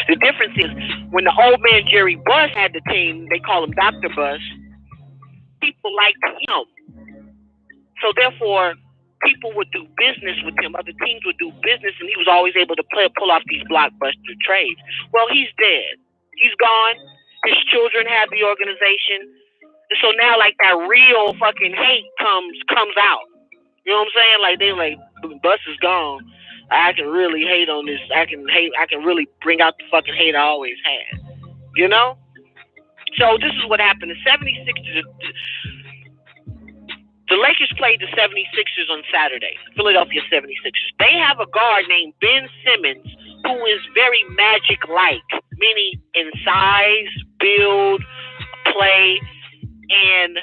The difference is when the old man Jerry Buss had the team, they call him Dr. Buss, people liked him. So therefore, people would do business with him. Other teams would do business, and he was always able to pull off these blockbuster trades. Well, he's dead. He's gone. His children have the organization. So now, like, that real fucking hate comes out. You know what I'm saying? Like, they like, Buss is gone. I can really hate on this. I can really bring out the fucking hate I always had. You know? So this is what happened. The 76ers, the Lakers played the 76ers on Saturday. Philadelphia 76ers. They have a guard named Ben Simmons who is very Magic-like, meaning in size, build, play, and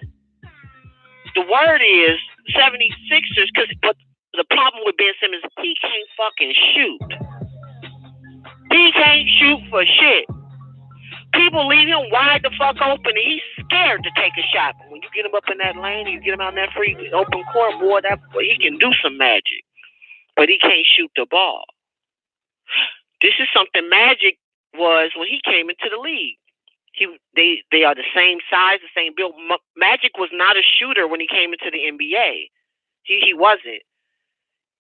the word is 76ers, but the problem with Ben Simmons, he can't fucking shoot. He can't shoot for shit. People leave him wide the fuck open, and he's scared to take a shot. But when you get him up in that lane, you get him out in that free open court, boy, he can do some magic. But he can't shoot the ball. This is something Magic was when he came into the league. They are the same size, the same build. Magic was not a shooter when he came into the NBA. He wasn't.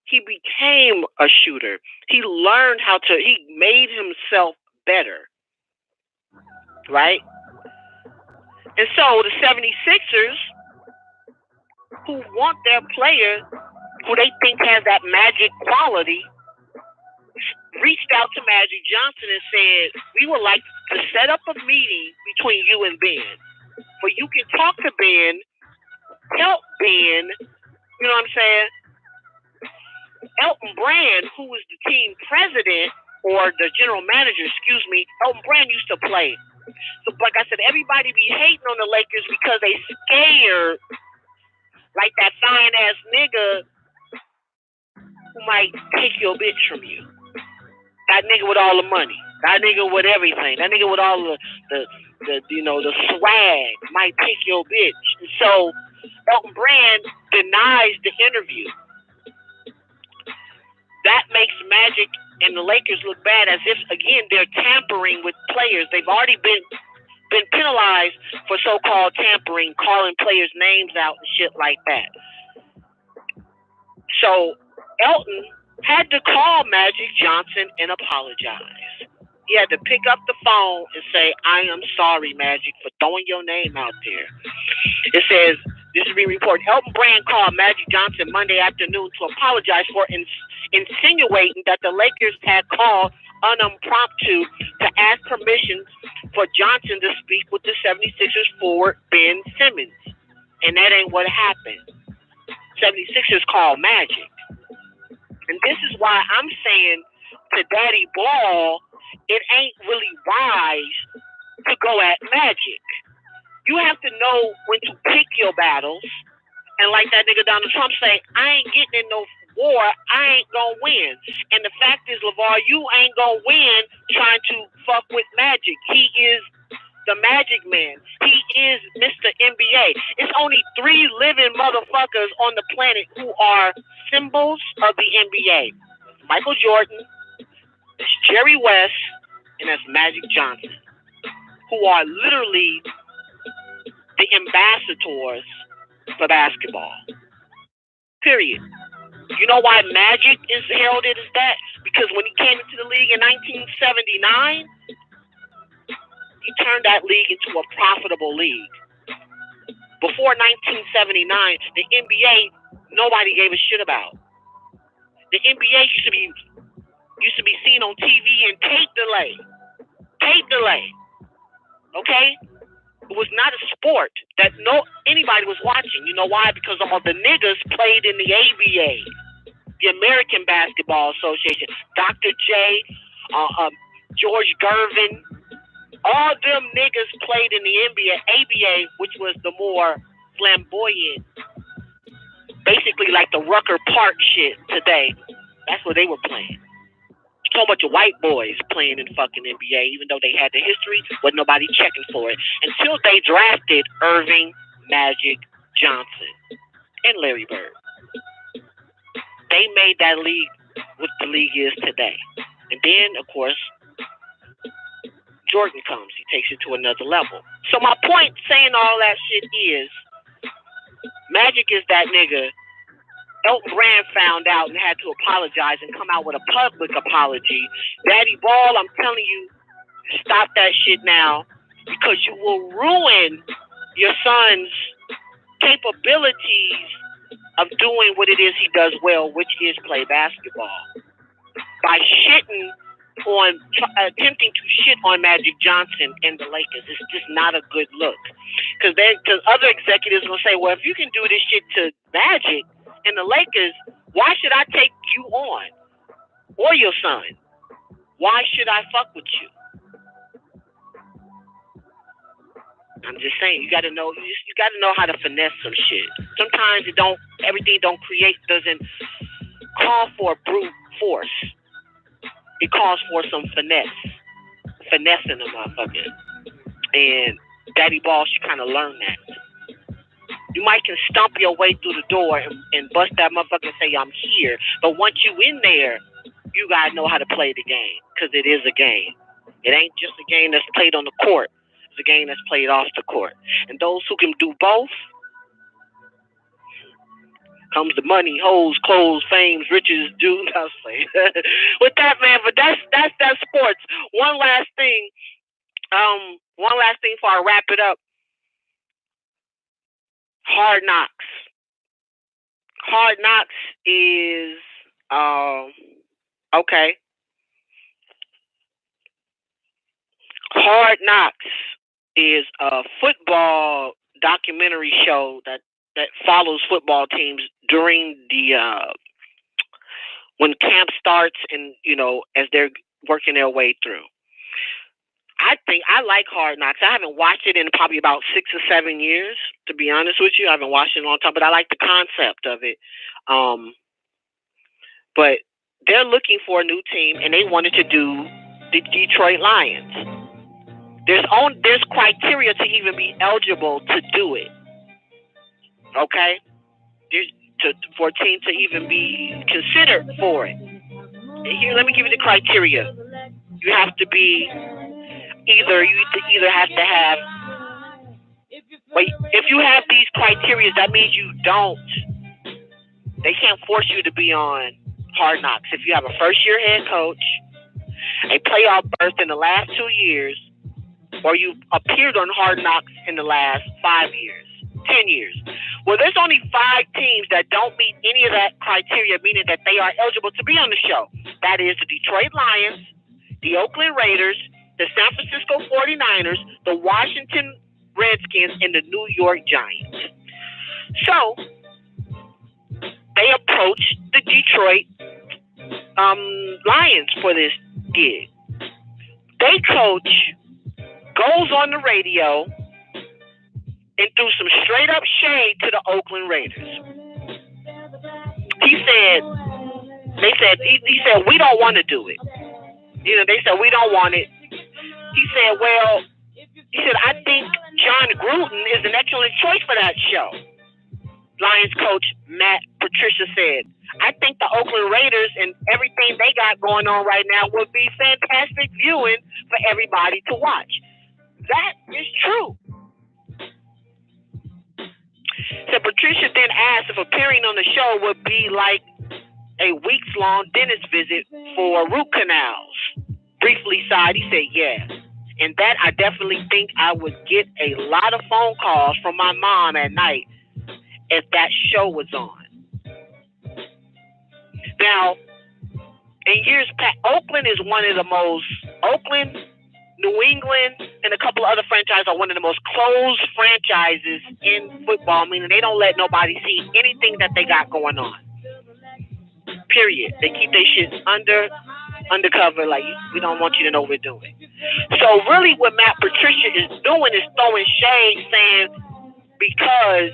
He became a shooter. He learned he made himself better. Right? And so the 76ers, who want their player, who they think has that magic quality, reached out to Magic Johnson and said, we would like to set up a meeting between you and Ben, where you can talk to Ben, help Ben, you know what I'm saying? Elton Brand, who is the team president, or the general manager, Elton Brand used to play. So, like I said, everybody be hating on the Lakers because they scared, like that fine-ass nigga who might take your bitch from you. That nigga with all the money. That nigga with everything. That nigga with all the swag might take your bitch. And so, Elton Brand denies the interview. That makes Magic and the Lakers look bad, as if, again, they're tampering with players. They've already been penalized for so-called tampering, calling players' names out and shit like that. So Elton had to call Magic Johnson and apologize. He had to pick up the phone and say, I am sorry, Magic, for throwing your name out there. It says, this is being reported, Elton Brand called Magic Johnson Monday afternoon to apologize for insinuating that the Lakers had called unimpromptu to ask permission for Johnson to speak with the 76ers forward Ben Simmons. And that ain't what happened. 76ers called Magic. And this is why I'm saying to Daddy Ball, it ain't really wise to go at Magic. You have to know when to pick your battles. And like that nigga Donald Trump say, I ain't getting in no war. I ain't gonna win. And the fact is, LeVar, you ain't gonna win trying to fuck with Magic. He is the Magic Man. He is Mr. NBA. It's only 3 living motherfuckers on the planet who are symbols of the NBA. Michael Jordan, it's Jerry West, and that's Magic Johnson, who are literally the ambassadors for basketball. Period. You know why Magic is heralded as that? Because when he came into the league in 1979, he turned that league into a profitable league. Before 1979, the NBA, nobody gave a shit about. The NBA used to be seen on TV in tape delay. Tape delay. Okay? It was not a sport that anybody was watching. You know why? Because all the niggas played in the ABA, the American Basketball Association. Dr. J, George Gervin, all them niggas played in the ABA, which was the more flamboyant, basically like the Rucker Park shit today. That's what they were playing. So much of white boys playing in fucking NBA, even though they had the history, wasn't nobody checking for it until they drafted Irving Magic Johnson and Larry Bird. They made that league what the league is today. And then, of course, Jordan comes. He takes it to another level. So my point saying all that shit is, Magic is that nigga. Elton Brand found out and had to apologize and come out with a public apology. Daddy Ball, I'm telling you, stop that shit now, because you will ruin your son's capabilities of doing what it is he does well, which is play basketball. By attempting to shit on Magic Johnson and the Lakers, it's just not a good look. Because other executives will say, well, if you can do this shit to Magic and the Lakers, why should I take you on? Or your son? Why should I fuck with you? I'm just saying, you gotta know how to finesse some shit. Sometimes everything doesn't call for brute force. It calls for some finessing a motherfucker. And Daddy Ball should kind of learn that. You might can stomp your way through the door and bust that motherfucker and say, I'm here. But once you in there, you gotta know how to play the game, because it is a game. It ain't just a game that's played on the court. It's a game that's played off the court. And those who can do both, comes the money, hoes, clothes, fames, riches, dudes. I was playing with that, man. But that's sports. One last thing before I wrap it up. Hard Knocks. Hard Knocks is okay. Hard Knocks is a football documentary show that follows football teams during the when camp starts and as they're working their way through. I think I like Hard Knocks. I haven't watched it in probably about 6 or 7 years, to be honest with you. I haven't watched it in a long time, but I like the concept of it. But they're looking for a new team, and they wanted to do the Detroit Lions. There's criteria to even be eligible to do it. Okay? For a team to even be considered for it. And here, let me give you the criteria. You have to be either have to have. Wait, if you have these criteria, that means they can't force you to be on Hard Knocks. If you have a first-year head coach, a playoff berth in the last 2 years, or you appeared on Hard Knocks in the last 5 years, 10 years. Well, there's only 5 teams that don't meet any of that criteria, meaning that they are eligible to be on the show. That is the Detroit Lions, the Oakland Raiders, the San Francisco 49ers, the Washington Redskins, and the New York Giants. So, they approached the Detroit Lions for this gig. Their coach goes on the radio and threw some straight up shade to the Oakland Raiders. He said, we don't want to do it. They said, we don't want it. He said, I think John Gruden is an excellent choice for that show. Lions coach Matt Patricia said, I think the Oakland Raiders and everything they got going on right now would be fantastic viewing for everybody to watch. That is true. So Patricia then asked if appearing on the show would be like a weeks-long dentist visit for root canals. Briefly sighed, he said, yeah. And that I definitely think I would get a lot of phone calls from my mom at night if that show was on. Now, in years past, Oakland, New England, and a couple of other franchises are one of the most closed franchises in football, meaning they don't let nobody see anything that they got going on. Period. They keep their shit undercover, like we don't want you to know what we're doing. So really what Matt Patricia is doing is throwing shade, saying because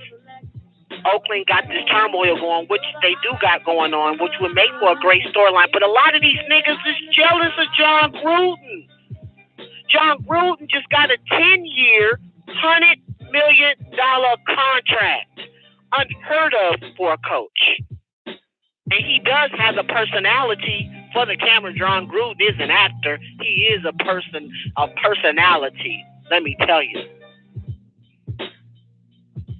Oakland got this turmoil going, which they do got going on, which would make for a great storyline. But a lot of these niggas is jealous of John Gruden. John Gruden just got a 10-year, $100 million contract. Unheard of for a coach. And he does have the personality for the camera, John Gruden is an actor. He is a personality. Let me tell you.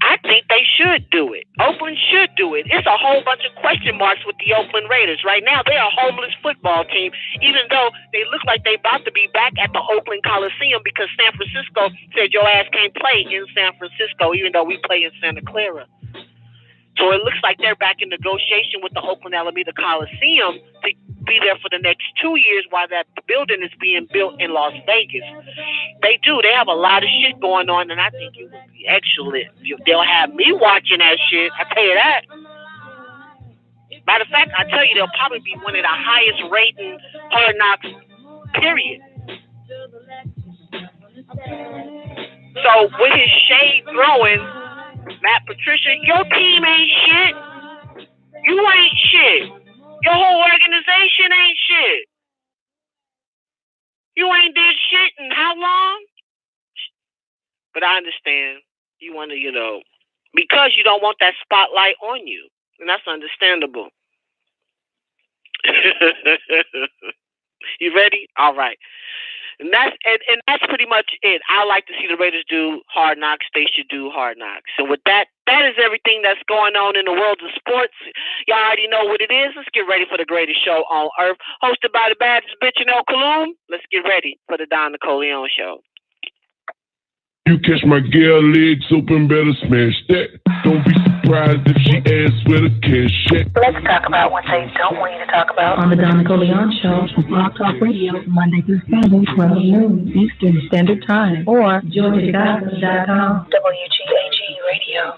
I think they should do it. Oakland should do it. It's a whole bunch of question marks with the Oakland Raiders. Right now, they're a homeless football team, even though they look like they're about to be back at the Oakland Coliseum because San Francisco said your ass can't play in San Francisco, even though we play in Santa Clara. So it looks like they're back in negotiation with the Oakland Alameda Coliseum to be there for the next 2 years while that building is being built in Las Vegas. They do. They have a lot of shit going on, and I think it would be excellent. They'll have me watching that shit. I tell you that. Matter of fact, I tell you, they'll probably be one of the highest rating Hard Knocks, period. So with his shade throwing, Matt Patricia, your team ain't shit. You ain't shit. Your whole organization ain't shit. You ain't did shit in how long? But I understand. You want to, because you don't want that spotlight on you. And that's understandable. You ready? All right. And that's pretty much it. I like to see the Raiders do Hard Knocks. They should do Hard Knocks. And with that is everything that's going on in the world of sports. Y'all already know what it is. Let's get ready for the greatest show on earth. Hosted by the baddest bitch in NICOLEONE. Let's get ready for the Don NICOLEONE Show. You catch my girl legs open, better smash that. Don't be surprised if she asks where the cash at. Let's talk about what they don't want you to talk about on the Don NICOLEONE Show. Blog Talk Radio, Monday through Friday, 12 noon Eastern Standard Time, or GeorgiaGospel.com. WGAG Radio.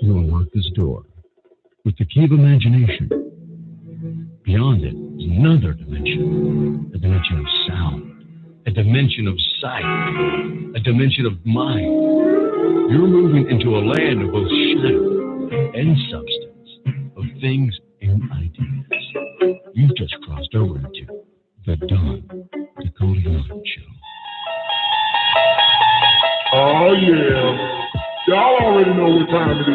You unlock this door with the key of imagination. Beyond it is another dimension, a dimension of sound, a dimension of sight, a dimension of mind. You're moving into a land of both shadow and substance, of things and ideas. You've just crossed over into the Don NICOLEONE Show. Oh, yeah. Y'all already know what time it is.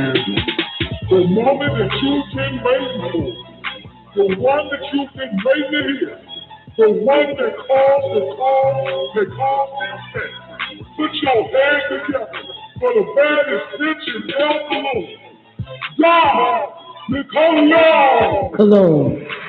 The moment that you've been waiting for. The one that you've been waiting to hear. The one that calls the set. Put your hands together for the baddest bitch in NICOLEONE. God, NICOLEONE. Hello,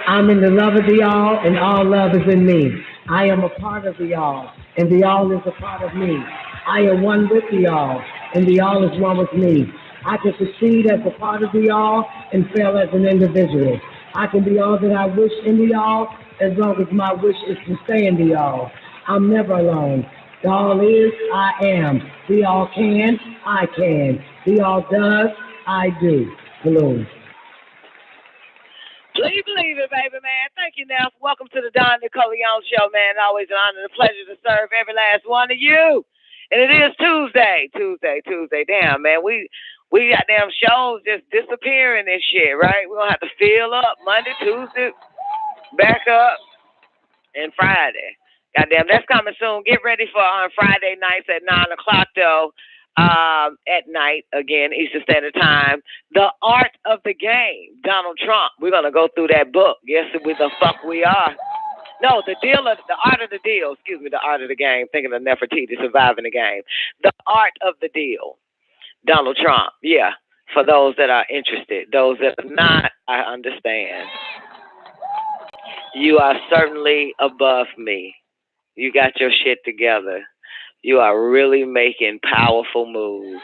I'm in the love of the all, and all love is in me. I am a part of the all, and the all is a part of me. I am one with the all, and the all is one with me. I can succeed as a part of the all and fail as an individual. I can be all that I wish in the all as long as my wish is to stay in the all. I'm never alone. The all is, I am. The all can, I can. The all does, I do. Hello. Believe it, baby, man. Thank you, now. Welcome to the Don NICOLEONE Show, man. Always an honor and a pleasure to serve every last one of you. And it is Tuesday. Damn, man. We got damn shows just disappearing and shit, right? We're going to have to fill up Monday, Tuesday, back up, and Friday. Goddamn, that's coming soon. Get ready for on Friday nights at 9 o'clock, though, at night, again, Eastern Standard Time. The Art of the Game, Donald Trump. We're going to go through that book. Yes, we the fuck we are. No, the Art of the Deal. Excuse me, the Art of the Game. Thinking of Nefertiti surviving the game. The Art of the Deal. Donald Trump. Yeah, for those that are interested. Those that are not, I understand. You are certainly above me. You got your shit together. You are really making powerful moves.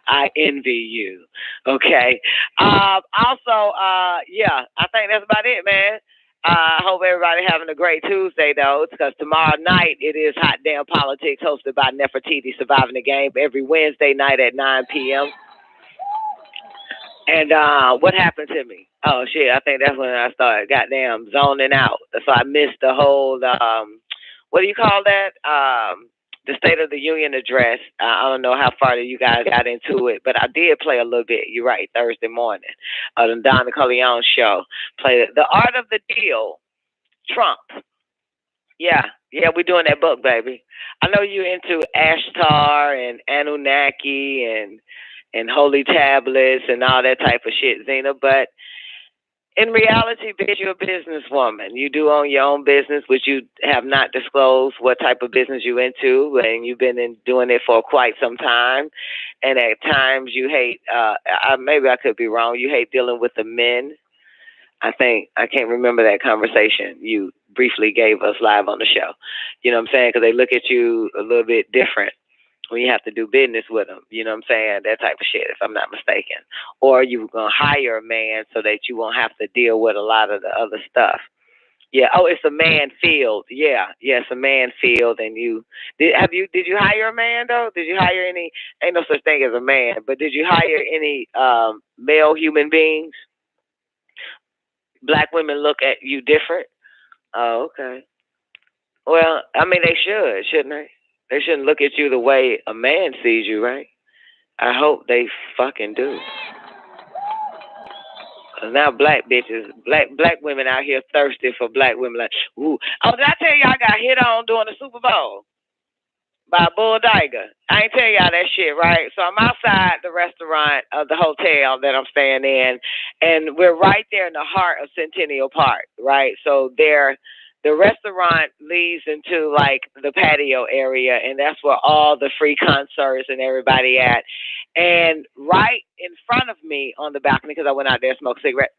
I envy you. Okay. Also, yeah, I think that's about it, man. I hope everybody having a great Tuesday, though, because tomorrow night it is Hot Damn Politics, hosted by Nefertiti, surviving the game every Wednesday night at 9 p.m. And what happened to me? Oh, shit, I think that's when I started goddamn zoning out. So I missed the whole, what do you call that? The State of the Union address. I don't know how far you guys got into it, but I did play a little bit. You're right, Thursday morning. The Don NICOLEONE Show. Played The Art of the Deal. Trump. Yeah, we're doing that book, baby. I know you into Ashtar and Anunnaki and holy tablets and all that type of shit, Zena, but in reality, bitch, you're a businesswoman. You do own your own business, which you have not disclosed what type of business you into, and you've been doing it for quite some time. And at times you hate, maybe I could be wrong, you hate dealing with the men. I can't remember that conversation you briefly gave us live on the show. You know what I'm saying? Because they look at you a little bit different when you have to do business with them. You know what I'm saying? That type of shit, if I'm not mistaken. Or you're going to hire a man so that you won't have to deal with a lot of the other stuff. Yeah. Oh, it's a man field. Yeah. It's a man field. And did you hire a man though? Did you hire any, ain't no such thing as a man, but did you hire any male human beings? Black women look at you different? Oh, okay. Well, I mean, they should, shouldn't they? They shouldn't look at you the way a man sees you, right? I hope they fucking do. Now black bitches, black women out here thirsty for black women like, ooh. Oh, did I tell you I got hit on during the Super Bowl by Bull Diger? I ain't tell y'all that shit, right? So I'm outside the restaurant of the hotel that I'm staying in, and we're right there in the heart of Centennial Park, right? So the restaurant leads into like the patio area, and that's where all the free concerts and everybody at. And right in front of me on the balcony, because I went out there to smoke a cigarette,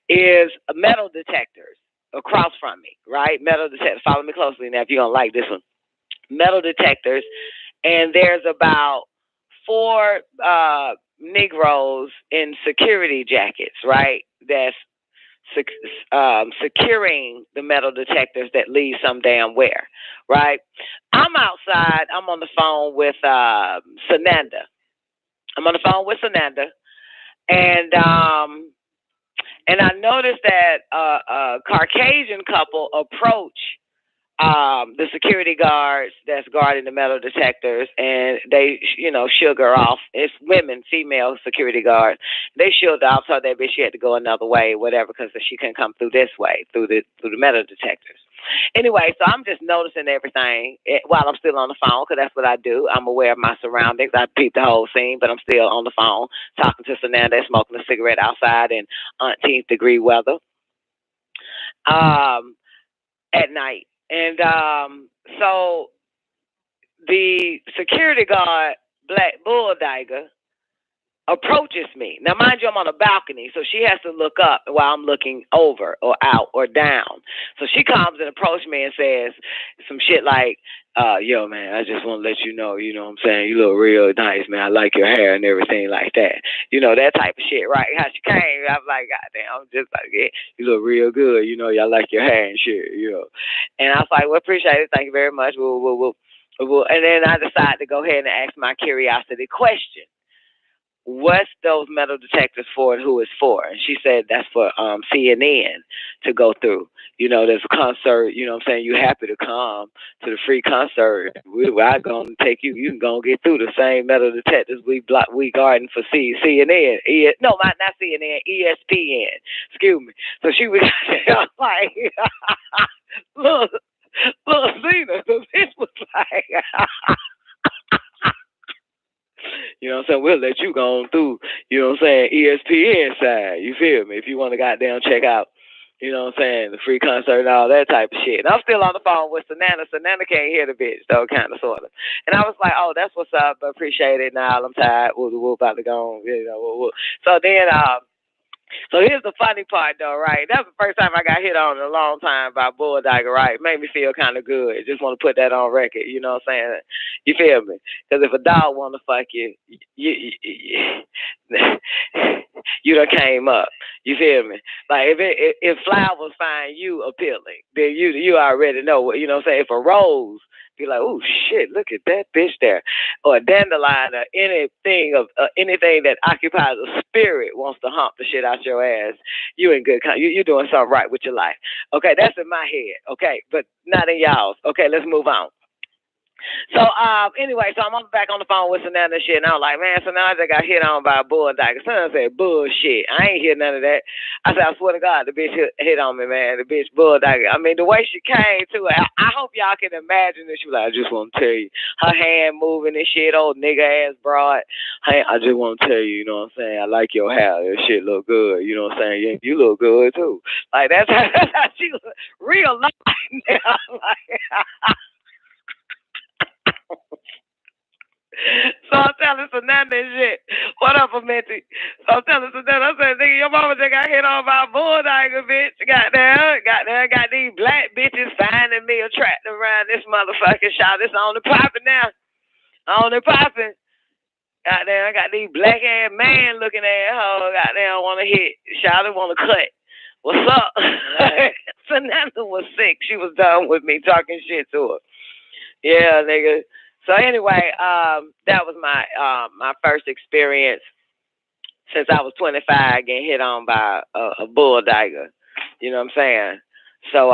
is metal detectors across from me, right? Metal detectors. Follow me closely now if you're going to like this one. Metal detectors. And there's about 4 Negroes in security jackets, right? That's securing the metal detectors that lead some damn where, right? I'm outside. I'm on the phone with Sananda. And I noticed that a Caucasian couple approach the security guards that's guarding the metal detectors, and they, shook her off. It's women, female security guards. They shook her off so that bitch she had to go another way, whatever, because she couldn't come through this way, through the metal detectors. Anyway, so I'm just noticing everything while I'm still on the phone, because that's what I do. I'm aware of my surroundings. I peep the whole scene, but I'm still on the phone talking to Sananda, smoking a cigarette outside in 18th degree weather at night. And so the security guard, Black Bull Diger, approaches me. Now, mind you, I'm on a balcony, so she has to look up while I'm looking over or out or down. So she comes and approaches me and says some shit like, yo, man, I just want to let you know what I'm saying? You look real nice, man. I like your hair and everything like that. That type of shit, right? How she came, I'm like, goddamn, I'm just like, yeah, you look real good. Y'all like your hair and shit, And I was like, well, appreciate it. Thank you very much. We'll. And then I decided to go ahead and ask my curiosity question. What's those metal detectors for and who it's for? And she said that's for CNN to go through. There's a concert, what I'm saying? You happy to come to the free concert. I'm going to take you. You can go and get through the same metal detectors we guarding for CNN. Not CNN, ESPN. Excuse me. So she was like, look, Zena, the bitch was like, what I'm saying? We'll let you go on through, ESPN side. You feel me? If you want to goddamn check out, what I'm saying, the free concert and all that type of shit. And I'm still on the phone with Sananda. Sananda can't hear the bitch, though, kind of, sort of. And I was like, oh, that's what's up. I appreciate it. Now I'm tired. We're about to go on. So then, so here's the funny part, though, right? That's the first time I got hit on in a long time by Bull Diger, right? It made me feel kind of good. Just want to put that on record, you know what I'm saying? You feel me? Because if a dog want to fuck you, you done came up. You feel me? Like, if flowers find you appealing, then you already know, you know what I'm saying? If a rose be like, oh shit, look at that bitch there, or a dandelion, or anything that occupies a spirit wants to hump the shit out your ass, you in good you're doing something right with your life. Okay, that's in my head. Okay, but not in y'all's. Okay, let's move on. So anyway, so I'm back on the phone with Sananda and shit, and I was like, man, so now I just got hit on by a bulldozer. Sananda said, bullshit. I ain't hear none of that. I said, I swear to God, the bitch hit on me, man. The bitch bulldozer. I mean, the way she came to it, I hope y'all can imagine this. She was like, I just want to tell you, her hand moving and shit, old nigga ass broad. Hey, I just want to tell you, you know what I'm saying? I like your hair. That shit look good. You know what I'm saying? You look good too. Like that's how she was real life now. Like, so I'm telling Sananda and shit. What up, Minty? So I'm telling Sananda, I said, nigga, your mama just got hit on by a bulldozer, bitch. Got these black bitches finding me attractive around this motherfucking shop. This on the popping now. On the popping. Goddamn, I got these black ass man looking at her. Goddamn, want to hit. Shawty want to cut. What's up? Sananda was sick. She was done with me talking shit to her. Yeah, nigga. So anyway, that was my first experience since I was 25 getting hit on by a bulldozer. You know what I'm saying? So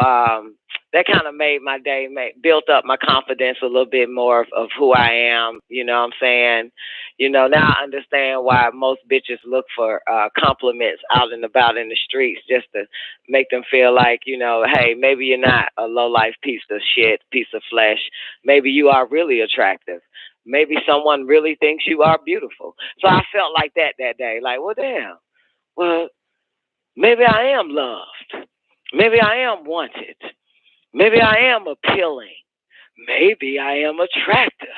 that kind of made my day, built up my confidence a little bit more of who I am. You know what I'm saying? You know, now I understand why most bitches look for compliments out and about in the streets just to make them feel like, you know, hey, maybe you're not a low-life piece of shit, piece of flesh. Maybe you are really attractive. Maybe someone really thinks you are beautiful. So I felt like that day. Like, well, damn. Well, maybe I am loved. Maybe I am wanted. Maybe I am appealing. Maybe I am attractive.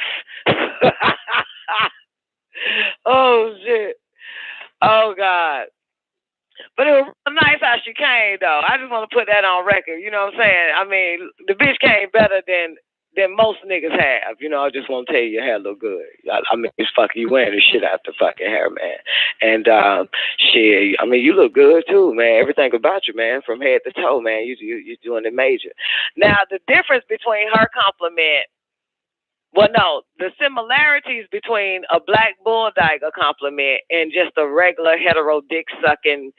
Oh, shit. Oh, God. But it was nice how she came, though. I just want to put that on record. You know what I'm saying? I mean, the bitch came better than most niggas have. You know, I just want to tell you, your hair look good. I mean, it's fucking, you wearing the shit out the fucking hair, man. And shit, I mean, you look good too, man. Everything about you, man, from head to toe, man. You're doing it major. Now, the difference between her compliment, well, no, the similarities between a black bulldozer compliment and just a regular hetero dick sucking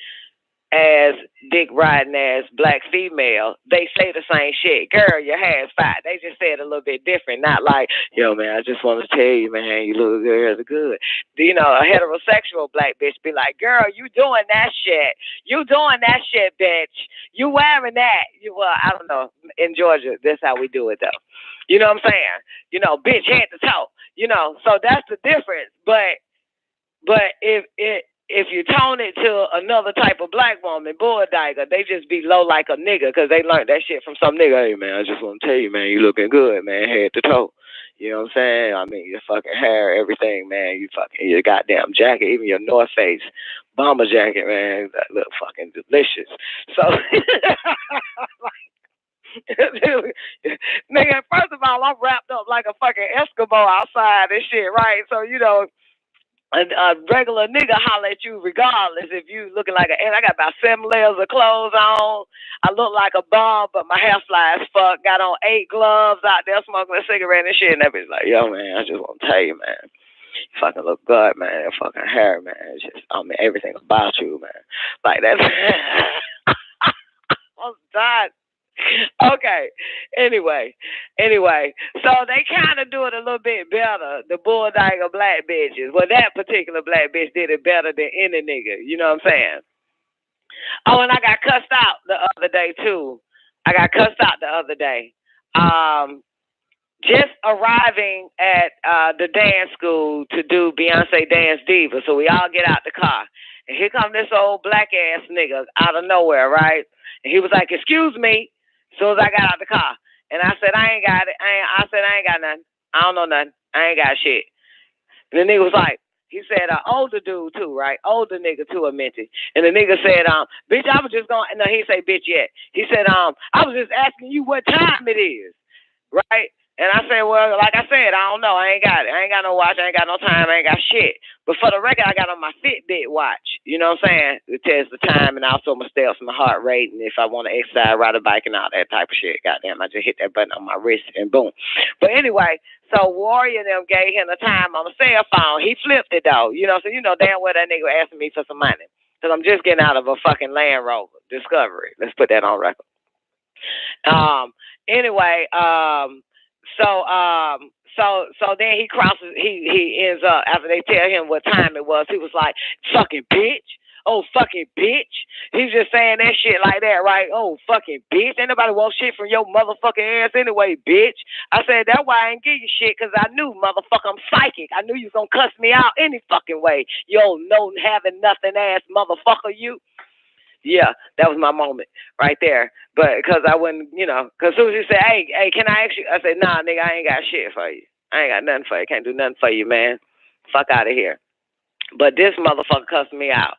ass, dick riding ass black female, they say the same shit. Girl, your hair's fine. They just say it a little bit different. Not like, yo, man, I just want to tell you, man, you look good. You know, a heterosexual black bitch be like, girl, you doing that shit. You doing that shit, bitch. You wearing that. Well, I don't know. In Georgia, that's how we do it, though. You know what I'm saying? You know, bitch, head to toe. You know, so that's the difference. But if you tone it to another type of black woman, bulldozer, they just be low like a nigga because they learned that shit from some nigga. Hey, man, I just want to tell you, man, you looking good, man, head to toe. You know what I'm saying? I mean, your fucking hair, everything, man. You fucking, your goddamn jacket, even your North Face bomber jacket, man, that look fucking delicious. So, nigga, first of all, I'm wrapped up like a fucking Eskimo outside and shit, right? So, you know, a regular nigga holler at you regardless if you looking like and I got about 7 layers of clothes on. I look like a bum, but my hair fly as fuck. Got on 8 gloves out there smoking a cigarette and shit. And everybody's like, yo, man, I just want to tell you, man, you fucking look good, man. Your fucking hair, man. It's just, I mean, everything about you, man. Like, that's... I'm done. Okay. Anyway, so they kind of do it a little bit better. The bulldozer black bitches. Well, that particular black bitch did it better than any nigga. You know what I'm saying? Oh, and I got cussed out the other day too. Just arriving at the dance school to do Beyonce Dance Diva. So we all get out the car, and here come this old black ass nigga out of nowhere, right? And he was like, "Excuse me." As soon as I got out the car, and I said, I ain't got it. I ain't got nothing. I don't know nothing. I ain't got shit. And the nigga was like, he said, older dude too, right? Older nigga too, a minty. And the nigga said, bitch, I was just going, no, he didn't say bitch yet. He said, I was just asking you what time it is, right? And I said, well, like I said, I don't know. I ain't got it. I ain't got no watch. I ain't got no time. I ain't got shit. But for the record, I got on my Fitbit watch. You know what I'm saying? It tells the time and also my steps, my heart rate, and if I want to exercise, ride a bike, and all that type of shit. Goddamn, I just hit that button on my wrist and boom. But anyway, so Warrior them gave him the time on the cell phone. He flipped it though. You know, so you know damn well that nigga asking me for some money. Because I'm just getting out of a fucking Land Rover Discovery. Let's put that on record. Anyway, So So then he crosses. He ends up after they tell him what time it was. He was like, "Fucking bitch." Oh, fucking bitch. He's just saying that shit like that, right? Oh, fucking bitch. Ain't nobody want shit from your motherfucking ass anyway, bitch. I said, that's why I ain't give you shit, because I knew, motherfucker, I'm psychic. I knew you was going to cuss me out any fucking way. Yo, no having nothing ass motherfucker, you. Yeah, that was my moment right there. But because I wouldn't, because as soon as he said, hey, can I ask you? I said, nah, nigga, I ain't got shit for you. I ain't got nothing for you. Can't do nothing for you, man. Fuck out of here. But this motherfucker cussed me out.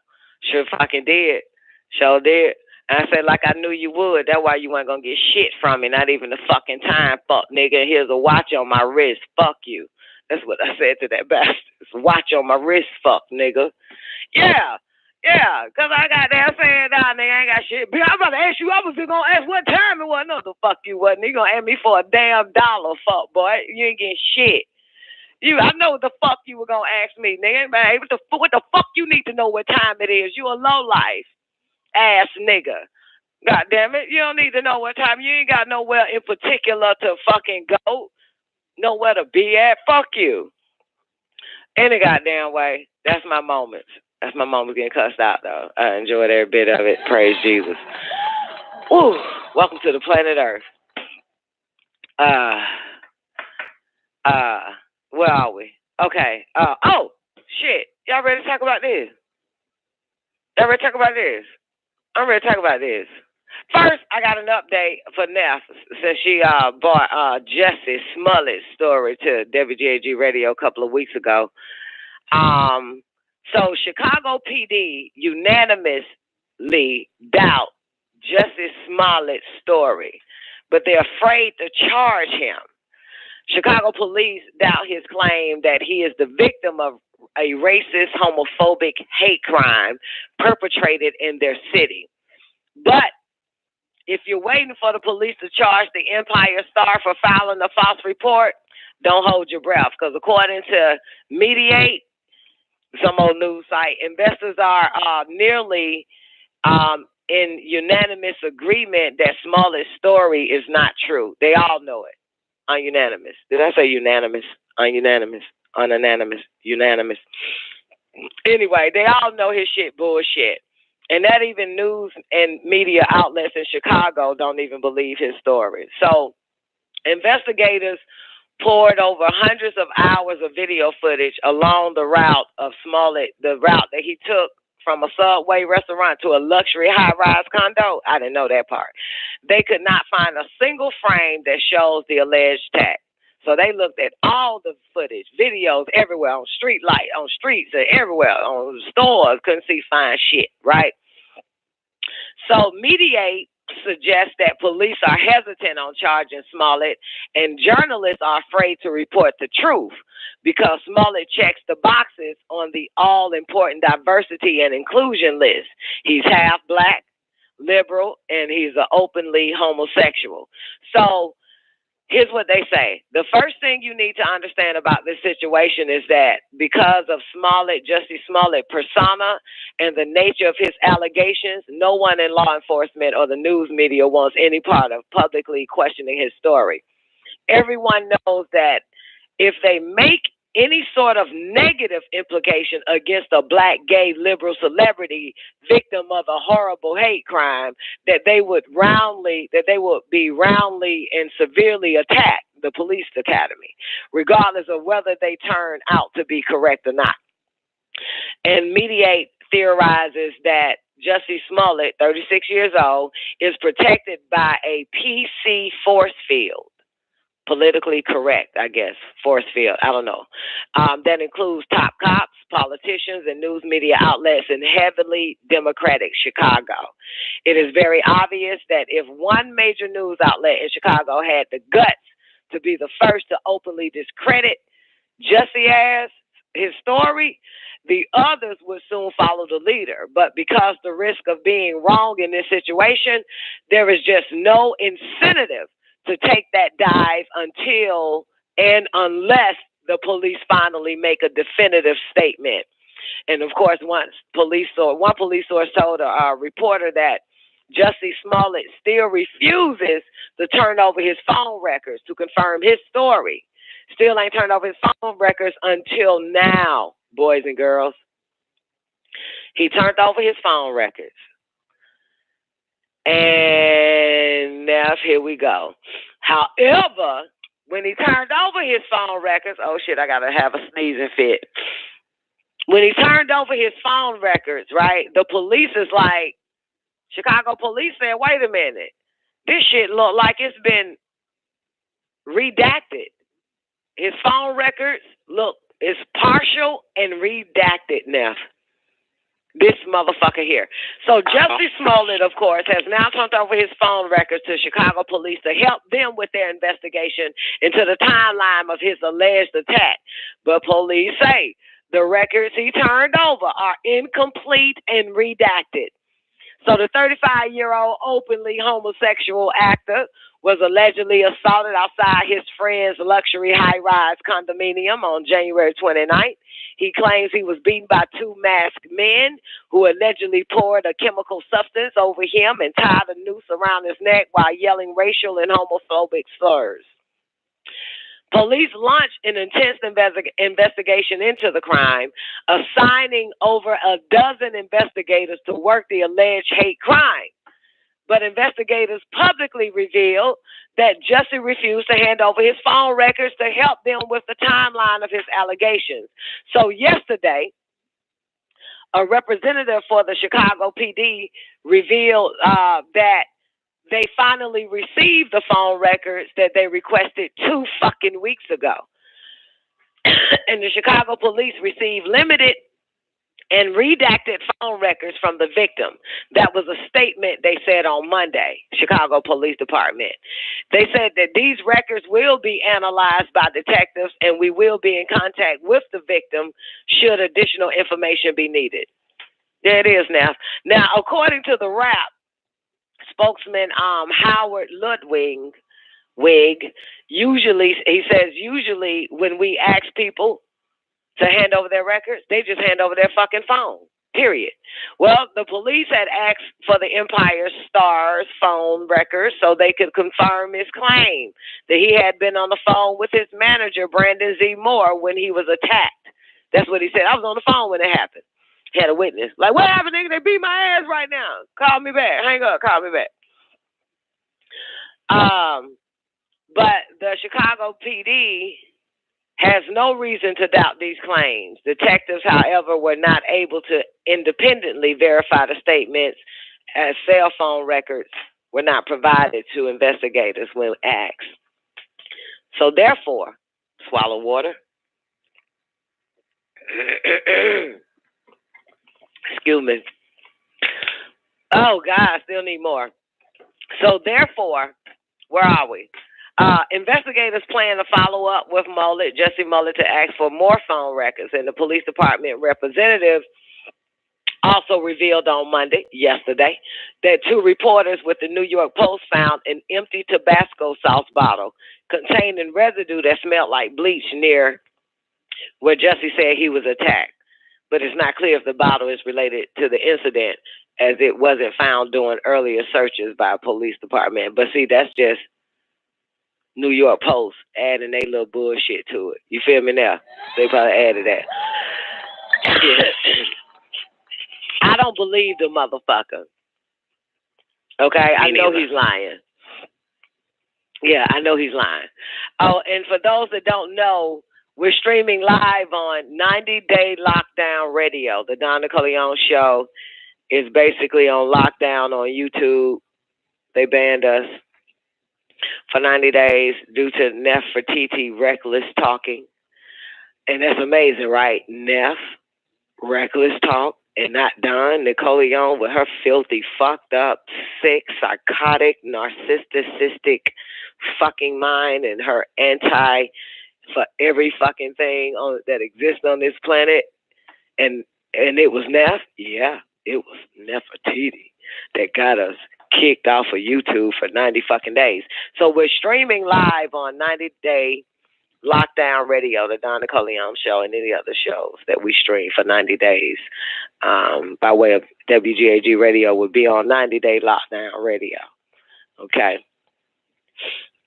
Sure fucking did. Sure did. And I said, like I knew you would. That's why you weren't going to get shit from me. Not even the fucking time, fuck, nigga. Here's a watch on my wrist. Fuck you. That's what I said to that bastard. Watch on my wrist, fuck, nigga. Yeah. Yeah, because I got there saying, nah, nigga, I ain't got shit. Bitch, I'm about to ask you. I was just going to ask what time it was. No, the fuck you wasn't. You going to ask me for a damn dollar, fuck, boy. You ain't getting shit. I know what the fuck you were gonna ask me, nigga. Man, what the fuck you need to know what time it is? You a lowlife ass nigga. God damn it. You don't need to know what time. You ain't got nowhere in particular to fucking go. Nowhere to be at. Fuck you. Any goddamn way. That's my moments. That's my moments getting cussed out, though. I enjoyed every bit of it. Praise Jesus. Woo. Welcome to the planet Earth. Where are we? Okay. Oh, shit. Y'all ready to talk about this? Y'all ready to talk about this? I'm ready to talk about this. First, I got an update for Neff since she brought Jesse Smollett's story to WGAG Radio a couple of weeks ago. So Chicago PD unanimously doubt Jesse Smollett's story, but they're afraid to charge him. Chicago police doubt his claim that he is the victim of a racist, homophobic hate crime perpetrated in their city. But if you're waiting for the police to charge the Empire Star for filing a false report, don't hold your breath, because according to Mediate, some old news site, investors are nearly in unanimous agreement that Smollett's story is not true. They all know it. Ununanimous. Did I say unanimous? Ununanimous. Unanimous. Unanimous. Anyway, they all know his shit bullshit. And that even news and media outlets in Chicago don't even believe his story. So investigators poured over hundreds of hours of video footage along the route of Smollett, the route that he took from a Subway restaurant to a luxury high-rise condo. I didn't know that part. They could not find a single frame that shows the alleged attack. So they looked at all the footage, videos everywhere, on street light, on streets, and everywhere, on stores, couldn't find shit, right? So Mediate suggests that police are hesitant on charging Smollett, and journalists are afraid to report the truth because Smollett checks the boxes on the all-important diversity and inclusion list. He's half black, liberal, and he's an openly homosexual. So here's what they say. The first thing you need to understand about this situation is that because of Jesse Smollett persona and the nature of his allegations, no one in law enforcement or the news media wants any part of publicly questioning his story. Everyone knows that if they make any sort of negative implication against a black, gay, liberal celebrity victim of a horrible hate crime, that they would be roundly and severely attack the police academy, regardless of whether they turn out to be correct or not. And Mediate theorizes that Jesse Smollett, 36 years old, is protected by a PC force field. Politically correct, I guess, force field, I don't know. That includes top cops, politicians, and news media outlets in heavily Democratic Chicago. It is very obvious that if one major news outlet in Chicago had the guts to be the first to openly discredit his story, the others would soon follow the leader. But because the risk of being wrong in this situation, there is just no incentive to take that dive unless the police finally make a definitive statement. And of course, one police source told a reporter that Jesse Smollett still refuses to turn over his phone records to confirm his story. Still ain't turned over his phone records until now, boys and girls. He turned over his phone records. And now here we go. However, when he turned over his phone records, oh shit, I gotta have a sneezing fit. When he turned over his phone records, right, the police is like, Chicago police said, wait a minute, this shit look like it's been redacted. His phone records, look, it's partial and redacted now. This motherfucker here. So Jussie Smollett, of course, has now turned over his phone records to Chicago police to help them with their investigation into the timeline of his alleged attack. But police say the records he turned over are incomplete and redacted. So the 35-year-old openly homosexual actor was allegedly assaulted outside his friend's luxury high-rise condominium on January 29th. He claims he was beaten by two masked men who allegedly poured a chemical substance over him and tied a noose around his neck while yelling racial and homophobic slurs. Police launched an intense investigation into the crime, assigning over a dozen investigators to work the alleged hate crime. But investigators publicly revealed that Jussie refused to hand over his phone records to help them with the timeline of his allegations. So yesterday, a representative for the Chicago PD revealed that they finally received the phone records that they requested 2 fucking weeks ago. And the Chicago police received limited and redacted phone records from the victim. That was a statement they said on Monday, Chicago Police Department. They said that these records will be analyzed by detectives and we will be in contact with the victim should additional information be needed. There it is now. Now, according to the rap, spokesman Howard Ludwig, usually when we ask people to hand over their records, they just hand over their fucking phone, period. Well, the police had asked for the Empire Star's phone records so they could confirm his claim that he had been on the phone with his manager, Brandon Z. Moore, when he was attacked. That's what he said. I was on the phone when it happened. Had a witness. Like, what happened, nigga? They beat my ass right now. Call me back. Hang up. Call me back. But the Chicago PD has no reason to doubt these claims. Detectives, however, were not able to independently verify the statements as cell phone records were not provided to investigators when asked. So therefore, swallow water. Excuse me. Oh, God, I still need more. So therefore, where are we? Investigators plan to follow up with Jussie Smollett, to ask for more phone records. And the police department representative also revealed on yesterday, that 2 reporters with the New York Post found an empty Tabasco sauce bottle containing residue that smelled like bleach near where Jussie said he was attacked. But it's not clear if the bottle is related to the incident, as it wasn't found during earlier searches by a police department. But see, that's just New York Post adding their little bullshit to it. You feel me now? They probably added that. Yeah. I don't believe the motherfucker. Okay? I know he's lying. Yeah, I know he's lying. Oh, and for those that don't know, we're streaming live on 90 Day Lockdown Radio. The Don NICOLEONE show is basically on lockdown on YouTube. They banned us for 90 days due to Nefertiti reckless talking. And that's amazing, right? Nef, reckless talk, and not Don NICOLEONE with her filthy, fucked up, sick, psychotic, narcissistic fucking mind and her anti for every fucking thing that exists on this planet. And it was Nef? Yeah, it was Nefertiti that got us kicked off of YouTube for 90 fucking days. So we're streaming live on 90 Day Lockdown Radio, the Don NICOLEONE show, and any other shows that we stream for 90 days by way of WGAG Radio would be on 90 Day Lockdown Radio. Okay.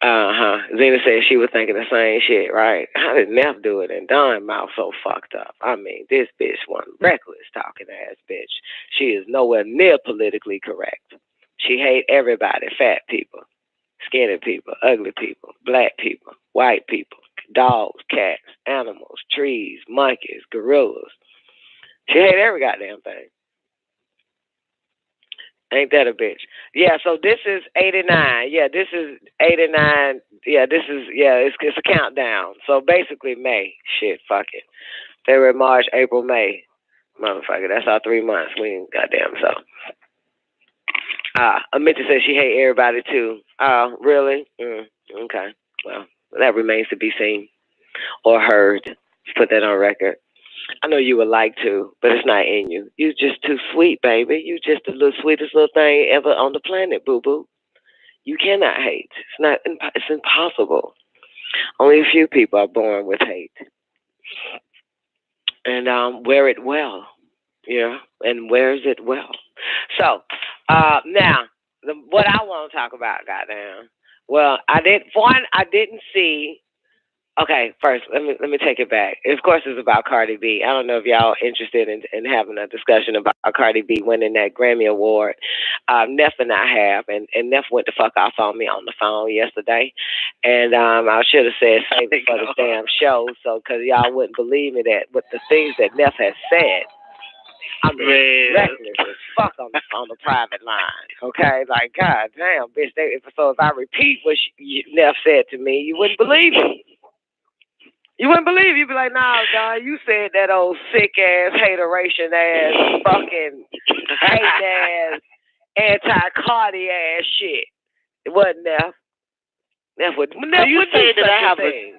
Zena said she was thinking the same shit, right? How did Neff do it? And Don mouth so fucked up. I mean, this bitch one reckless talking ass bitch. She is nowhere near politically correct. She hate everybody, fat people, skinny people, ugly people, black people, white people, dogs, cats, animals, trees, monkeys, gorillas. She hate every goddamn thing. Ain't that a bitch? Yeah, so this is 89. Yeah, this is 89. Yeah, it's a countdown. So basically May. Shit, fuck it. February, March, April, May. Motherfucker, that's our 3 months. We ain't goddamn so. Amita says she hate everybody too. Really? Okay. Well, that remains to be seen or heard. Let's put that on record. I know you would like to, but it's not in you. You're just too sweet, baby. You're just the little sweetest little thing ever on the planet, boo boo. You cannot hate. It's impossible. Only a few people are born with hate, and wear it well. Yeah, and wears it well. So now, what I want to talk about, goddamn. Well, I didn't see. Okay, first let me take it back. Of course, it's about Cardi B. I don't know if y'all are interested in having a discussion about Cardi B winning that Grammy Award. Neff and I have, and Neff went the fuck off on me on the phone yesterday, and I should have said save it for the damn show, so because y'all wouldn't believe me that, but the things that Neff has said. I mean, reckless as fuck on the private line. Okay, like God damn, bitch. So if I repeat what Neff said to me, you wouldn't believe it. You wouldn't believe it. You'd be like, nah, dog, you said that old sick ass, hateration ass, fucking hate ass, anti-Cardi ass shit. It wasn't Neff. Neff would. Are you saying that I have a?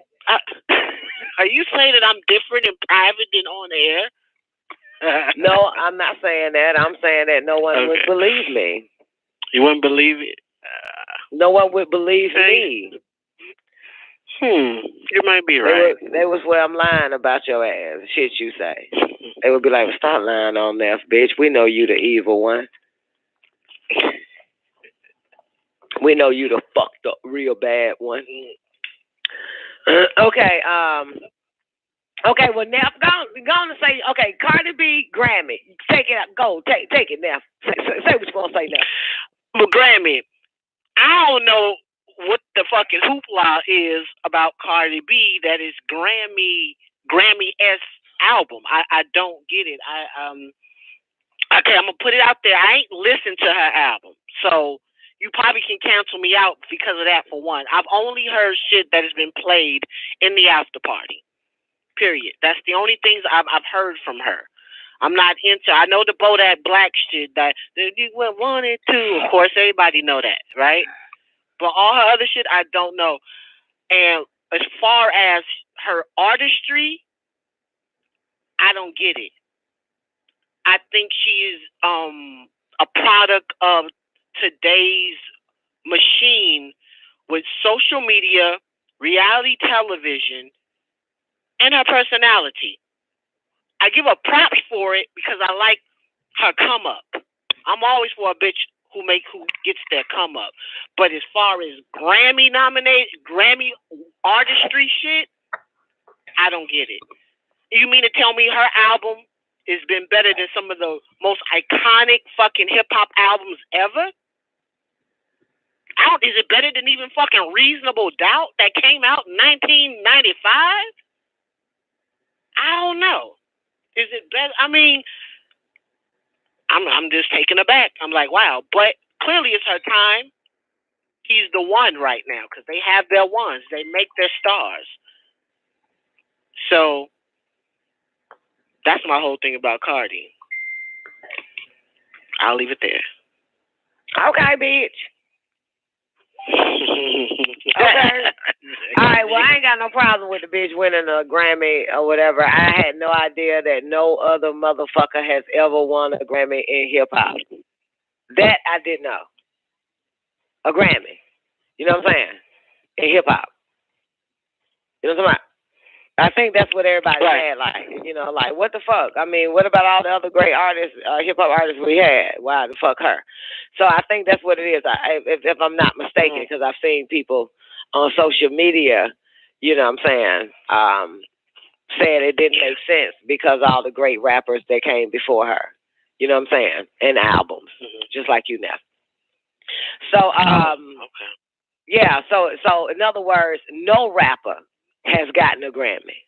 Are you saying that I'm different in private than on air? No, I'm not saying that. I'm saying that no one would believe me. You wouldn't believe it? No one would believe me. You might be right. They would swear I'm lying about your ass. Shit you say. They would be like, well, stop lying on that, bitch. We know you the evil one. We know you the fucked up, real bad one. Okay, okay, well, Neff, go on and say, okay, Cardi B, Grammy. Take it up. Go, take it, Neff. Say what you're going to say, Neff. Well, Grammy, I don't know what the fucking hoopla is about Cardi B that is Grammy-esque album. I don't get it. Okay, I'm gonna put it out there. I ain't listened to her album, so you probably can cancel me out because of that. For one, I've only heard shit that has been played in the after party. Period. That's the only things I've heard from her. I'm not into. I know the Bodak Black shit that you went 1 and 2. Of course, everybody know that, right? But all her other shit, I don't know. And as far as her artistry, I don't get it. I think she is a product of today's machine with social media, reality television, and her personality. I give her props for it because I like her come up. I'm always for a bitch who gets their come up. But as far as Grammy artistry shit, I don't get it. You mean to tell me her album has been better than some of the most iconic fucking hip hop albums ever? Is it better than even fucking Reasonable Doubt that came out in 1995? I don't know. Is it better? I mean, I'm just taken aback. I'm like, wow. But clearly it's her time. He's the one right now because they have their ones. They make their stars. So that's my whole thing about Cardi. I'll leave it there. Okay, bitch. Okay. All right, well, I ain't got no problem with the bitch winning a Grammy or whatever. I had no idea that no other motherfucker has ever won a Grammy in hip-hop. That I didn't know. A Grammy. You know what I'm saying? In hip-hop. You know what I'm saying? I think that's what everybody had, like, you know, like, what the fuck? I mean, what about all the other great artists, hip-hop artists we had? Why the fuck her? So I think that's what it is, if I'm not mistaken, because I've seen people on social media, you know what I'm saying, said it didn't make sense because all the great rappers that came before her, you know what I'm saying, and albums, just like you know. So, okay. Yeah, so in other words, no rapper has gotten a Grammy.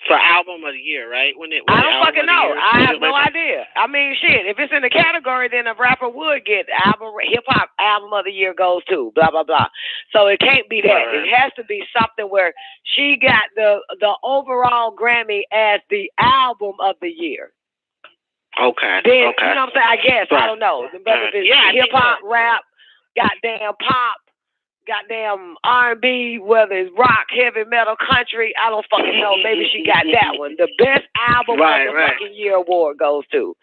For album of the year, right? I don't fucking know. I have no idea. I mean, shit. If it's in the category, then a rapper would get hip hop album of the year goes to blah blah blah. So it can't be that. Right. It has to be something where she got the overall Grammy as the album of the year. Okay. Then, okay. You know what I'm saying? I guess I don't know. Whether it's hip hop, rap, goddamn pop, goddamn R&B, whether it's rock, heavy metal, country, I don't fucking know. Maybe she got that one. The best album of the fucking year award goes to.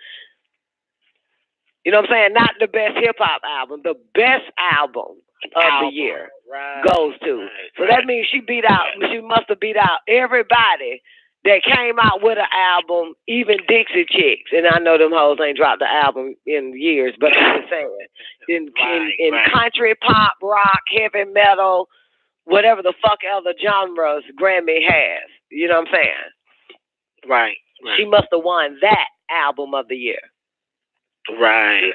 You know what I'm saying? Not the best hip hop album. The best album of the year goes to. So that means she must have beat out everybody that came out with an album, even Dixie Chicks. And I know them hoes ain't dropped the album in years, but I'm just saying. In country, pop, rock, heavy metal, whatever the fuck other genres Grammy has. You know what I'm saying? Right. She must have won that album of the year. Right.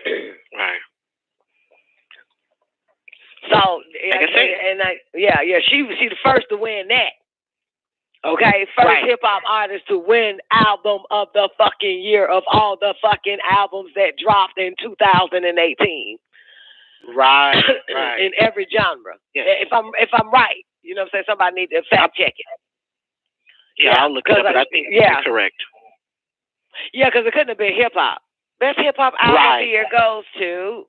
So, she's the first to win that. Okay, first hip hop artist to win album of the fucking year of all the fucking albums that dropped in 2018. Right. In every genre. Yeah. If I'm right, you know what I'm saying? Somebody needs to fact check it. Yeah, I'll look it up, but I think you're correct. Yeah, because it couldn't have been hip hop. Best hip hop album of the year goes to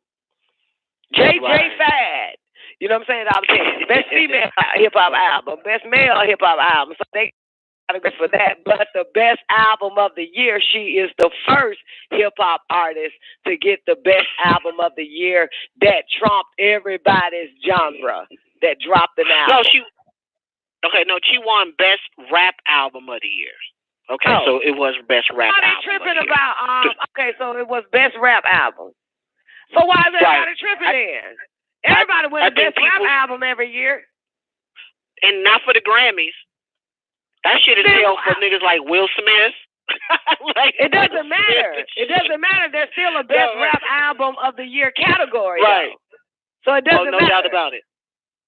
JJ Fad. You know what I'm saying? All the best female hip hop album, best male hip hop album. So they got to go for that. But the best album of the year, she is the first hip hop artist to get the best album of the year that trumped everybody's genre that dropped an album. She won best rap album of the year. Okay, so it was best rap album. Why they tripping about? So it was best rap album. So why is everybody tripping then? Everybody wins best rap album every year. And not for the Grammys. That shit is held for niggas like Will Smith. It doesn't matter. It doesn't matter. There's still a best rap album of the year category. Right. Though. So it doesn't matter. No doubt about it.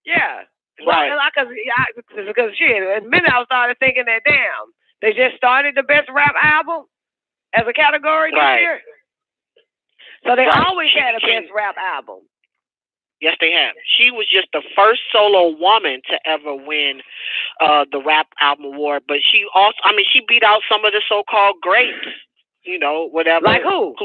Yeah. Right. Because shit, the minute I started thinking that, damn, they just started the best rap album as a category this year. So they always had a best rap album. Yes, they have. She was just the first solo woman to ever win the rap album award, but she beat out some of the so-called greats, you know, whatever. Like who?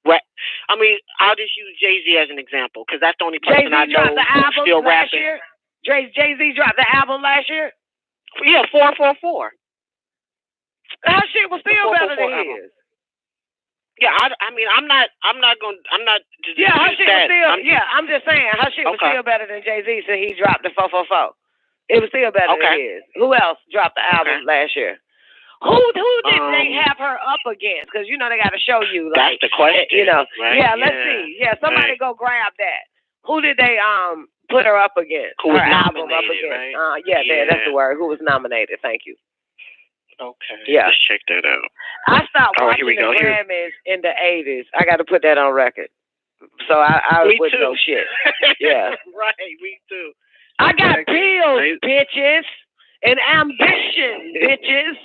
I'll just use Jay-Z as an example, because that's the only person I know who's still rapping. Jay-Z dropped the album last year? Yeah, 444. Her shit was still better than his. Yeah, I'm not just her shit was still. I'm just saying her shit was still better than Jay-Z, so he dropped the 444. It was still better than his. Who else dropped the album last year? Who did they have her up against? Because you know they got to show you. Like, that's the question. You know. Right? Yeah, let's see. Yeah, somebody go grab that. Who did they put her up against? Who was her nominated? Album up against? Right? That's the word. Who was nominated? Thank you. Okay. Yeah. Let's check that out. I stopped watching the Grammys in the 80s. I got to put that on record. So I wouldn't know shit. Yeah. Right. Me too. I got bills, bitches, and ambition, bitches.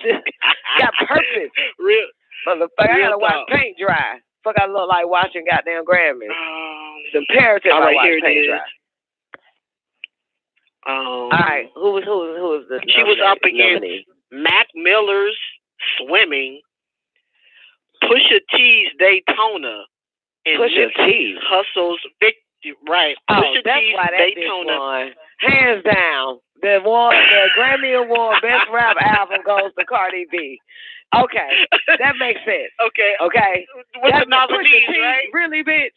Got purpose. Real. Motherfucker, I gotta watch paint dry. Fuck, I look like watching goddamn Grammys. It's imperative I watch paint dry. All right, who was the? She was up against Mac Miller's Swimming, Pusha T's Daytona, and Nipsey Hussle's Victory. Right. Pusha T's Daytona. Won. Hands down, the Grammy Award Best Rap Album goes to Cardi B. Okay, that makes sense. Okay. What's the nominees, right? Really, bitch.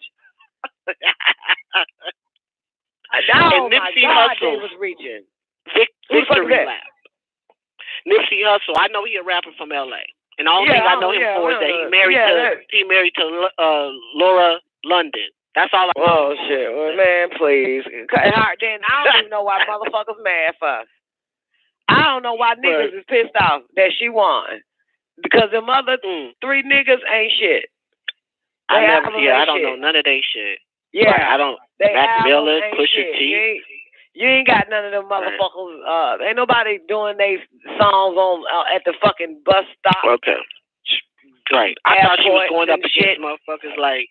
And Nipsey Hussle was reaching. Victory Lap. Nipsey Hussle. I know he a rapper from L.A. And the only thing I know him for is that he married to Laura London. That's all I know. Oh, shit. Well, man, please. Then I don't even know why motherfuckers mad for. I don't know why niggas is pissed off that she won. Because the other 3 niggas ain't shit. I don't know none of they shit. Yeah. Like, I don't. Mac Miller, Pusha T. You ain't got none of them motherfuckers. Ain't nobody doing they songs on at the fucking bus stop. Okay. Right. I thought she was going up against motherfuckers like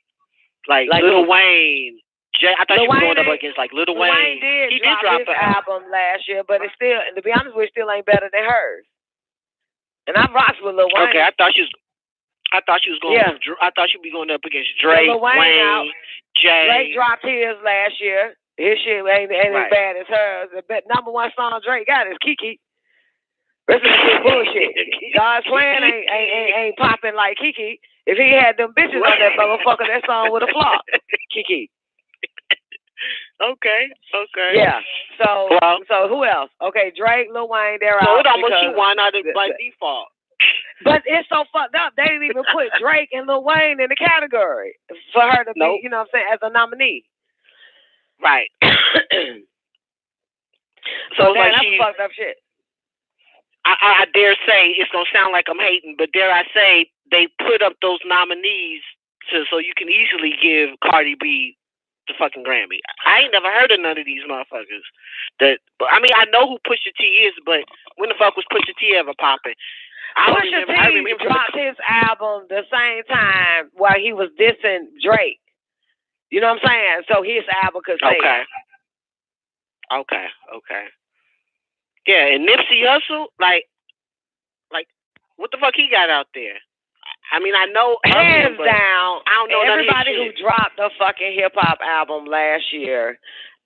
Lil Wayne. I thought she was going up against like Lil Wayne. He did drop his album last year, but it's still, to be honest with you, still ain't better than hers. And I rocks with Lil Wayne. Okay, I thought she was going. Yeah. I thought she'd be going up against Drake, Wayne, Jay. Drake dropped his last year. His shit ain't as bad as hers. The number 1 song Drake got is Kiki. Rest of the shit bullshit. God's plan ain't popping like Kiki. If he had them bitches on that motherfucker, that song would have flopped. Kiki. Okay. Yeah. So who else? Okay, Drake, Lil Wayne, they're out. So it almost she won out by default. But it's so fucked up. They didn't even put Drake and Lil Wayne in the category for her to be, you know what I'm saying, as a nominee. Right. So that's fucked up shit. I dare say it's gonna sound like I'm hating, but dare I say they put up those nominees so you can easily give Cardi B the fucking Grammy. I ain't never heard of none of these motherfuckers. I know who Pusha T is, but when the fuck was Pusha T ever popping? Pusha T dropped his album the same time while he was dissing Drake. You know what I'm saying? So his album could say. Okay. Yeah, and Nipsey Hussle, like, what the fuck he got out there? I mean, I know hands down. I don't know everybody who dropped a fucking hip hop album last year.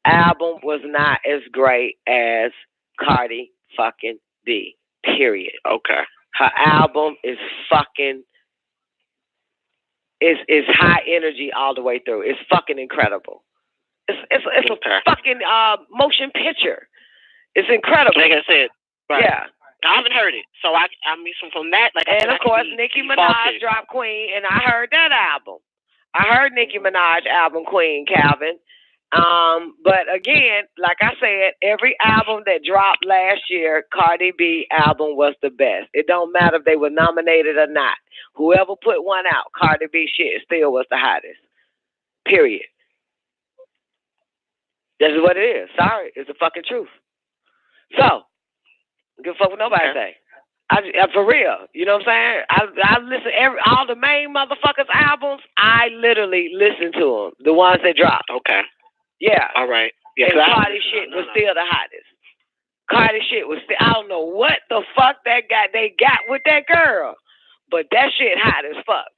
Album was not as great as Cardi fucking B. Period. Okay. Her album is fucking is high energy all the way through. It's fucking incredible. It's a fucking motion picture. It's incredible. Like I said, right. Yeah. I haven't heard it, so I mean from that, like. And of course, Nicki Minaj dropped Queen, and I heard that album. I heard Nicki Minaj album Queen, Calvin. But again, like I said, every album that dropped last year, Cardi B album was the best. It don't matter if they were nominated or not. Whoever put one out, Cardi B shit still was the hottest. Period. This is what it is. Sorry, it's the fucking truth. So. Give a fuck what nobody say. For real. You know what I'm saying? I listen all the main motherfuckers' albums. I literally listen to them. The ones that dropped. Okay. Yeah. All right. Yeah. And Cardi shit was still the hottest. Cardi shit was still. I don't know what the fuck they got with that girl, but that shit hot as fuck.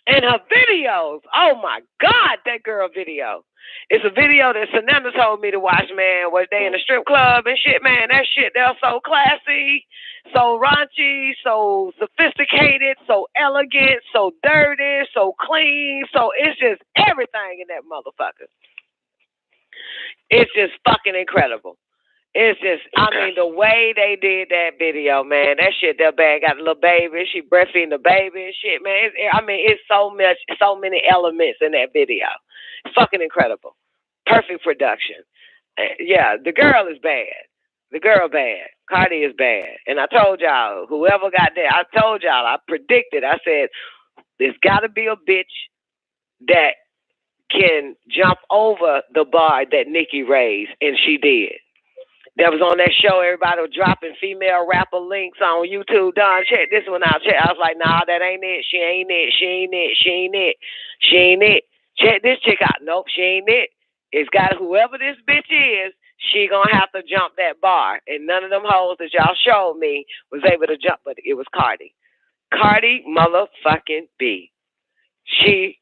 And her videos. Oh my God, that girl video. It's a video that Sananda told me to watch, man, where they in a strip club and shit, man. That shit, they're so classy, so raunchy, so sophisticated, so elegant, so dirty, so clean. So it's just everything in that motherfucker. It's just fucking incredible. It's just, I mean, the way they did that video, man, that shit, that bad got a little baby. She breastfeeding the baby and shit, man. It's so many elements in that video. It's fucking incredible. Perfect production. Yeah, the girl is bad. The girl bad. Cardi is bad. And I told y'all, whoever got there, I predicted, I said, there's got to be a bitch that can jump over the bar that Nicki raised, and she did. That was on that show. Everybody was dropping female rapper links on YouTube. Don, check this one out. I was like, nah, that ain't it. She ain't it. Check this chick out. Nope, she ain't it. It's got whoever this bitch is, she gonna have to jump that bar. And none of them hoes that y'all showed me was able to jump, but it was Cardi. Cardi motherfucking B. She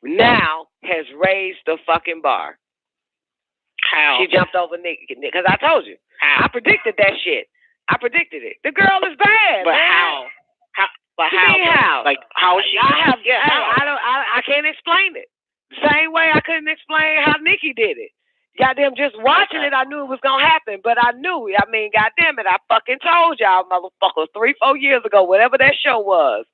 now has raised the fucking bar. How? She jumped over Nicki, because I told you. How? I predicted that shit. I predicted it. The girl is bad. But man. how? How? Like how is she? I can't explain it. Same way I couldn't explain how Nicki did it. Goddamn, just watching it, I knew it was gonna happen. But I knew. I mean, goddamn it, I fucking told y'all, motherfuckers, 3-4 years ago, whatever that show was.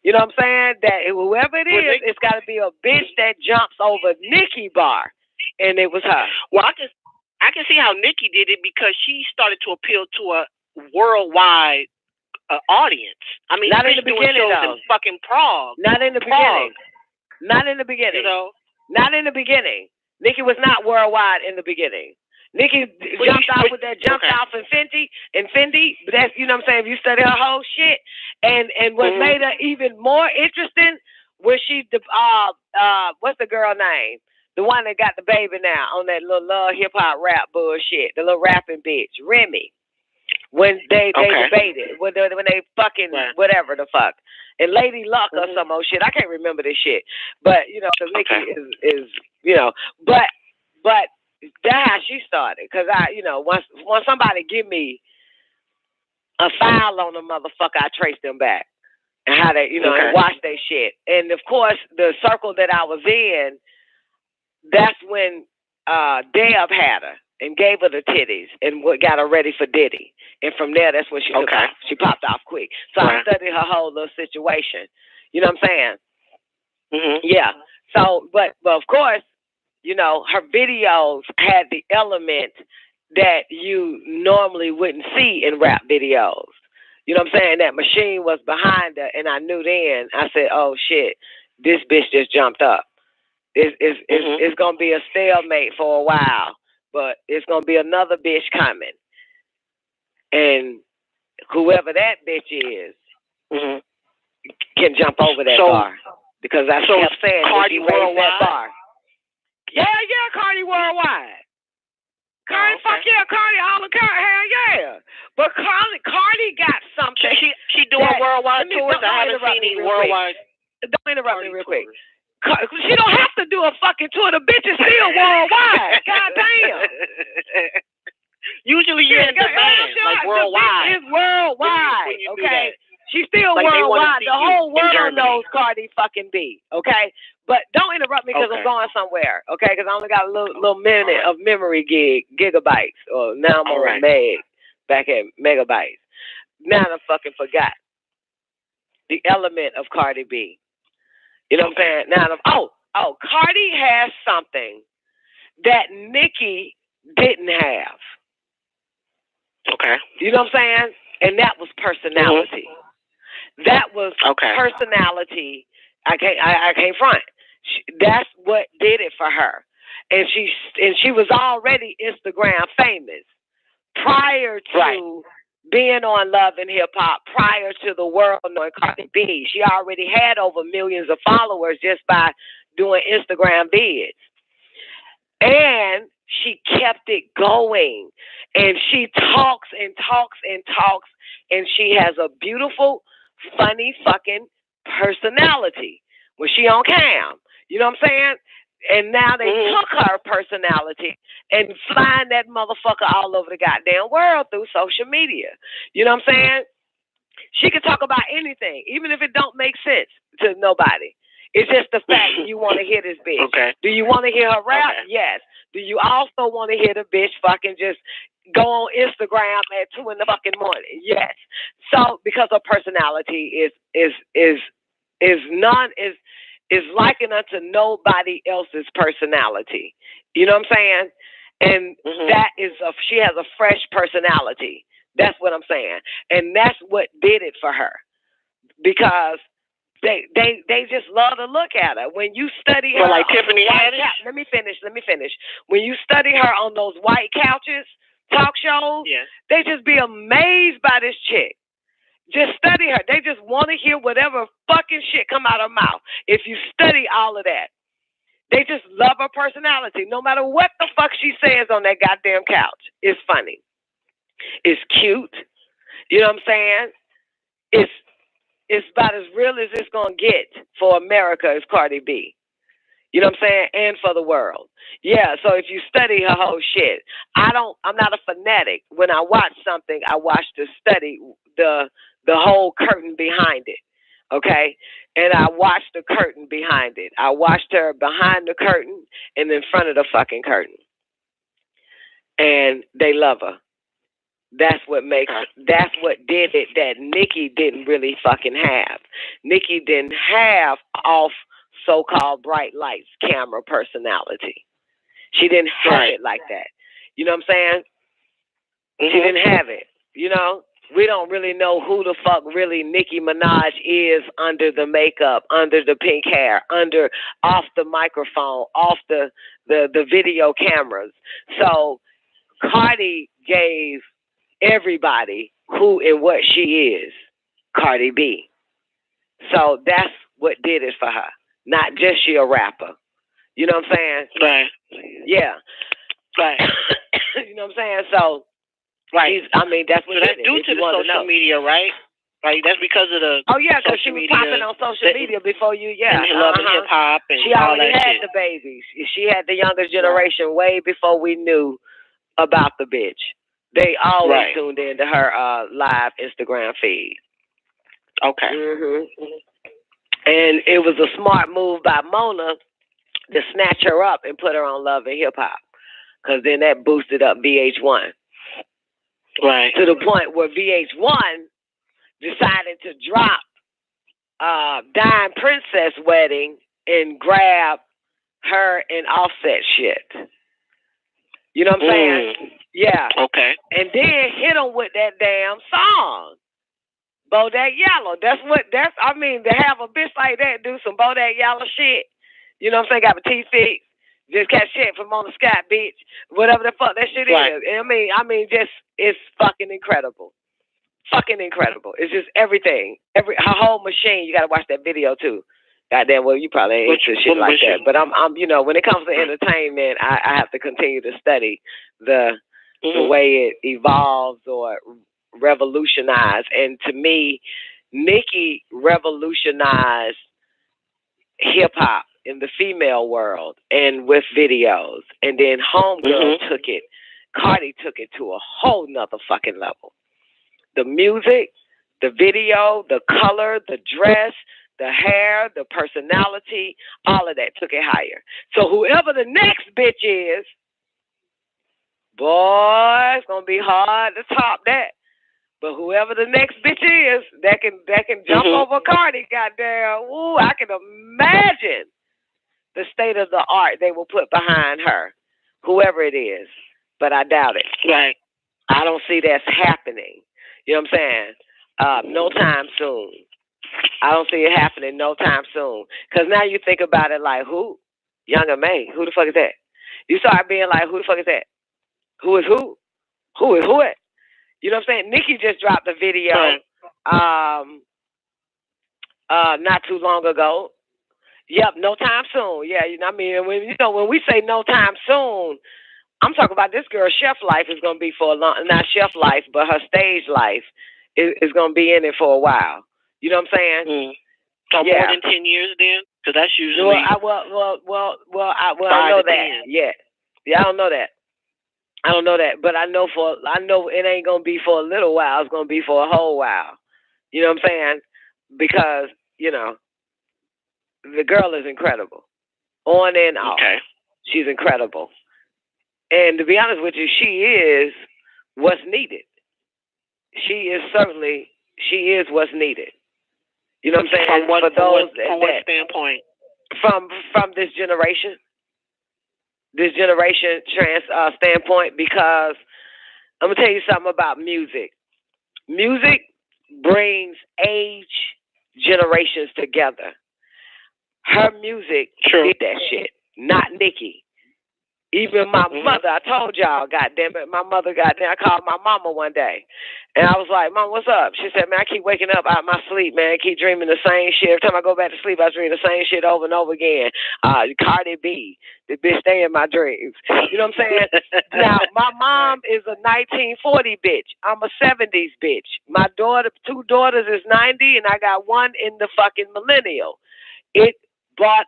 You know what I'm saying? That whoever it is, it's got to be a bitch that jumps over Nicki bar, and it was her. Well, I can see how Nicki did it because she started to appeal to a worldwide audience. I mean, not in the beginning, though. In fucking Prague. Not in the beginning. Not in the beginning. You know, not in the beginning. Nicki was not worldwide in the beginning. Nicki jumped off with that off in Fendi. That's, you know what I'm saying, if you study her whole shit. And what made her even more interesting was she, what's the girl name? The one that got the baby now on that little love hip hop rap bullshit, the little rapping bitch, Remy. When they debated, when they fucking whatever the fuck. And Lady Luck or some old shit. I can't remember this shit. But, you know, because Nicki is, you know, but that's how she started. Because you know, once somebody give me a file on a motherfucker, I trace them back. And how they, you know, and watch their shit. And of course, the circle that I was in, that's when Deb had her and gave her the titties and what got her ready for Diddy. And from there, that's when she took off. She popped off quick. So I studied her whole little situation. You know what I'm saying? Mm-hmm. Yeah. So, but of course, you know, her videos had the element that you normally wouldn't see in rap videos. You know what I'm saying? That machine was behind her, and I knew then. I said, "Oh shit, this bitch just jumped up. It's gonna be a stalemate for a while, but it's gonna be another bitch coming, and whoever that bitch is can jump over that bar because I kept saying Cardi raised that bar. Yeah, Cardi worldwide. Cardi, fuck yeah, Cardi, all the Cardi, hell yeah. But Cardi got something. She doing worldwide tours. I haven't seen any worldwide. Don't interrupt me real quick. She don't have to do a fucking tour. The bitch is still worldwide. God damn. Usually you're in demand, like worldwide. It's worldwide, okay? She's still worldwide. The whole world knows Cardi fucking B, okay? But don't interrupt me because I'm going somewhere, okay? Because I only got a little minute of memory gigabytes. Or now I'm on meg, back at megabytes. Now I fucking forgot the element of Cardi B. You know what I'm saying? Now, Cardi has something that Nicki didn't have. Okay. You know what I'm saying? And that was personality. That was personality. I can't front. That's what did it for her. And she was already Instagram famous prior to being on Love and Hip Hop, prior to the world knowing Cardi B. She already had over millions of followers just by doing Instagram vids. And she kept it going. And she talks and talks and talks. And she has a beautiful, funny fucking personality when she on cam. You know what I'm saying? And now they took her personality and flying that motherfucker all over the goddamn world through social media. You know what I'm saying? She can talk about anything, even if it don't make sense to nobody. It's just the fact that you want to hear this bitch. Okay. Do you want to hear her rap? Yes. Do you also want to hear the bitch fucking just go on Instagram at 2 in the fucking morning? Yes. So because her personality is likened unto nobody else's personality. You know what I'm saying? And that is she has a fresh personality. That's what I'm saying. And that's what did it for her. Because they just love to look at her. When you study her, like Tiffany Haddish. Let me finish. When you study her on those white couches, talk shows, they just be amazed by this chick. Just study her. They just want to hear whatever fucking shit come out of her mouth. If you study all of that, they just love her personality. No matter what the fuck she says on that goddamn couch, it's funny. It's cute. You know what I'm saying? It's about as real as it's gonna get for America as Cardi B. You know what I'm saying? And for the world. Yeah, so if you study her whole shit, I'm not a fanatic. When I watch something, I watch to study the whole curtain behind it. Okay? And I watched the curtain behind it. I watched her behind the curtain and in front of the fucking curtain. And they love her. That's what did it that Nikki didn't really fucking have. Nikki didn't have off so-called bright lights camera personality. She didn't have it like that. You know what I'm saying? Mm-hmm. She didn't have it. You know? We don't really know who the fuck really Nicki Minaj is under the makeup, under the pink hair, off the microphone, off the video cameras. So Cardi gave everybody who and what she is, Cardi B. So that's what did it for her. Not just she a rapper. You know what I'm saying? Right. Yeah. Right. You know what I'm saying? So, right. That's what that's due to the social media, right? Right. That's because of the because she was popping on social media before you, and Love and Hip Hop and she all already that had shit. the babies. She had the younger generation way before we knew about the bitch. They always tuned into her live Instagram feed. Okay. Mm-hmm. And it was a smart move by Mona to snatch her up and put her on Love and Hip Hop, because then that boosted up VH1. Right. To the point where VH1 decided to drop Dime Princess Wedding and grab her and Offset shit. You know what I'm saying? Yeah. Okay. And then hit them with that damn song, Bodak Yellow. To have a bitch like that do some Bodak Yellow shit. You know what I'm saying? Got my teeth fixed. Just catch shit from on the sky, bitch. Whatever the fuck that shit is. Just it's fucking incredible. Fucking incredible. It's just everything. Her whole machine. You gotta watch that video too. Goddamn, well, you probably ain't into shit like that. But I'm when it comes to entertainment, I have to continue to study the way it evolves or revolutionized. And to me, Nicki revolutionized hip hop in the female world and with videos. And then Homegirl took it. Cardi took it to a whole nother fucking level. The music, the video, the color, the dress, the hair, the personality, all of that took it higher. So whoever the next bitch is, boy, it's gonna be hard to top that. But whoever the next bitch is, that can jump over Cardi, goddamn. Ooh, I can imagine the state of the art they will put behind her, whoever it is. But I doubt it. Right. I don't see that's happening. You know what I'm saying? No time soon. I don't see it happening no time soon. Because now you think about it like, who? Young M.A. Who the fuck is that? You start being like, who the fuck is that? Who is who? Who is who it? You know what I'm saying? Nicki just dropped a video not too long ago. Yep, no time soon. Yeah, when we say no time soon, I'm talking about this girl's chef life is going to be for a long, not chef life, but her stage life is going to be in it for a while. You know what I'm saying? So more than 10 years then? Because that's usually... I know that. Yeah, I don't know that. But I know it ain't going to be for a little while. It's going to be for a whole while. You know what I'm saying? Because, the girl is incredible. On and off. Okay. She's incredible. And to be honest with you, she is what's needed. She is what's needed. You know what I'm saying? From what standpoint? From this generation. This generation standpoint, because I'm going to tell you something about music. Music brings age generations together. Her music did that shit, not Nicki. Even my mother, I told y'all, goddamn it, my mother, I called my mama one day. And I was like, Mom, what's up? She said, man, I keep waking up out of my sleep, man. I keep dreaming the same shit. Every time I go back to sleep, I dream the same shit over and over again. Cardi B, the bitch stay in my dreams. You know what I'm saying? Now, my mom is a 1940 bitch. I'm a 70s bitch. My two daughters is 90, and I got one in the fucking millennial. It brought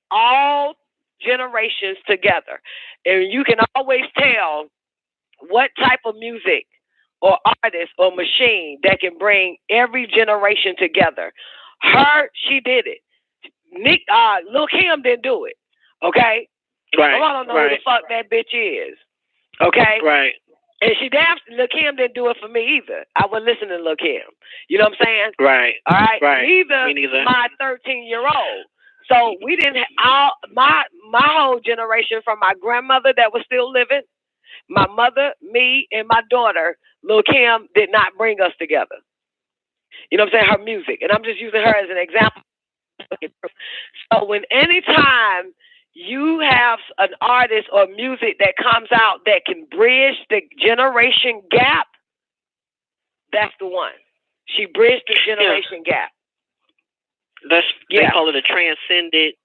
all generations together, and you can always tell what type of music or artist or machine that can bring every generation together. She did it. Lil Kim didn't do it. Okay, right? I don't know who the fuck that bitch is. Okay, right. And Lil' Kim didn't do it for me either. I wasn't listening to Lil' Kim. You know what I'm saying? Right. All right. Right. Me neither. My 13-year-old. So we didn't. My whole generation, from my grandmother that was still living, my mother, me, and my daughter, Lil' Kim, did not bring us together. You know what I'm saying? Her music, and I'm just using her as an example. So when anytime you have an artist or music that comes out that can bridge the generation gap, that's the one. She bridged the generation gap. They call it a transcendent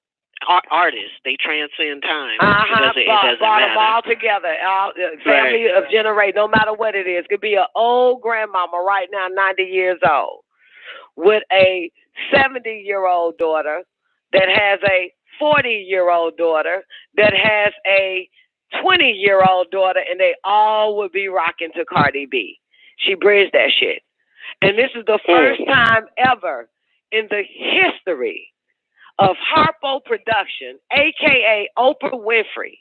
artist. They transcend time. It doesn't brought matter. them all together. Family of generation, no matter what it is. It could be an old grandmama right now, 90 years old, with a 70-year-old daughter that has a 40-year-old daughter that has a 20-year-old daughter, and they all would be rocking to Cardi B. She bridged that shit. And this is the first time ever in the history of Harpo Production, a.k.a. Oprah Winfrey,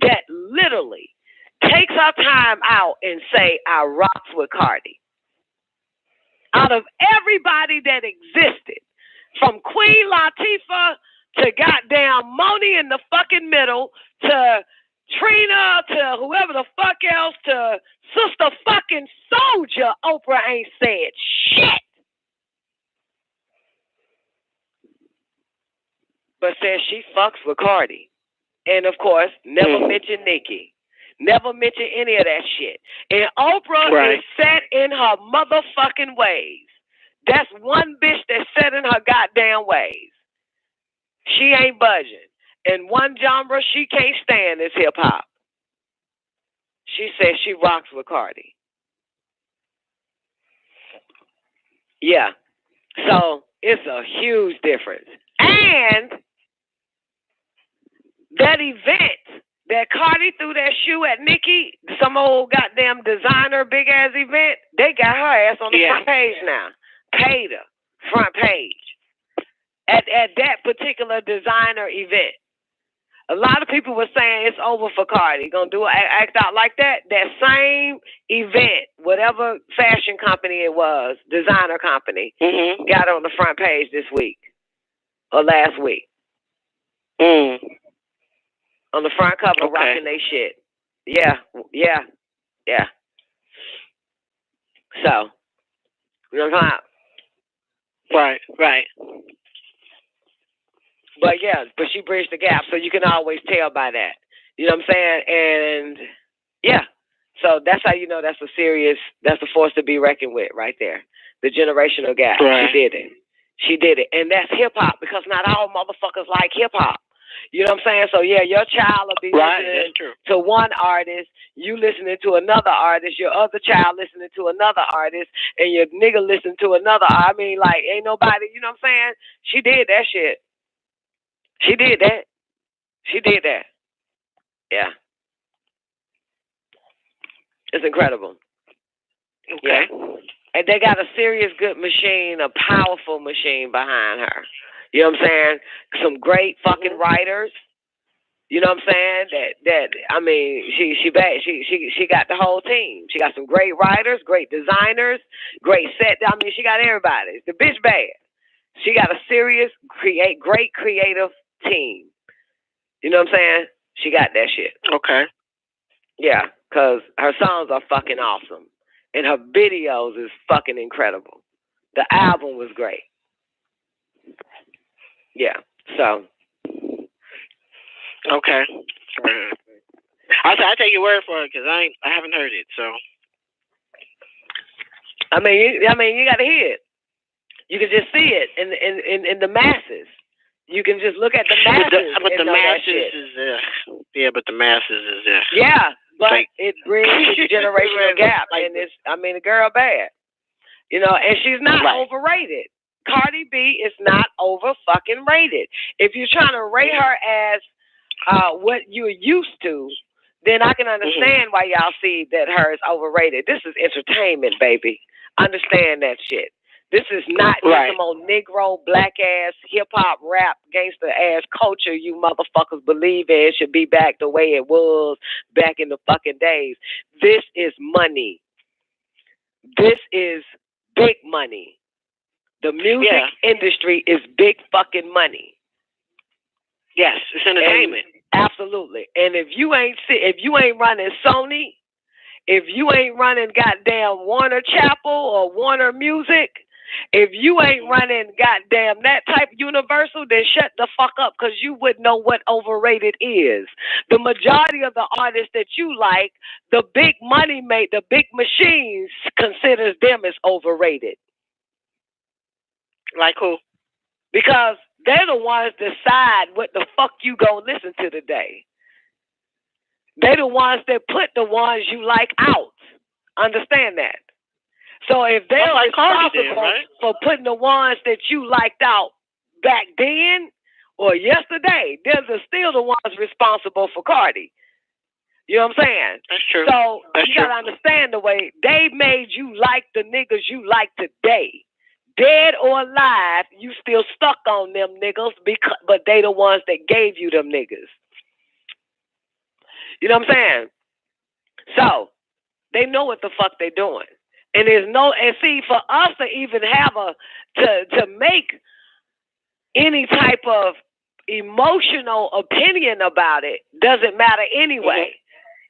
that literally takes her time out and say, I rocks with Cardi. Out of everybody that existed, from Queen Latifah to goddamn Moni in the fucking middle, to Trina, to whoever the fuck else, to Sister fucking Soldier, Oprah ain't said shit. But says she fucks with Cardi. And of course, never mention Nicki. Never mention any of that shit. And Oprah is set in her motherfucking ways. That's one bitch that's set in her goddamn ways. She ain't budging. And one genre she can't stand is hip hop. She says she rocks with Cardi. Yeah. So it's a huge difference. And that event that Cardi threw that shoe at Nicki, some old goddamn designer big ass event, they got her ass on the front page now. Paid her front page at that particular designer event. A lot of people were saying it's over for Cardi. Gonna do act out like that. That same event, whatever fashion company it was, designer company, got on the front page this week or last week. On the front cover, rocking they shit. Yeah. So, you know what I'm talking about? Right. But she bridged the gap, so you can always tell by that. You know what I'm saying? And yeah, so that's how you know that's a force to be reckoned with right there. The generational gap. Right. She did it. And that's hip hop, because not all motherfuckers like hip hop. You know what I'm saying? So yeah, your child will be listening to one artist, you listening to another artist, your other child listening to another artist, and your nigga listening to another. I mean, like, ain't nobody, you know what I'm saying? She did that shit. She did that. Yeah. It's incredible. Okay. Yeah. And they got a serious good machine, a powerful machine behind her. You know what I'm saying? Some great fucking writers. You know what I'm saying? That I mean, she got the whole team. She got some great writers, great designers, great set. I mean, she got everybody. The bitch bad. She got a serious, great creative team. You know what I'm saying? She got that shit. Okay. Yeah, because her songs are fucking awesome. And her videos is fucking incredible. The album was great. Yeah, so. Okay. I take your word for it, because I haven't heard it, so. I mean, you got to hear it. You can just see it in the masses. You can just look at the masses. But the masses is there. Yeah, but the masses is there. Yeah, but it bridges the generational gap. And the girl bad. You know, and she's not overrated. Cardi B is not over fucking rated. If you're trying to rate her as what you're used to, then I can understand why y'all see that her is overrated. This is entertainment, baby. Understand that shit. This is not just some old Negro, black ass, hip hop, rap, gangster ass culture you motherfuckers believe in should be back the way it was back in the fucking days. This is money. This is big money. The music industry is big fucking money. Yes, it's entertainment. Absolutely. And if you ain't running Sony, if you ain't running goddamn Warner Chapel or Warner Music, if you ain't running goddamn that type of Universal, then shut the fuck up, because you wouldn't know what overrated is. The majority of the artists that you like, the big money the big machines considers them as overrated. Like who? Because they're the ones that decide what the fuck you gonna listen to today. They're the ones that put the ones you like out. Understand that? So if they're responsible for putting the ones that you liked out back then or yesterday, they're still the ones responsible for Cardi. You know what I'm saying? That's true. So you gotta understand the way they made you like the niggas you like today. Dead or alive, you still stuck on them niggas, but they the ones that gave you them niggas. You know what I'm saying? So they know what the fuck they doing. And see, for us to even have to make any type of emotional opinion about it doesn't matter anyway.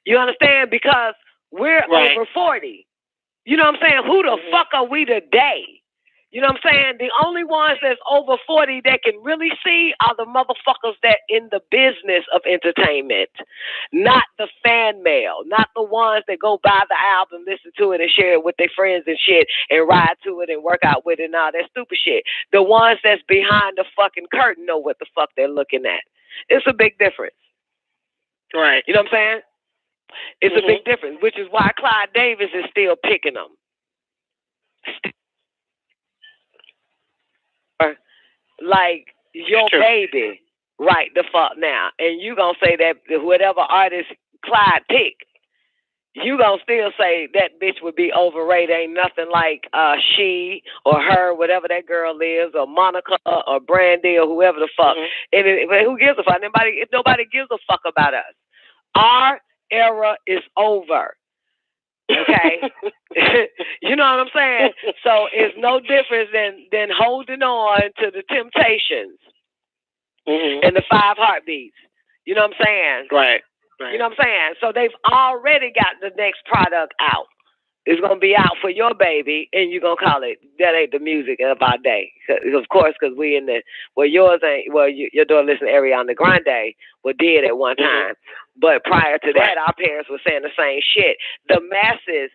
You understand? Because we're over 40. You know what I'm saying? Who the fuck are we today? You know what I'm saying? The only ones that's over 40 that can really see are the motherfuckers that in the business of entertainment, not the fan mail, not the ones that go buy the album, listen to it, and share it with their friends and shit, and ride to it and work out with it and all that stupid shit. The ones that's behind the fucking curtain know what the fuck they're looking at. It's a big difference. Right. You know what I'm saying? It's a big difference, which is why Clyde Davis is still picking them. Like your baby right the fuck now, and you gonna say that whatever artist Clyde pick, you gonna still say that bitch would be overrated. Ain't nothing like she or her, whatever that girl is, or Monica or Brandy or whoever the fuck. And who gives a fuck? If nobody gives a fuck about us, our era is over. Okay, you know what I'm saying? So it's no difference than holding on to the Temptations and the 5 Heartbeats. You know what I'm saying? Right. You know what I'm saying? So they've already got the next product out. It's gonna be out for your baby, and you're gonna call it that ain't the music of our day. Of course, because we in the yours ain't. Well, your daughter listen to Ariana Grande. Did at one time, but prior to that, our parents were saying the same shit. The masses.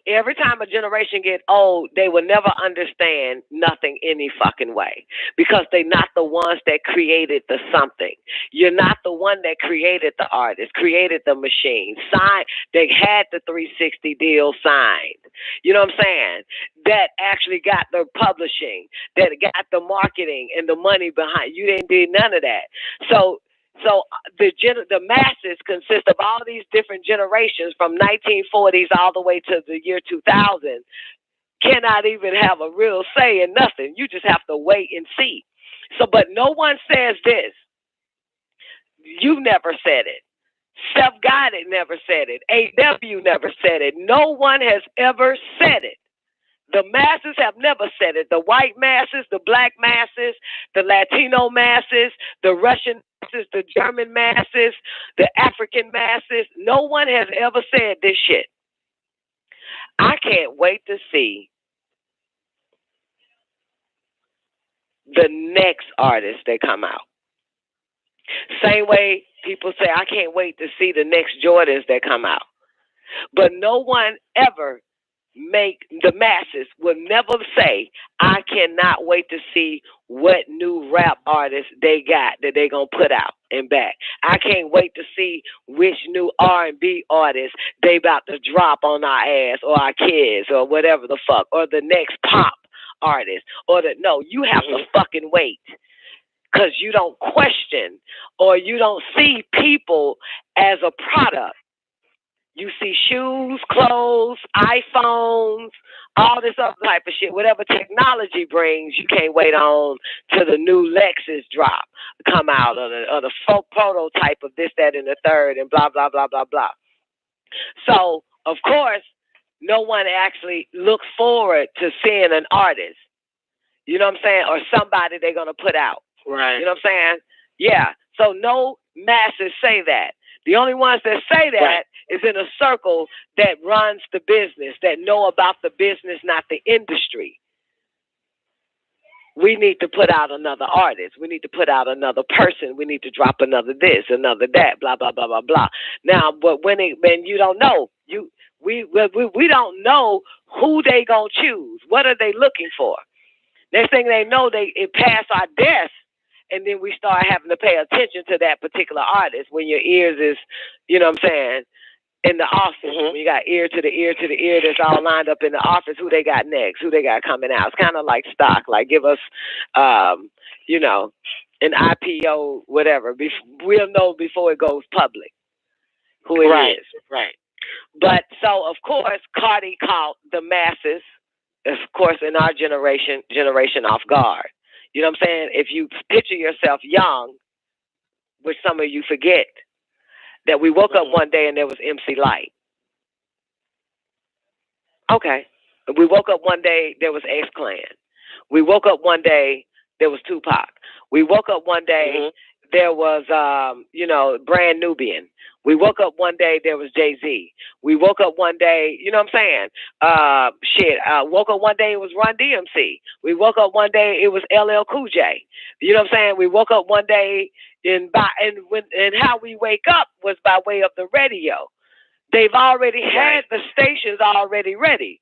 Every time a generation get old, they will never understand nothing any fucking way, because they're not the ones that created the something. You're not the one that created the artist, created the machine, signed. They had the 360 deal signed. You know what I'm saying? That actually got the publishing, that got the marketing and the money behind. You didn't do none of that. So the masses consist of all these different generations from 1940s all the way to the year 2000. Cannot even have a real say in nothing. You just have to wait and see. So, but no one says this. You never said it. Self-Guided never said it. AW never said it. No one has ever said it. The masses have never said it. The white masses, the black masses, the Latino masses, the Russian masses, the German masses, the African masses. No one has ever said this shit. I can't wait to see the next artist that come out. Same way people say, I can't wait to see the next Jordans that come out. But no one ever the masses will never say, I cannot wait to see what new rap artists they got that they gonna put out and back. I can't wait to see which new R&B artists they about to drop on our ass or our kids or whatever the fuck, or the next pop artist, no, you have to fucking wait, because you don't question or you don't see people as a product. You see shoes, clothes, iPhones, all this other type of shit. Whatever technology brings, you can't wait on till the new Lexus drop, come out, or the prototype of this, that, and the third, and blah, blah, blah, blah, blah. So, of course, no one actually looks forward to seeing an artist, you know what I'm saying, or somebody they're going to put out. Right. You know what I'm saying? Yeah. So no masses say that. The only ones that say that is in a circle that runs the business, that know about the business, not the industry. We need to put out another artist. We need to put out another person. We need to drop another this, another that, blah, blah, blah, blah, blah. Now, but when you don't know, we don't know who they gonna choose. What are they looking for? Next thing they know, it passed our desk, and then we start having to pay attention to that particular artist when your ears is, you know what I'm saying, in the office. When you got ear to the ear to the ear that's all lined up in the office, who they got next, who they got coming out. It's kind of like stock. Like give us, you know, an IPO, whatever. We'll know before it goes public who it is. Right. But so, of course, Cardi caught the masses, of course, in our generation off guard. You know what I'm saying? If you picture yourself young, which some of you forget, that we woke up one day and there was MC Light. Okay. We woke up one day, there was X-Clan. We woke up one day, there was Tupac. We woke up one day, there was, Brand Nubian. We woke up one day, there was Jay-Z. We woke up one day, you know what I'm saying? Woke up one day, it was Run DMC. We woke up one day, it was LL Cool J. You know what I'm saying? We woke up one day, and how we wake up was by way of the radio. They've already had the stations already ready.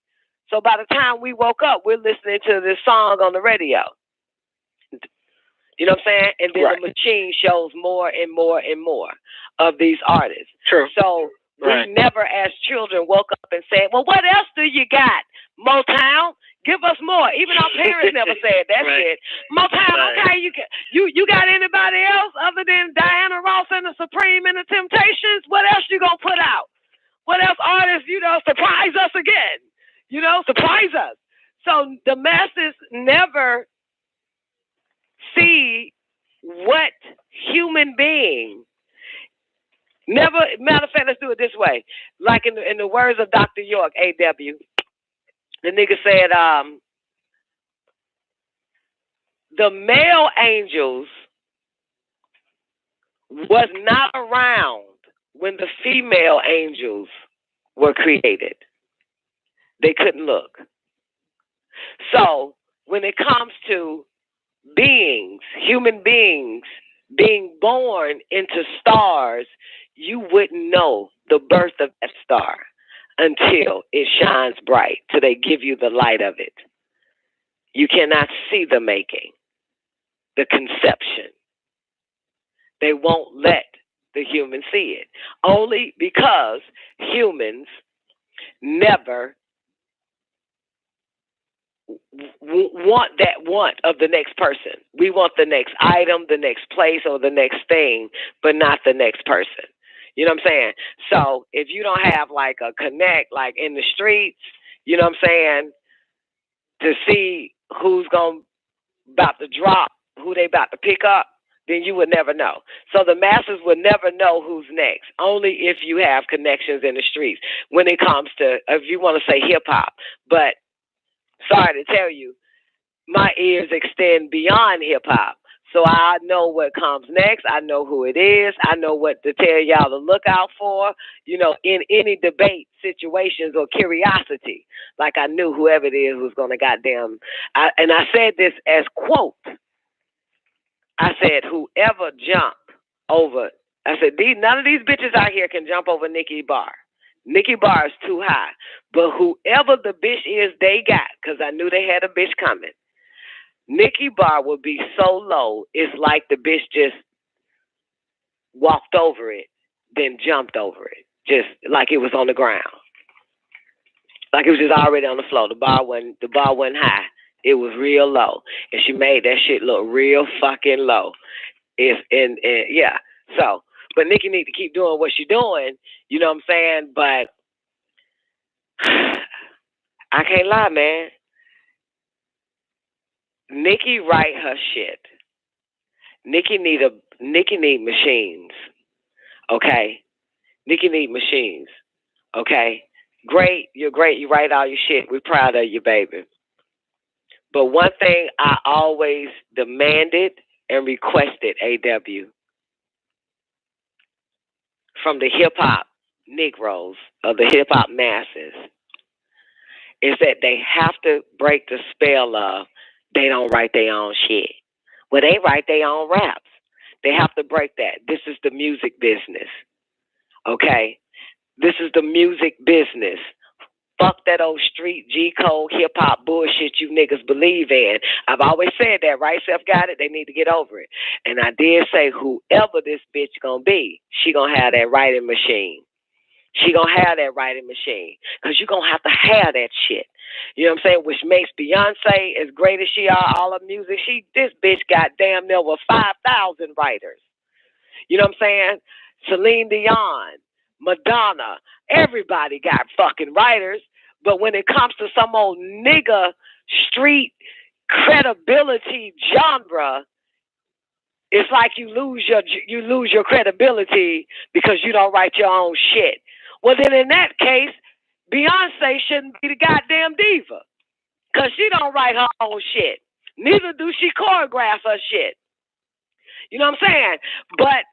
So by the time we woke up, we're listening to this song on the radio. You know what I'm saying? And then the machine shows more and more and more of these artists. True. So we never as children woke up and said, well, what else do you got? Motown? Give us more. Even our parents never said that shit. Motown, okay, you got anybody else other than Diana Ross and the Supreme and the Temptations? What else you gonna put out? What else artists, surprise us again? Surprise us. So the masses never see what human being never. Matter of fact, let's do it this way. Like in the words of Dr. York, A.W., the nigga said, the male angels was not around when the female angels were created. They couldn't look. So when it comes to beings, human beings, being born into stars, you wouldn't know the birth of that star until it shines bright, till they give you the light of it. You cannot see the making, the conception. They won't let the human see it, only because humans never want that want of the next person. We want the next item, the next place, or the next thing, but not the next person. You know what I'm saying? So if you don't have like a connect, like in the streets, you know what I'm saying, to see who's about to drop, who they about to pick up, then you would never know. So the masses would never know who's next, only if you have connections in the streets. When it comes to, if you want to say hip hop, but sorry to tell you, my ears extend beyond hip hop. So I know what comes next. I know who it is. I know what to tell y'all to look out for, in any debate situations or curiosity. Like I knew whoever it is was going to goddamn. And I said this as quote. I said, whoever jump over, I said, none of these bitches out here can jump over Nikki Barr. Nikki Barr is too high. But whoever the bitch is they got, because I knew they had a bitch coming, Nikki Barr will be so low, it's like the bitch just walked over it, then jumped over it. Just like it was on the ground. Like it was just already on the floor. The bar wasn't high. It was real low. And she made that shit look real fucking low. Yeah. So, but Nikki need to keep doing what she's doing, you know what I'm saying? But I can't lie, man. Nikki write her shit. Nikki need machines. Okay? Nikki need machines. Okay? Great, you're great. You write all your shit. We're proud of you, baby. But one thing I always demanded and requested, AW, from the hip-hop Negroes, of the hip-hop masses, is that they have to break the spell of they don't write their own shit. Well, they write their own raps. They have to break that. This is the music business. Okay? This is the music business. Fuck that old street G-code hip-hop bullshit you niggas believe in. I've always said that, right? Self got it. They need to get over it. And I did say whoever this bitch gonna be, she gonna have that writing machine. She gonna have that writing machine. Because you gonna have to have that shit. You know what I'm saying? Which makes Beyonce, as great as she are, all her music, this bitch got damn near over 5,000 writers. You know what I'm saying? Celine Dion, Madonna, everybody got fucking writers. But when it comes to some old nigga street credibility genre, it's like you lose your credibility because you don't write your own shit. Well, then in that case, Beyonce shouldn't be the goddamn diva because she don't write her own shit. Neither do she choreograph her shit. You know what I'm saying? But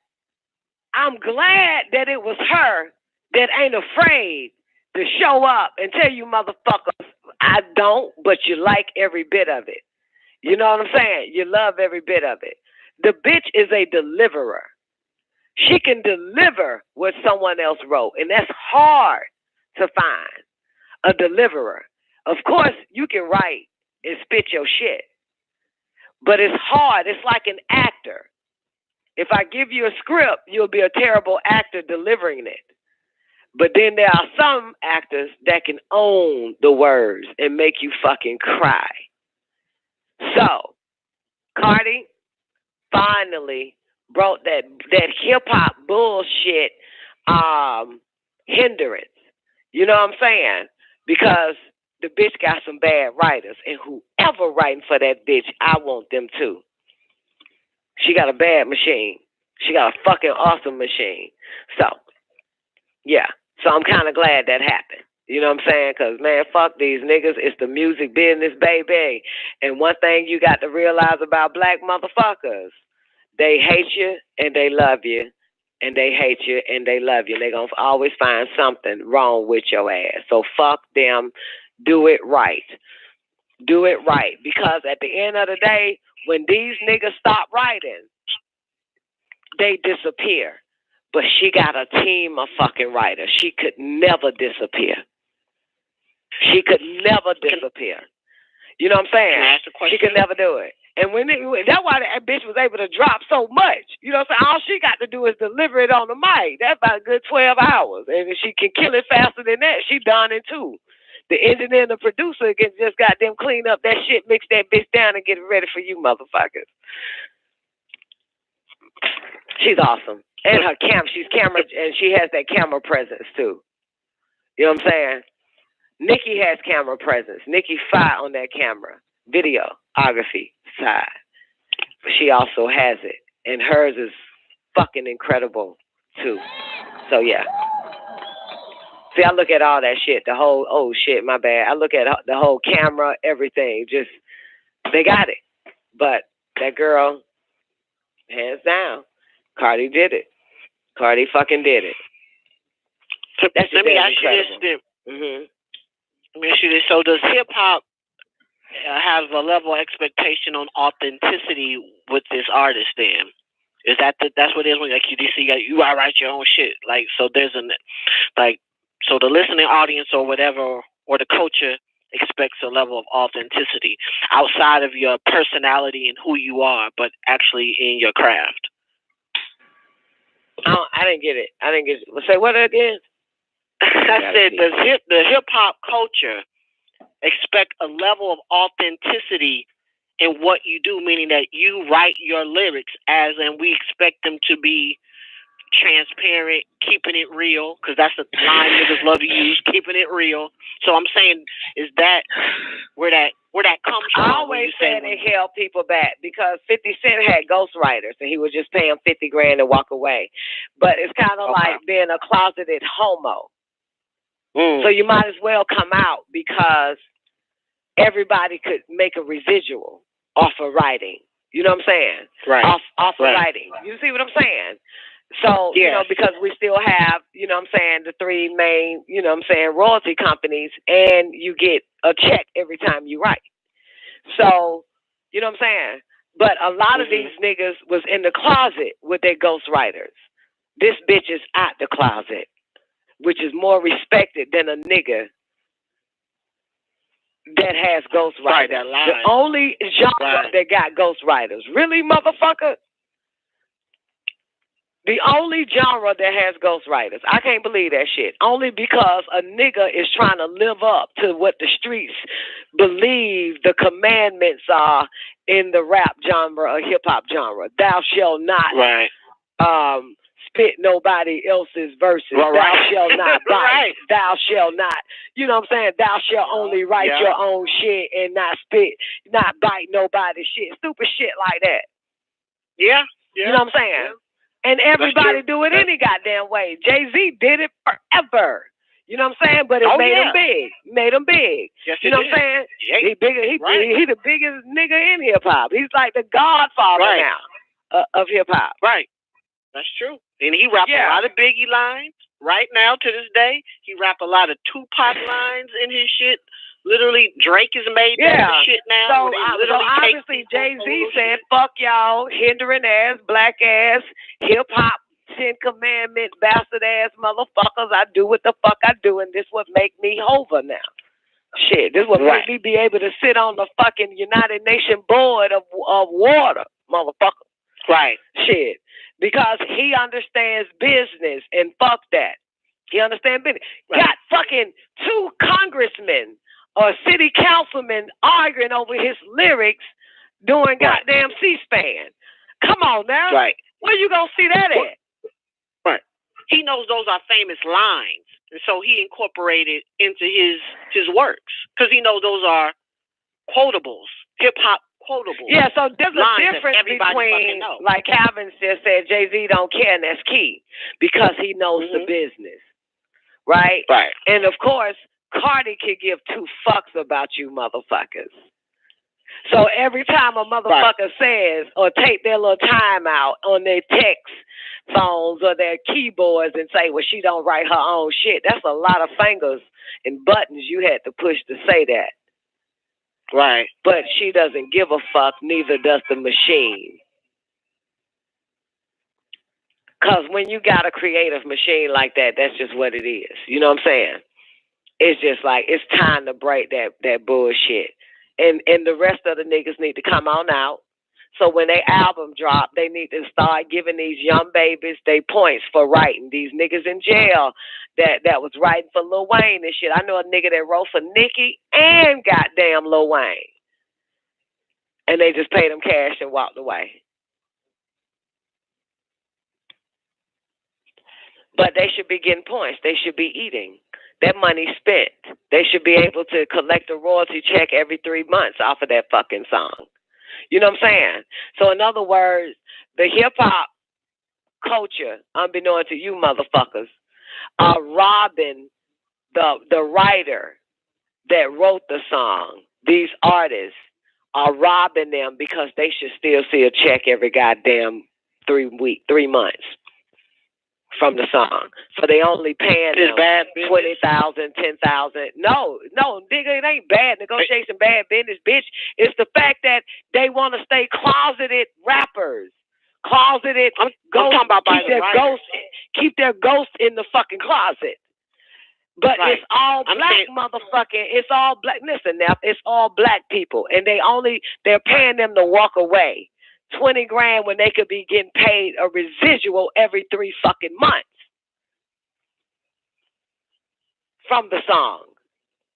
I'm glad that it was her that ain't afraid to show up and tell you motherfuckers, I don't, but you like every bit of it. You know what I'm saying? You love every bit of it. The bitch is a deliverer. She can deliver what someone else wrote, and that's hard to find, a deliverer. Of course, you can write and spit your shit, but it's hard. It's like an actor. If I give you a script, you'll be a terrible actor delivering it. But then there are some actors that can own the words and make you fucking cry. So, Cardi finally brought that hip-hop bullshit hindrance. You know what I'm saying? Because the bitch got some bad writers. And whoever writing for that bitch, I want them too. She got a bad machine. She got a fucking awesome machine. So, yeah. So I'm kind of glad that happened. You know what I'm saying? Because, man, fuck these niggas. It's the music business, baby. And one thing you got to realize about black motherfuckers, they hate you and they love you. And they hate you and they love you. They're going to always find something wrong with your ass. So fuck them. Do it right. Do it right. Because at the end of the day, when these niggas stop writing, they disappear. But she got a team of fucking writers. She could never disappear. She could never disappear. You know what I'm saying? She could never do it. And that's why that bitch was able to drop so much. You know what I'm saying? All she got to do is deliver it on the mic. That's about a good 12 hours. And if she can kill it faster than that, she done it too. The engineer and the producer can just goddamn clean up that shit, mix that bitch down, and get it ready for you motherfuckers. She's awesome. And her she's camera, and she has that camera presence too. You know what I'm saying? Nikki has camera presence. Nikki fire on that camera, videography side. But she also has it, and hers is fucking incredible too. So yeah. See, I look at all that shit. The whole shit, my bad. I look at the whole camera, everything. Just they got it. But that girl, hands down, Cardi did it. Cardi fucking did it. Let me ask you this. Let me ask you this. So does hip hop have a level of expectation on authenticity with this artist? Then is that's what it is when like you gotta write your own shit. Like so, there's so the listening audience or whatever or the culture expects a level of authenticity outside of your personality and who you are, but actually in your craft. I didn't get it. Say what again? I said, does the hip hop culture expect a level of authenticity in what you do, meaning that you write your lyrics as and we expect them to be transparent, keeping it real, because that's the line niggas love to use, keeping it real. So I'm saying, is that where that comes from? I always said it held people back because 50 Cent had ghostwriters and he would just pay them 50 grand and walk away. But it's kind of like being a closeted homo. So you might as well come out because everybody could make a residual off of writing. You know what I'm saying? Right. Off of writing. You see what I'm saying? So, you know, because we still have, you know what I'm saying, the three main, you know what I'm saying, royalty companies, and you get a check every time you write. So, you know what I'm saying? But a lot of these niggas was in the closet with their ghostwriters. This bitch is out the closet, which is more respected than a nigga that has ghostwriters. The only genre that got ghostwriters. Really, motherfucker? The only genre that has ghostwriters. I can't believe that shit. Only because a nigga is trying to live up to what the streets believe the commandments are in the rap genre or hip-hop genre. Thou shalt not spit nobody else's verses. Thou shalt not bite. Thou shalt not. You know what I'm saying? Thou shalt only write your own shit and not spit, not bite nobody's shit. Stupid shit like that. Yeah. You know what I'm saying? Yeah. And everybody do it any goddamn way. Jay-Z did it forever. You know what I'm saying? But it made him big. Made him big. Yes, you know what I'm saying? He bigger. He the biggest nigga in hip hop. He's like the godfather now of hip hop. Right. That's true. And he rap a lot of Biggie lines right now to this day. He rap a lot of Tupac lines in his shit. Literally, Drake is made that shit now. So obviously, Jay-Z said, fuck y'all, hindering ass, black ass, hip-hop, 10 Commandment, bastard ass motherfuckers. I do what the fuck I do, and this would make me Hova now. Shit, this would make me be able to sit on the fucking United Nations board of water, motherfucker. Right. Shit. Because he understands business, and fuck that. He understands business. Got fucking 2 congressmen or city councilmen arguing over his lyrics doing goddamn C-SPAN. Come on now. Right. Where you gonna see that at? Right. He knows those are famous lines, and so he incorporated into his works because he knows those are quotables, hip hop quotables. Yeah, so there's a difference between, like Calvin just said, Jay-Z don't care, and that's key because he knows the business, right? Right. And of course, Cardi could give 2 fucks about you motherfuckers. So every time a motherfucker says or take their little time out on their text phones or their keyboards and say, well, she don't write her own shit, that's a lot of fingers and buttons you had to push to say that. Right. But she doesn't give a fuck, neither does the machine. Because when you got a creative machine like that, that's just what it is. You know what I'm saying? It's just like, it's time to break that bullshit. And the rest of the niggas need to come on out. So when their album drop, they need to start giving these young babies they points for writing. These niggas in jail that was writing for Lil Wayne and shit. I know a nigga that wrote for Nicki and goddamn Lil Wayne. And they just paid him cash and walked away. But they should be getting points. They should be eating. That money spent. They should be able to collect a royalty check every 3 months off of that fucking song. You know what I'm saying? So in other words, the hip-hop culture, unbeknown to you motherfuckers, are robbing the writer that wrote the song. These artists are robbing them because they should still see a check every goddamn 3 months from the song. So they only paying them $20,000, $10,000. No, nigga, it ain't bad negotiation, bad business, bitch. It's the fact that they want to stay closeted rappers. Closeted keep their ghost in the fucking closet. But it's all black motherfucking, it's all black. Listen now, it's all black people. And they're paying them to walk away. 20 grand when they could be getting paid a residual every 3 fucking months from the song.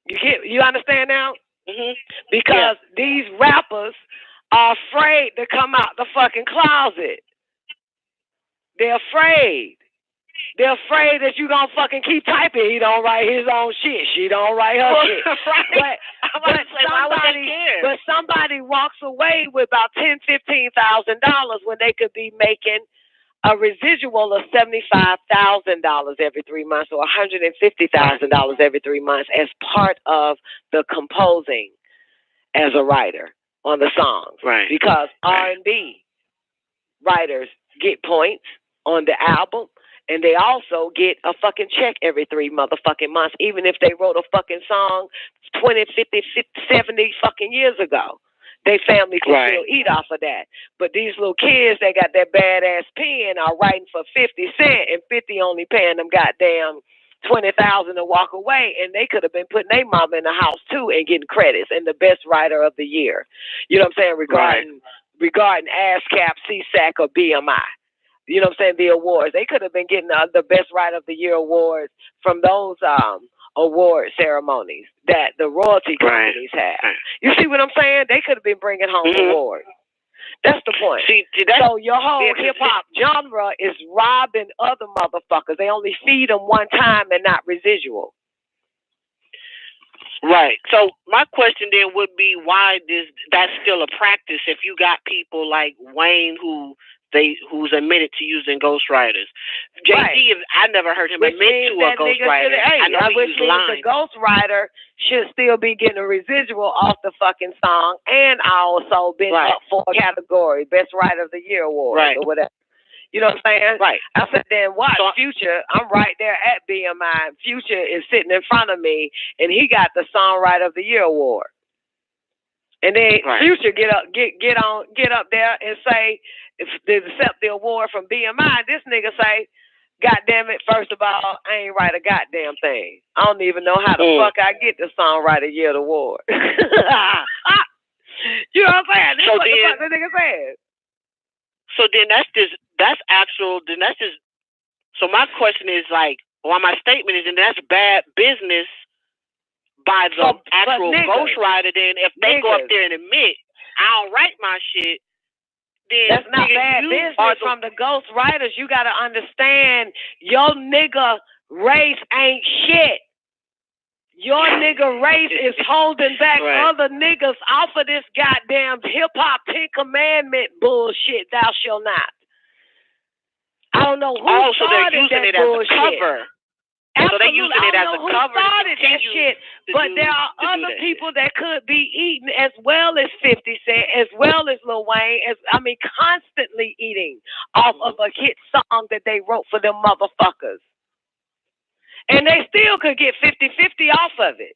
You understand now? Mm-hmm. Because these rappers are afraid to come out the fucking closet. They're afraid. They're afraid that you gonna fucking keep typing. He don't write his own shit. She don't write her shit. Right. But somebody walks away with about $10,000-$15,000 when they could be making a residual of $75,000 every 3 months or $150,000 every 3 months as part of the composing as a writer on the songs. Right. Because R&B writers get points on the album. And they also get a fucking check every 3 motherfucking months, even if they wrote a fucking song 20, 50, 70 fucking years ago. They family can still eat off of that. But these little kids that got that badass pen are writing for 50 cents, and 50 only paying them goddamn 20,000 to walk away, and they could have been putting their mama in the house too and getting credits and the best writer of the year. You know what I'm saying? Regarding ASCAP, CSAC, or BMI. You know what I'm saying? The awards. They could have been getting the Best Writer of the Year awards from those award ceremonies that the royalty companies have. You see what I'm saying? They could have been bringing home awards. That's the point. So your whole hip-hop genre is robbing other motherfuckers. They only feed them one time and not residual. Right. So my question then would be, why that's still a practice if you got people like Wayne who's admitted to using ghostwriters. JD, I never heard him admit to a ghostwriter. I know he was lying. The ghostwriter should still be getting a residual off the fucking song, and also been up for a category, Best Writer of the Year award or whatever. You know what I'm saying? Right. I said, then watch Future. I'm right there at BMI. Future is sitting in front of me, and he got the Songwriter of the Year award. And then Future get up there and say, if they accept the award from BMI, this nigga say, God damn it, first of all, I ain't write a goddamn thing. I don't even know how the fuck I get the Songwriter Year award. You know what I'm saying? That's what the fuck the nigga said. So then so my question is like, my statement is, and that's bad business by the actual ghostwriter. Then if they go up there and admit, I don't write my shit, then that's not bad business from the ghostwriters. You got to understand, your nigga race ain't shit. Your nigga race is holding back other niggas off of this goddamn hip-hop 10 commandment bullshit, thou shalt not. I don't know who started that bullshit. As a cover. Absolutely. So they're using it as a cover to continue shit, but there are other people that could be eating as well as 50 Cent, as well as Lil Wayne, constantly eating off of a hit song that they wrote for them motherfuckers. And they still could get 50-50 off of it.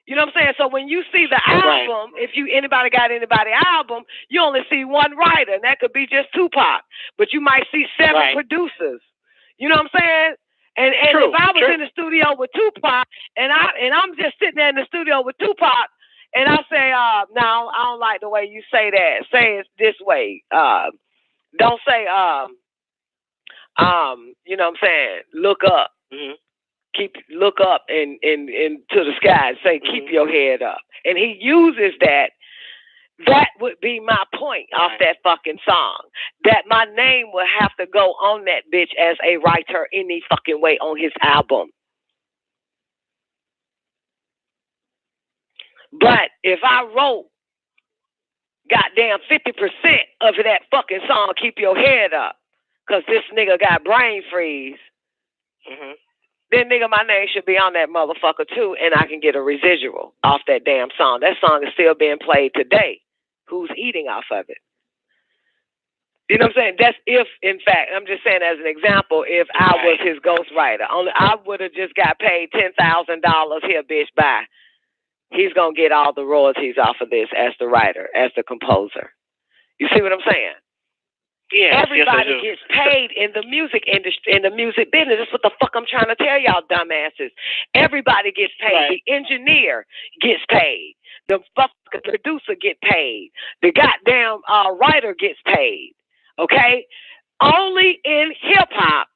You know what I'm saying? So when you see the album, if anybody got anybody album, you only see one writer, and that could be just Tupac. But you might see 7 producers. You know what I'm saying? And if I was in the studio with Tupac, and I'm just sitting there in the studio with Tupac, and I say, no, I don't like the way you say that. Say it this way. Don't say, you know what I'm saying? Look up. Mm-hmm. Look up and to the sky and say, keep your head up. And he uses that. That would be my point off that fucking song. That my name will have to go on that bitch as a writer any fucking way on his album. But if I wrote goddamn 50% of that fucking song, keep your head up, because this nigga got brain freeze, then nigga, my name should be on that motherfucker too, and I can get a residual off that damn song. That song is still being played today. Who's eating off of it? You know what I'm saying? That's if, in fact, I'm just saying as an example, if I was his ghostwriter, I would have just got paid $10,000 here, bitch, bye. He's going to get all the royalties off of this as the writer, as the composer. You see what I'm saying? Yeah, everybody gets paid in the music industry, in the music business. That's what the fuck I'm trying to tell y'all, dumbasses. Everybody gets paid. The engineer gets paid. The fucking producer get paid. The goddamn writer gets paid. Okay? Only in hip hop,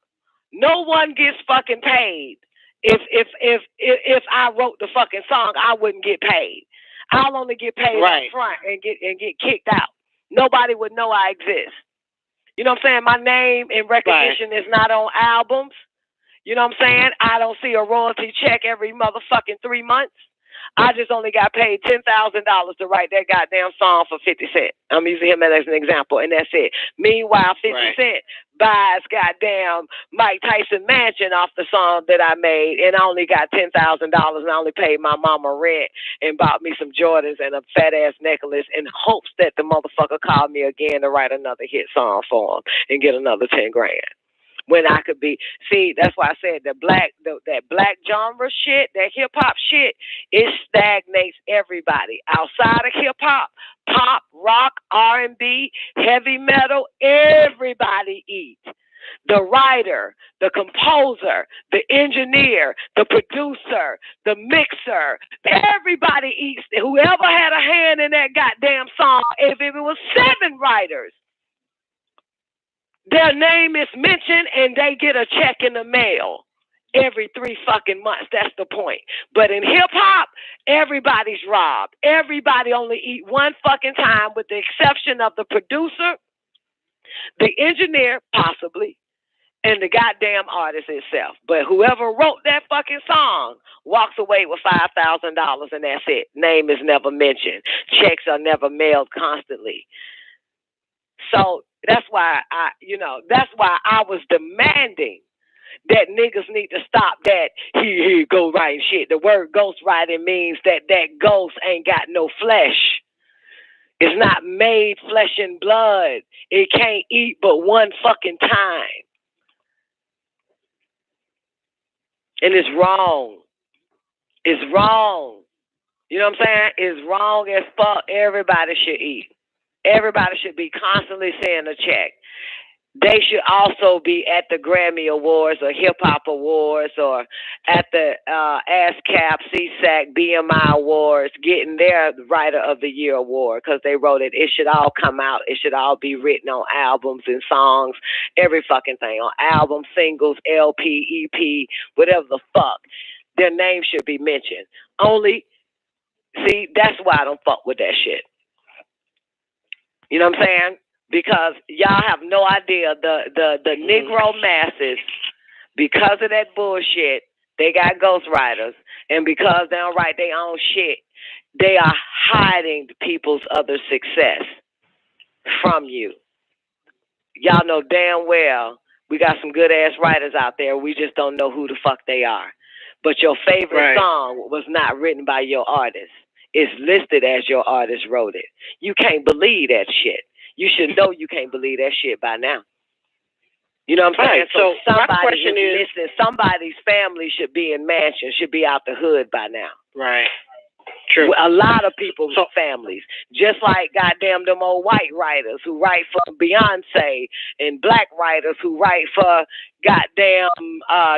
no one gets fucking paid. If I wrote the fucking song, I wouldn't get paid. I'll only get paid up front and get kicked out. Nobody would know I exist. You know what I'm saying? My name and recognition is not on albums. You know what I'm saying? I don't see a royalty check every motherfucking 3 months. I just only got paid $10,000 to write that goddamn song for 50 Cent. I'm using him as an example, and that's it. Meanwhile, 50 Cent buys goddamn Mike Tyson mansion off the song that I made, and I only got $10,000, and I only paid my mama rent and bought me some Jordans and a fat ass necklace in hopes that the motherfucker called me again to write another hit song for him and get another 10 grand. When I could be, see, that's why I said that black genre shit, that hip hop shit, it stagnates everybody. Outside of hip hop, pop, rock, R&B, heavy metal, everybody eats. The writer, the composer, the engineer, the producer, the mixer, everybody eats. Whoever had a hand in that goddamn song, if it was 7 writers, their name is mentioned and they get a check in the mail every 3 fucking months. That's the point. But in hip hop, everybody's robbed. Everybody only eat one fucking time, with the exception of the producer, the engineer, possibly, and the goddamn artist itself. But whoever wrote that fucking song walks away with $5,000 and that's it. Name is never mentioned. Checks are never mailed constantly. So that's why that's why I was demanding that niggas need to stop that he go writing shit. The word ghost writing means that ghost ain't got no flesh. It's not made flesh and blood. It can't eat but one fucking time. And it's wrong. It's wrong. You know what I'm saying? It's wrong as fuck. Everybody should eat. Everybody should be constantly seeing a check. They should also be at the Grammy Awards or Hip Hop Awards or at the ASCAP, CSAC, BMI Awards getting their Writer of the Year award because they wrote it. It should all come out. It should all be written on albums and songs, every fucking thing, on albums, singles, LP, EP, whatever the fuck. Their name should be mentioned. See, that's why I don't fuck with that shit. You know what I'm saying? Because y'all have no idea the Negro masses, because of that bullshit, they got ghostwriters, and because they don't write their own shit, they are hiding people's other success from you. Y'all know damn well we got some good ass writers out there. We just don't know who the fuck they are. But your favorite song was not written by your artist. It's listed as your artist wrote it. You can't believe that shit. You should know you can't believe that shit by now. You know what I'm saying? So somebody is missing. Somebody's family should be in mansions, should be out the hood by now. Right. True. A lot of people's families, just like goddamn them old white writers who write for Beyonce and black writers who write for goddamn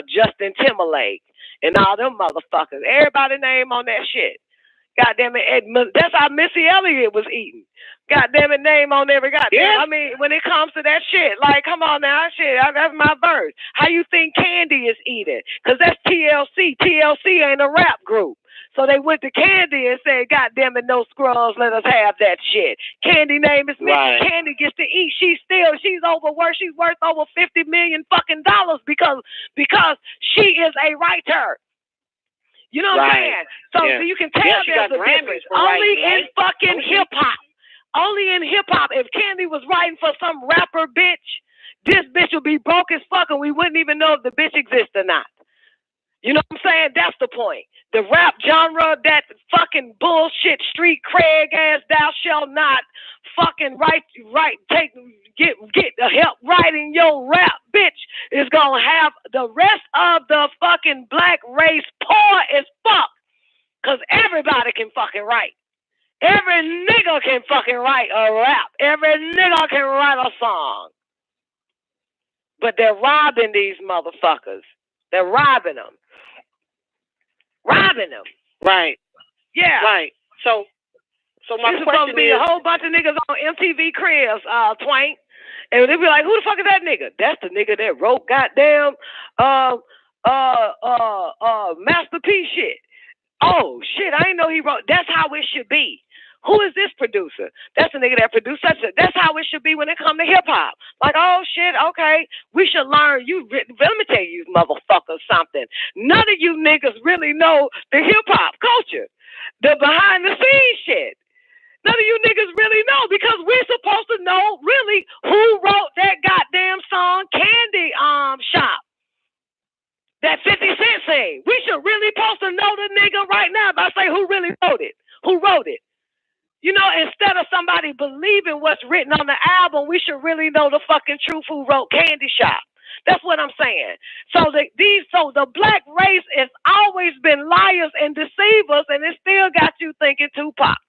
Justin Timberlake and all them motherfuckers. Everybody name on that shit. Goddamn it, that's how Missy Elliott was eating. Goddamn it, name on every goddamn. Yeah. I mean, when it comes to that shit, like, come on now, shit, that's my verse. How you think Candy is eating? Because that's TLC. TLC ain't a rap group. So they went to Candy and said, goddamn it, no scrubs, let us have that shit. Candy name is Missy. Right. Candy gets to eat. She's overworked. She's worth over $50 million fucking dollars because she is a writer. You know what I'm saying? So you can tell there's a difference. Only in fucking hip hop. Only in hip hop. If Candy was writing for some rapper bitch, this bitch would be broke as fuck and we wouldn't even know if the bitch exists or not. You know what I'm saying? That's the point. The rap genre, that fucking bullshit street cred ass, thou shalt not fucking get the help writing your rap, bitch, is gonna have the rest of the fucking black race poor as fuck. Cause everybody can fucking write. Every nigga can fucking write a rap. Every nigga can write a song. But they're robbing these motherfuckers. They're robbing them. Right. Yeah. Right. So my question supposed to be a whole bunch of niggas on MTV Cribs, Twain. And they'd be like, who the fuck is that nigga? That's the nigga that wrote goddamn Masterpiece shit. Oh shit, I didn't know he wrote. That's how it should be. Who is this producer? That's the nigga that produced such a. That's how it should be when it comes to hip hop. Like, oh shit, okay, we should learn. Let me tell you, motherfuckers, something. None of you niggas really know the hip hop culture, the behind the scenes shit. None of you niggas really know because we're supposed to know really who wrote that goddamn song, Candy Shop. That 50 Cent thing. We should really supposed to know the nigga right now if I say who really wrote it. Who wrote it? You know, instead of somebody believing what's written on the album, we should really know the fucking truth who wrote Candy Shop. That's what I'm saying. So the black race has always been liars and deceivers, and it still got you thinking Tupac.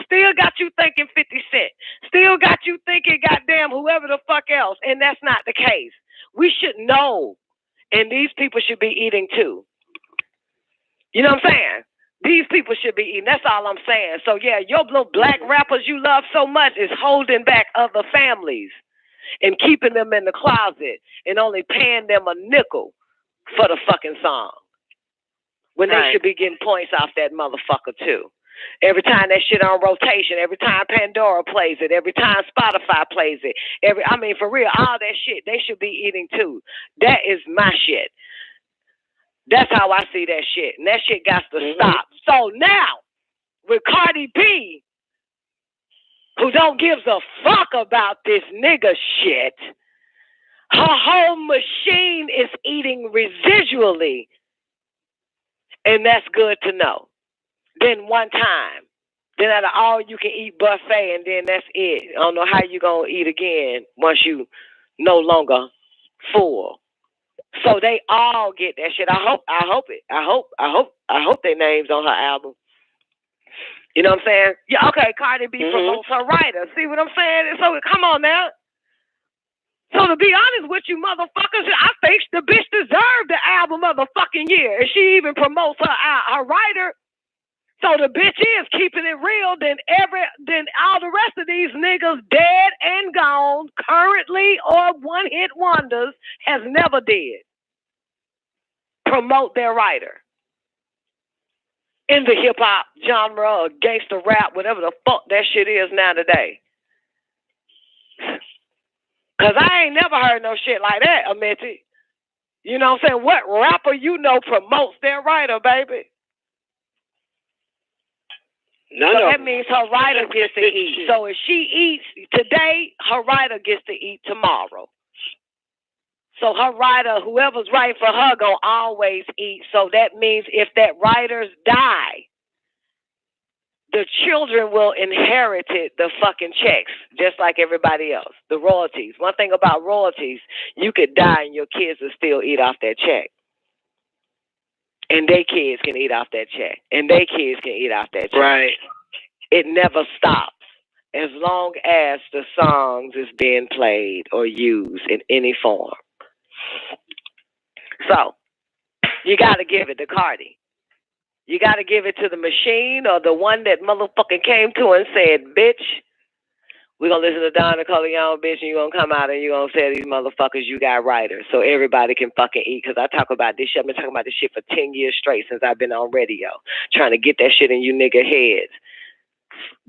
Still got you thinking 50 Cent. Still got you thinking goddamn whoever the fuck else. And that's not the case. We should know. And these people should be eating too. You know what I'm saying? These people should be eating. That's all I'm saying. So yeah, your little black rappers you love so much is holding back other families and keeping them in the closet and only paying them a nickel for the fucking song. When they should be getting points off that motherfucker too. Every time that shit on rotation, every time Pandora plays it, every time Spotify plays it, for real, all that shit, they should be eating too. That is my shit. That's how I see that shit. And that shit got to stop. So now, with Cardi B, who don't give a fuck about this nigga shit, her whole machine is eating residually. And that's good to know. Then one time. Then at an all-you-can-eat buffet, and then that's it. I don't know how you going to eat again once you no longer full. So they all get that shit. I hope their names on her album. You know what I'm saying? Yeah, okay, Cardi B promotes her writer. See what I'm saying? So come on now. So to be honest with you motherfuckers, I think the bitch deserved the album of the fucking year. And she even promotes her writer. So the bitch is keeping it real, then all the rest of these niggas dead and gone, currently or one-hit wonders, has never did promote their writer in the hip-hop genre or gangster rap, whatever the fuck that shit is now today. Because I ain't never heard no shit like that, Amity. You know what I'm saying? What rapper you know promotes their writer, baby? So that means her writer gets to eat. So if she eats today, her writer gets to eat tomorrow. So her writer, whoever's writing for her, gonna always eat. So that means if that writers die, the children will inherit the fucking checks, just like everybody else. The royalties. One thing about royalties, you could die and your kids will still eat off that check. And their kids can eat off that check. And their kids can eat off that check. Right. It never stops as long as the songs is being played or used in any form. So, you got to give it to Cardi. You got to give it to the machine or the one that motherfucking came to and said, bitch, we're going to listen to Don NICOLEONE, bitch, and you're going to come out and you're going to say these motherfuckers you got writers so everybody can fucking eat. Because I talk about this shit. I've been talking about this shit for 10 years straight since I've been on radio. Trying to get that shit in you nigga heads.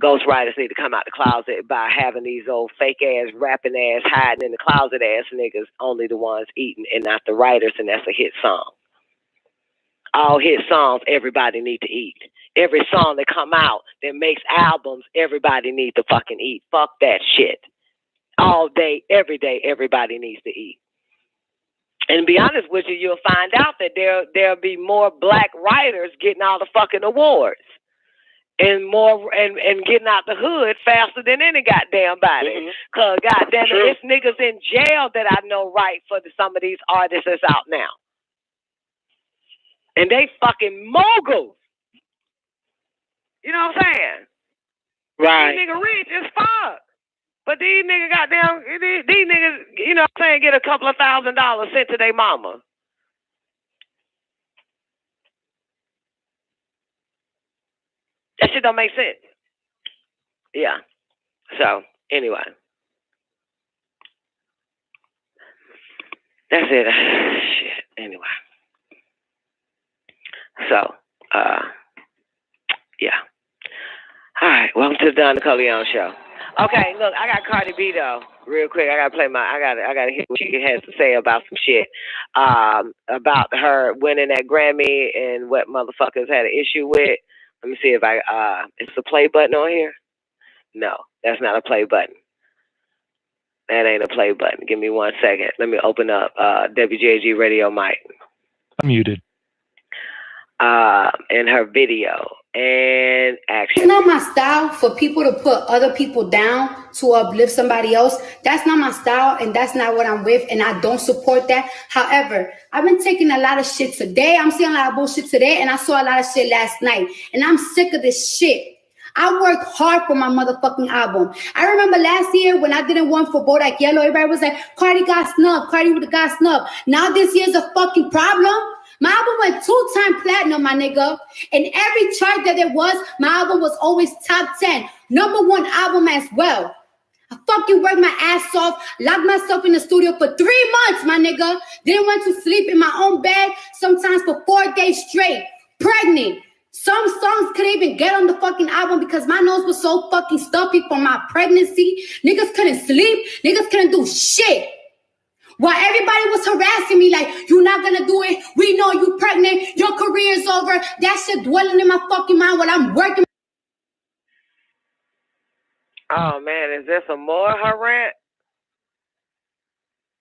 Ghostwriters need to come out the closet by having these old fake ass, rapping ass, hiding in the closet ass niggas only the ones eating and not the writers, and that's a hit song. All hit songs, everybody need to eat. Every song that come out that makes albums, everybody need to fucking eat. Fuck that shit. All day, everybody needs to eat. And to be honest with you, you'll find out that there'll be more black writers getting all the fucking awards. And more and getting out the hood faster than any goddamn body. Cause goddamn it's niggas in jail that I know write for some of these artists that's out now. And they fucking moguls. You know what I'm saying? Right. These niggas rich as fuck. But these niggas these niggas, you know what I'm saying, get a couple of $1,000 sent to their mama. That shit don't make sense. Yeah. So, anyway. That's it. Shit. Anyway. So, yeah. All right, welcome to the Don Nicoleone Show. Okay, look, I got Cardi B though, real quick. I gotta hear what she has to say about some shit, about her winning that Grammy and what motherfuckers had an issue with. Let me see if is the play button on here? No, that's not a play button. That ain't a play button. Give me 1 second. Let me open up WGAG radio mic. I'm muted. In her video and action. It's not my style for people to put other people down to uplift somebody else. That's not my style, and that's not what I'm with, and I don't support that. However, I've been taking a lot of shit today. I'm seeing a lot of bullshit today, and I saw a lot of shit last night, and I'm sick of this shit. I worked hard for my motherfucking album. I remember last year when I didn't want for Bodak Yellow, everybody was like, Cardi got snubbed, Cardi would have got snubbed. Now this year's a fucking problem. My album went 2-time platinum, my nigga. And every chart that there was, my album was always top 10. #1 album as well. I fucking worked my ass off, locked myself in the studio for 3 months, my nigga. Didn't want to sleep in my own bed, sometimes for 4 days straight. Pregnant. Some songs couldn't even get on the fucking album because my nose was so fucking stuffy from my pregnancy. Niggas couldn't sleep. Niggas couldn't do shit. While everybody was harassing me like, you're not gonna do it. We know you pregnant. Your career is over. That shit dwelling in my fucking mind while I'm working. Oh, man, is there some more of her rant?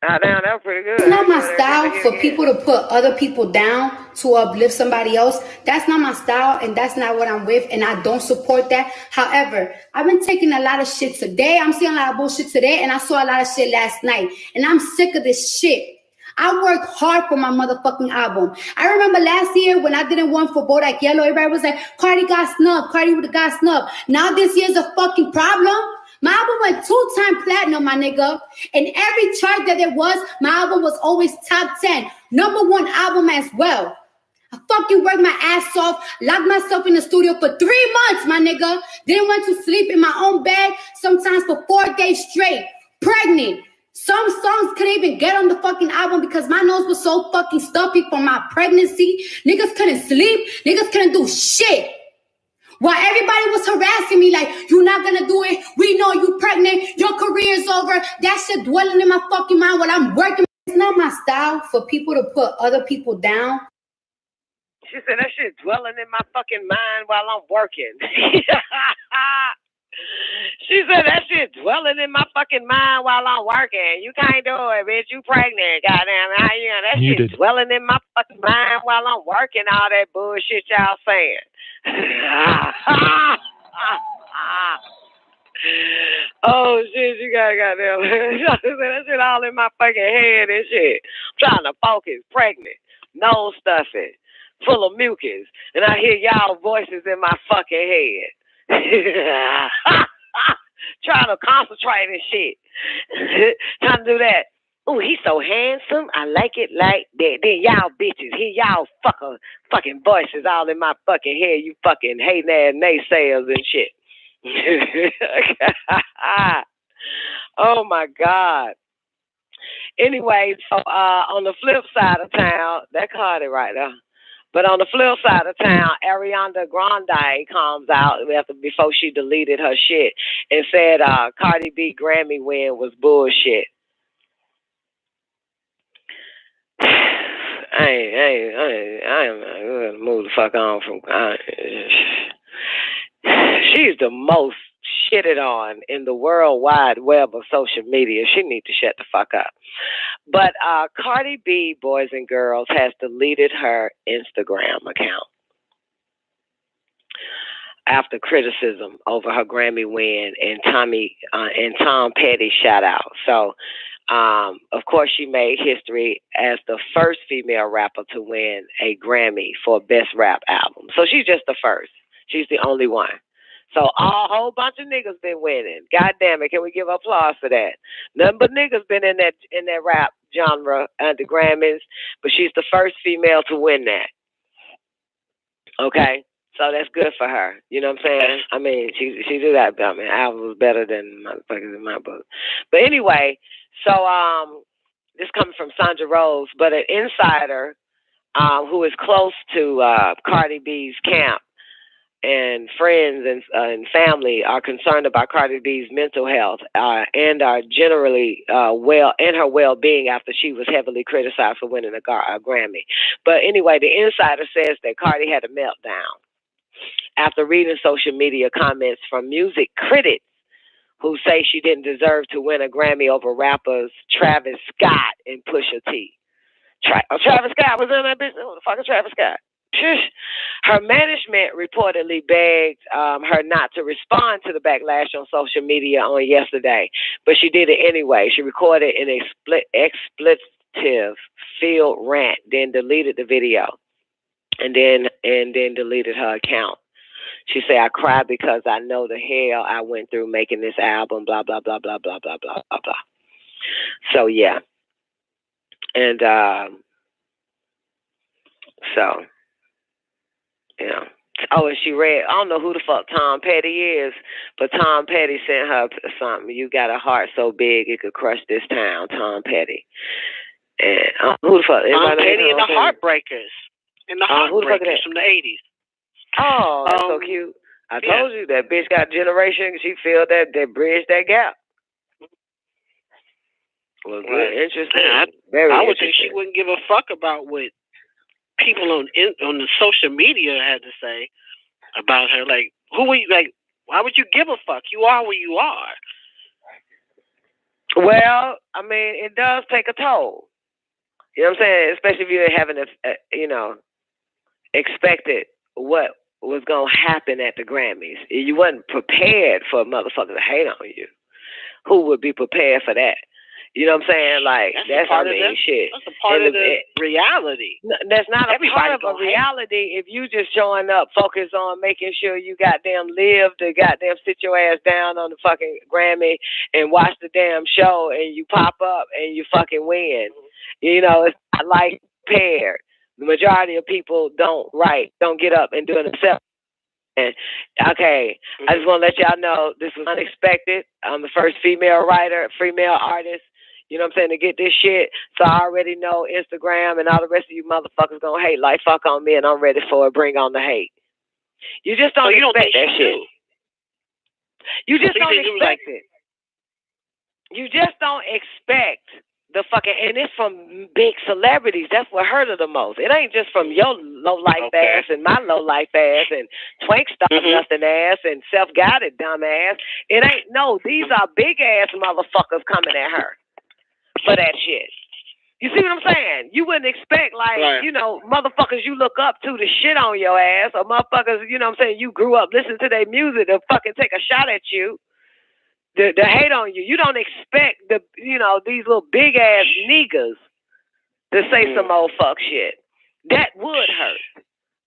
Damn, that was pretty good. It's not my style for people to put other people down to uplift somebody else. That's not my style, and that's not what I'm with, and I don't support that. However, I've been taking a lot of shit today. I'm seeing a lot of bullshit today, and I saw a lot of shit last night, and I'm sick of this shit. I worked hard for my motherfucking album. I remember last year when I didn't want for Bodak Yellow, everybody was like, Cardi got snubbed, Cardi would have got snubbed. Now this year's a fucking problem. My album went 2-time platinum, my nigga. And every chart that there was, my album was always top 10. #1 album as well. I fucking worked my ass off, locked myself in the studio for 3 months, my nigga. Didn't want to sleep in my own bed, sometimes for 4 days straight. Pregnant. Some songs couldn't even get on the fucking album because my nose was so fucking stuffy from my pregnancy. Niggas couldn't sleep. Niggas couldn't do shit. While everybody was harassing me like, you're not gonna do it. We know you pregnant. Your career is over. That shit dwelling in my fucking mind while I'm working. It's not my style for people to put other people down. She said that shit dwelling in my fucking mind while I'm working. She said that shit dwelling in my fucking mind while I'm working. You can't do it, bitch. You pregnant, goddamn. That shit dwelling in my fucking mind while I'm working. All that bullshit y'all saying. Oh shit, you got goddamn. That shit all in my fucking head and shit. I'm trying to focus. Pregnant, nose stuffing, full of mucus, and I hear y'all voices in my fucking head. Trying to concentrate and shit. Trying to do that. Ooh, he's so handsome. I like it like that. Then y'all bitches, hear y'all fucking voices all in my fucking head. You fucking hating ass naysayers and shit. Oh my God. Anyway, so on the flip side of town, that caught it right there. But on the flip side of town, Ariana Grande comes out before she deleted her shit and said Cardi B Grammy win was bullshit. I am gonna move the fuck on from. She's the most shitted on in the world wide web of social media. She needs to shut the fuck up. But Cardi B, boys and girls, has deleted her Instagram account after criticism over her Grammy win and Tom Petty shout out. So, of course, she made history as the first female rapper to win a Grammy for Best Rap Album. So she's just the first. She's the only one. So a whole bunch of niggas been winning. God damn it, can we give applause for that? Nothing but niggas been in that rap genre at the Grammys, but she's the first female to win that. Okay, so that's good for her. You know what I'm saying? I mean, she do that. I mean, album was better than motherfuckers in my book. But anyway, so this coming from Sandra Rose, but an insider who is close to Cardi B's camp and friends and family are concerned about Cardi B's mental health and are generally her well-being after she was heavily criticized for winning a Grammy. But anyway, the insider says that Cardi had a meltdown after reading social media comments from music critics who say she didn't deserve to win a Grammy over rappers Travis Scott and Pusha T. Travis Scott was in that bitch. Who the fuck is Travis Scott? Her management reportedly begged her not to respond to the backlash on social media on yesterday, but she did it anyway. She recorded an expletive-filled rant, then deleted the video, and then deleted her account. She said, "I cried because I know the hell I went through making this album, blah, blah, blah, blah, blah, blah, blah, blah, blah." So, yeah. And so, yeah. Oh, and she read, I don't know who the fuck Tom Petty is, but Tom Petty sent her something. "You got a heart so big it could crush this town," Tom Petty. And who the fuck? Tom Petty and the Heartbreakers. And the Heartbreakers from the 80s. Oh, that's so cute. I told you that bitch got generation. She filled that bridge, that gap. Well, good, interesting. I would think she wouldn't give a fuck about what people on the social media had to say about her. Like, who are you? Like, why would you give a fuck? You are where you are. Well, I mean, it does take a toll. You know what I'm saying? Especially if you haven't, expected what was going to happen at the Grammys. You wasn't prepared for a motherfucker to hate on you. Who would be prepared for that? You know what I'm saying? Like, that's shit. That's a part of the reality. That's not a part of a reality if you just showing up, focus on making sure you goddamn live to goddamn sit your ass down on the fucking Grammy and watch the damn show and you pop up and you fucking win. You know, it's not like paired. The majority of people don't get up and do it themselves. And okay, I just want to let y'all know this was unexpected. I'm the first female writer, female artist, you know what I'm saying, to get this shit. So I already know Instagram and all the rest of you motherfuckers gonna hate like fuck on me, and I'm ready for it. Bring on the hate. You just don't expect that shit. You just don't expect it. You just don't expect the fucking, and it's from big celebrities. That's what hurt her the most. It ain't just from your low life ass and my low life ass and Twink Star nothing ass and self-guided dumb ass. It ain't, no, these are big ass motherfuckers coming at her for that shit. You see what I'm saying? You wouldn't expect, like, you know, motherfuckers you look up to shit on your ass, or motherfuckers, you know what I'm saying, you grew up listening to their music to fucking take a shot at you. The hate on you. You don't expect these little big ass niggas to say some old fuck shit. That would hurt.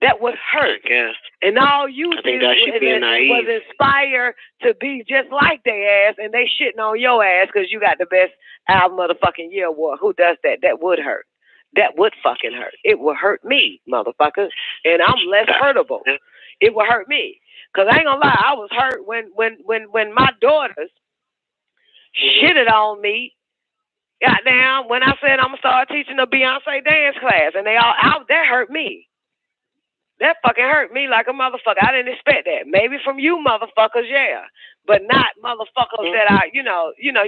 That would hurt. Yes. And all you did was inspire to be just like their ass, and they shitting on your ass because you got the best album of the fucking year award. Who does that? That would hurt. That would fucking hurt. It would hurt me, motherfucker. And I'm less hurtable. It would hurt me. Cause I ain't gonna lie, I was hurt when my daughters shitted on me. Goddamn, when I said I'm gonna start teaching a Beyonce dance class, and they all out, that hurt me. That fucking hurt me like a motherfucker. I didn't expect that. Maybe from you motherfuckers, yeah, but not motherfuckers that are, you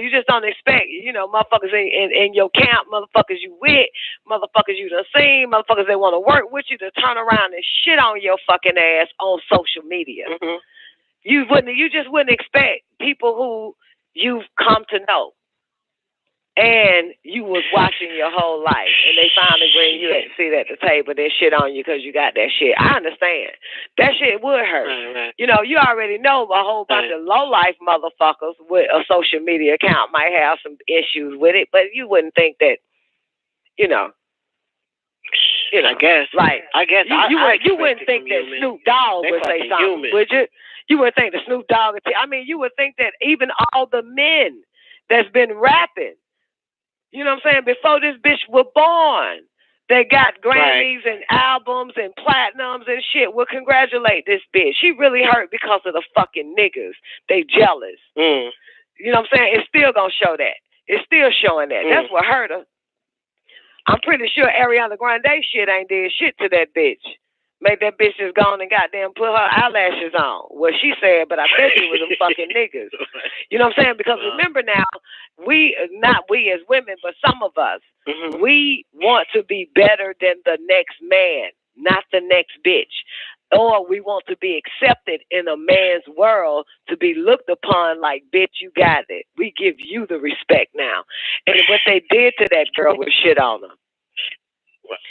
just don't expect, motherfuckers in your camp, motherfuckers you with, motherfuckers you done seen, motherfuckers that want to work with you to turn around and shit on your fucking ass on social media. You just wouldn't expect people who you've come to know and you was watching your whole life, and they finally bring you a seat at the table, they shit on you because you got that shit. I understand. That shit would hurt. Right. You know, you already know a whole bunch of low-life motherfuckers with a social media account might have some issues with it, but you wouldn't think that, you wouldn't think that Snoop Dogg would say something, would you? You would think that Snoop Dogg would you would think that even all the men that's been rapping, you know what I'm saying, before this bitch was born, they got Grammys and albums and platinums and shit, would congratulate this bitch. She really hurt because of the fucking niggas. They jealous. You know what I'm saying? It's still gonna show that. It's still showing that. That's what hurt her. I'm pretty sure Ariana Grande shit ain't did shit to that bitch. Make that bitch just go on and goddamn put her eyelashes on. Well, she said, but I bet it was them fucking niggas. You know what I'm saying? Because remember now, not we as women, but some of us, we want to be better than the next man, not the next bitch. Or we want to be accepted in a man's world to be looked upon like, bitch, you got it. We give you the respect now. And what they did to that girl was shit on her.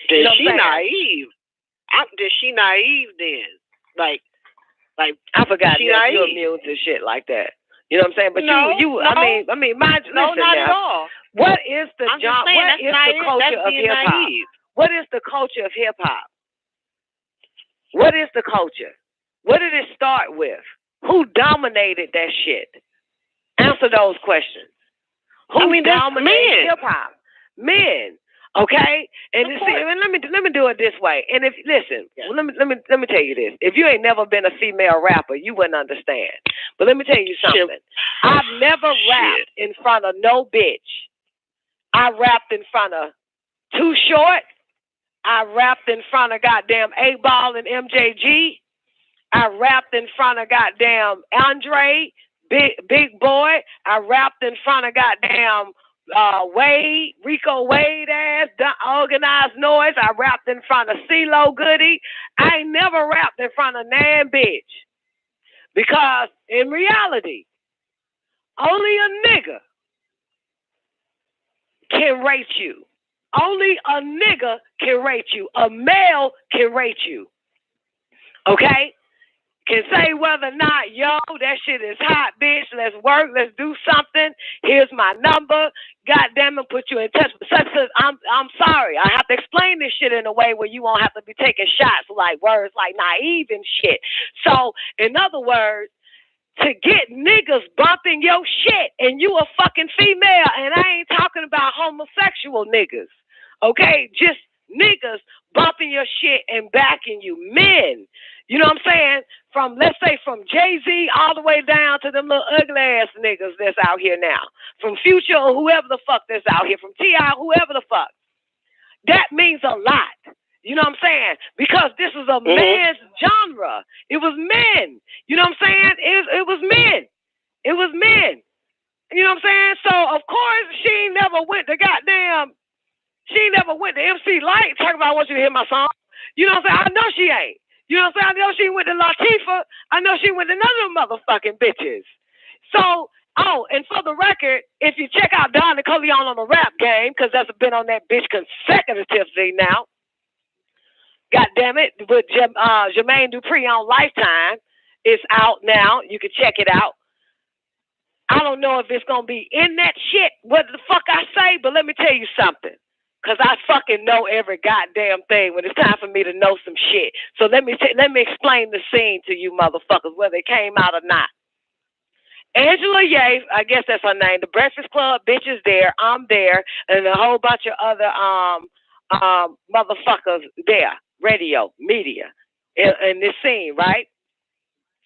Did she naive? Did she naive then? Like I forgot that you're immune to shit like that. You know what I'm saying? But no. I mean, mind you, no, listen not now. at all. What is the I'm just saying, what is the culture of hip hop? What is the culture of hip hop? What is the culture? What did it start with? Who dominated that shit? Answer those questions. Who dominated hip hop? Men. Okay, and let me do it this way. And if listen, let me tell you this: if you ain't never been a female rapper, you wouldn't understand. But let me tell you something: I've never rapped in front of no bitch. I rapped in front of Too Short. I rapped in front of goddamn 8Ball and MJG. I rapped in front of goddamn Andre, Big Boy. I rapped in front of goddamn Wade, Rico Wade ass, Organized Noise. I rapped in front of CeeLo Goody. I ain't never rapped in front of Nan bitch. Because in reality, only a nigga can rate you. Only a nigga can rate you. A male can rate you. Okay? Can say whether or not, yo, that shit is hot, bitch. Let's work. Let's do something. Here's my number. God damn it, put you in touch with such. I'm sorry. I have to explain this shit in a way where you won't have to be taking shots like words like naive and shit. So, in other words, to get niggas bumping your shit and you a fucking female, and I ain't talking about homosexual niggas, okay? Just niggas bumping your shit and backing you. Men, you know what I'm saying? Let's say from Jay-Z all the way down to them little ugly ass niggas that's out here now. From Future or whoever the fuck that's out here. From T.I., whoever the fuck. That means a lot. You know what I'm saying? Because this is a man's genre. It was men. You know what I'm saying? It was men. It was men. You know what I'm saying? So, of course, she never went to MC Light talking about I want you to hear my song. You know what I'm saying? I know she ain't. You know what I'm saying? I know she went to Latifah. I know she went to none of them motherfucking bitches. So, and for the record, if you check out Don NICOLEONE on the rap game, because that's been on that bitch consecutively now, God damn it, with Jermaine Dupri on Lifetime, it's out now. You can check it out. I don't know if it's going to be in that shit, what the fuck I say, but let me tell you something. Because I fucking know every goddamn thing when it's time for me to know some shit. So let me explain the scene to you motherfuckers, whether it came out or not. Angela Yee, I guess that's her name, the Breakfast Club bitch is there, I'm there, and a whole bunch of other motherfuckers there, radio, media, in this scene, right?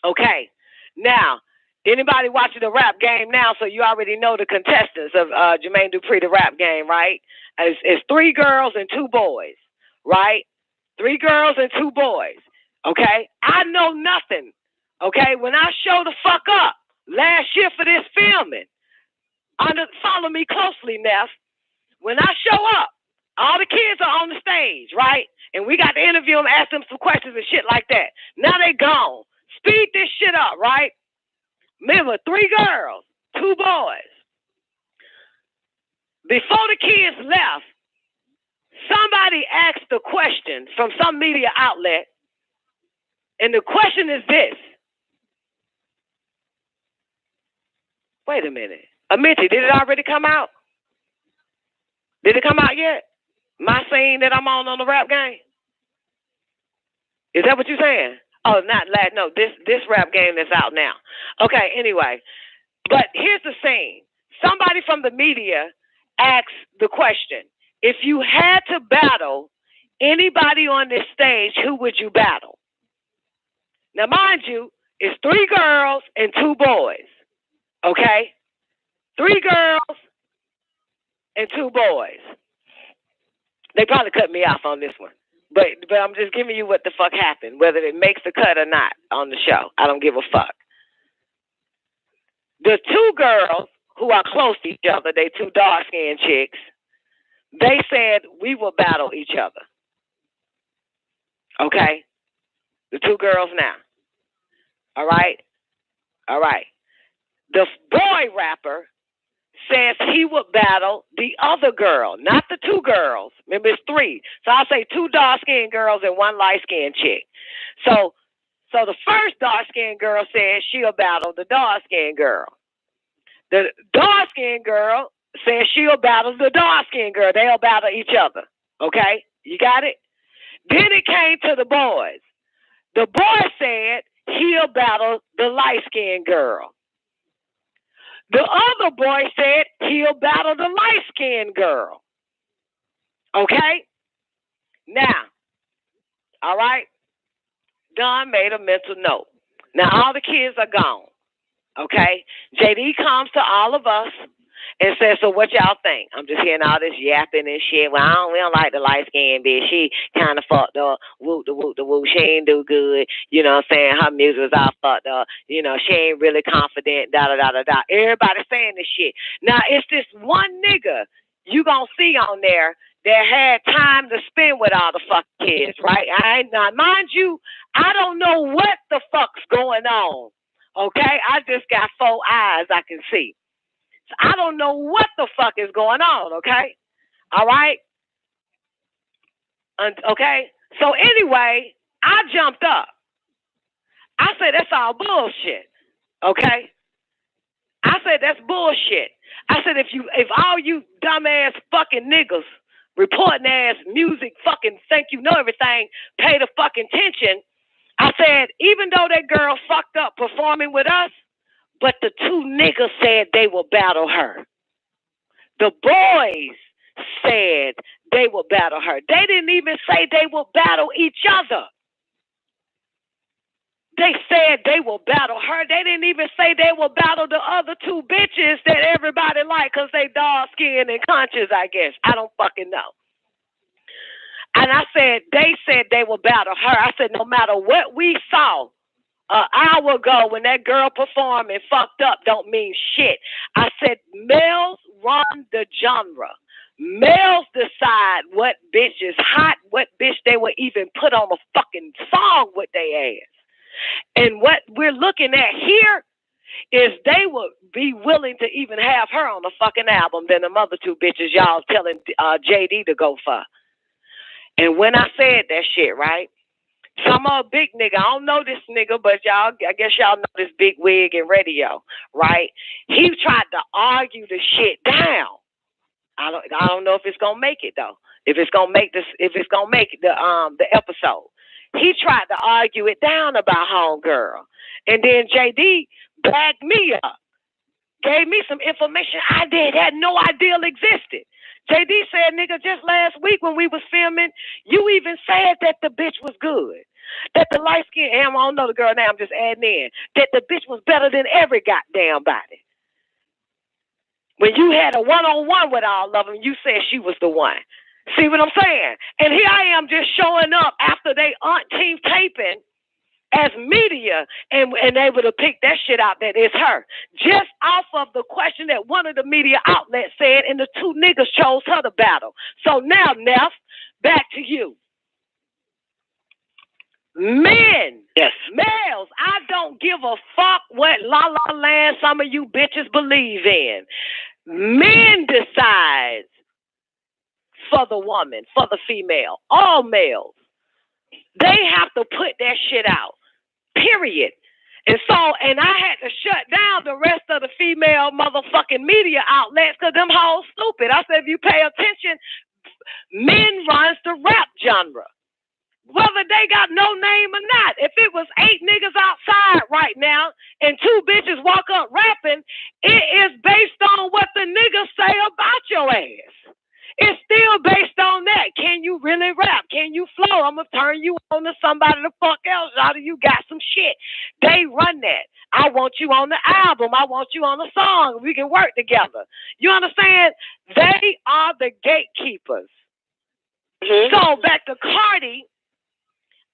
Okay. Now, anybody watching the rap game now, so you already know the contestants of Jermaine Dupri, the rap game, right? It's 3 girls and 2 boys, right? 3 girls and 2 boys, okay? I know nothing, okay? When I show the fuck up last year for this filming, follow me closely, Neff. When I show up, all the kids are on the stage, right? And we got to interview them, ask them some questions and shit like that. Now they gone. Speed this shit up, right? Remember, 3 girls, 2 boys. Before the kids left, somebody asked a question from some media outlet, and the question is this. Wait a minute. Aminti, did it already come out? Did it come out yet? My scene that I'm on the rap game? Is that what you're saying? Oh, not last. No, this rap game that's out now. Okay, anyway. But here's the scene. Somebody from the media asks the question, if you had to battle anybody on this stage, who would you battle? Now, mind you, it's 3 girls and 2 boys. Okay? 3 girls and 2 boys. They probably cut me off on this one. But I'm just giving you what the fuck happened, whether it makes the cut or not on the show. I don't give a fuck. The two girls who are close to each other, they two dark-skinned chicks, they said we will battle each other. Okay? The two girls now. All right? All right. The boy rapper says he would battle the other girl, not the two girls. Remember, it's three. So I'll say two dark-skinned girls and one light-skinned chick. So the first dark-skinned girl says she'll battle the dark-skinned girl. The dark-skinned girl says she'll battle the dark-skinned girl. They'll battle each other. Okay? You got it? Then it came to the boys. The boy said he'll battle the light-skinned girl. The other boy said he'll battle the light-skinned girl. Okay? Now, all right? Don made a mental note. Now, all the kids are gone. Okay? JD comes to all of us and says, so what y'all think? I'm just hearing all this yapping and shit. Well, we don't like the light-skinned bitch. She kind of fucked up. Whoop, the whoop, the whoop. She ain't do good. You know what I'm saying? Her music was all fucked up. You know, she ain't really confident, da-da-da-da-da. Everybody saying this shit. Now, it's this one nigga you gonna see on there that had time to spend with all the fuck kids, right? Now, mind you, I don't know what the fuck's going on. Okay? I just got 4 eyes I can see. I don't know what the fuck is going on, okay? All right? Okay? So anyway, I jumped up. I said, that's all bullshit, okay? I said, that's bullshit. I said, if all you dumbass fucking niggas reporting ass music fucking think you know everything, pay the fucking attention. I said, even though that girl fucked up performing with us, but the two niggas said they will battle her. The boys said they will battle her. They didn't even say they will battle each other. They said they will battle her. They didn't even say they will battle the other two bitches that everybody like because they dark-skinned and conscious, I guess. I don't fucking know. And I said, they said they will battle her. I said, no matter what we saw an hour ago when that girl performed and fucked up don't mean shit. I said, males run the genre. Males decide what bitch is hot, what bitch they will even put on a fucking song with their ass. And what we're looking at here is they would be willing to even have her on a fucking album than them other two bitches y'all telling JD to go for. And when I said that shit, right? Some big nigga, I don't know this nigga, but y'all, I guess y'all know this big wig and radio, right? He tried to argue the shit down. I don't know if it's gonna make it though. If it's gonna make the episode. He tried to argue it down about homegirl. And then JD backed me up. Gave me some information I had no idea existed. JD said, nigga, just last week when we was filming, you even said that the bitch was good. That the light skin, I don't know the girl now, I'm just adding in. That the bitch was better than every goddamn body. When you had a one-on-one with all of them, you said she was the one. See what I'm saying? And here I am just showing up after they team taping as media and able to pick that shit out that it's her. Just off of the question that one of the media outlets said and the two niggas chose her to battle. So now, Neff, back to you. Men, yes, males, I don't give a fuck what La La Land some of you bitches believe in. Men decide for the woman, for the female, all males. They have to put that shit out, period. And I had to shut down the rest of the female motherfucking media outlets because them hoes stupid. I said, if you pay attention, men runs the rap genre. Whether they got no name or not. If it was 8 niggas outside right now and 2 bitches walk up rapping, it is based on what the niggas say about your ass. It's still based on that. Can you really rap? Can you flow? I'm going to turn you on to somebody the fuck else. Out of you got some shit. They run that. I want you on the album. I want you on the song. We can work together. You understand? They are the gatekeepers. So back to Cardi,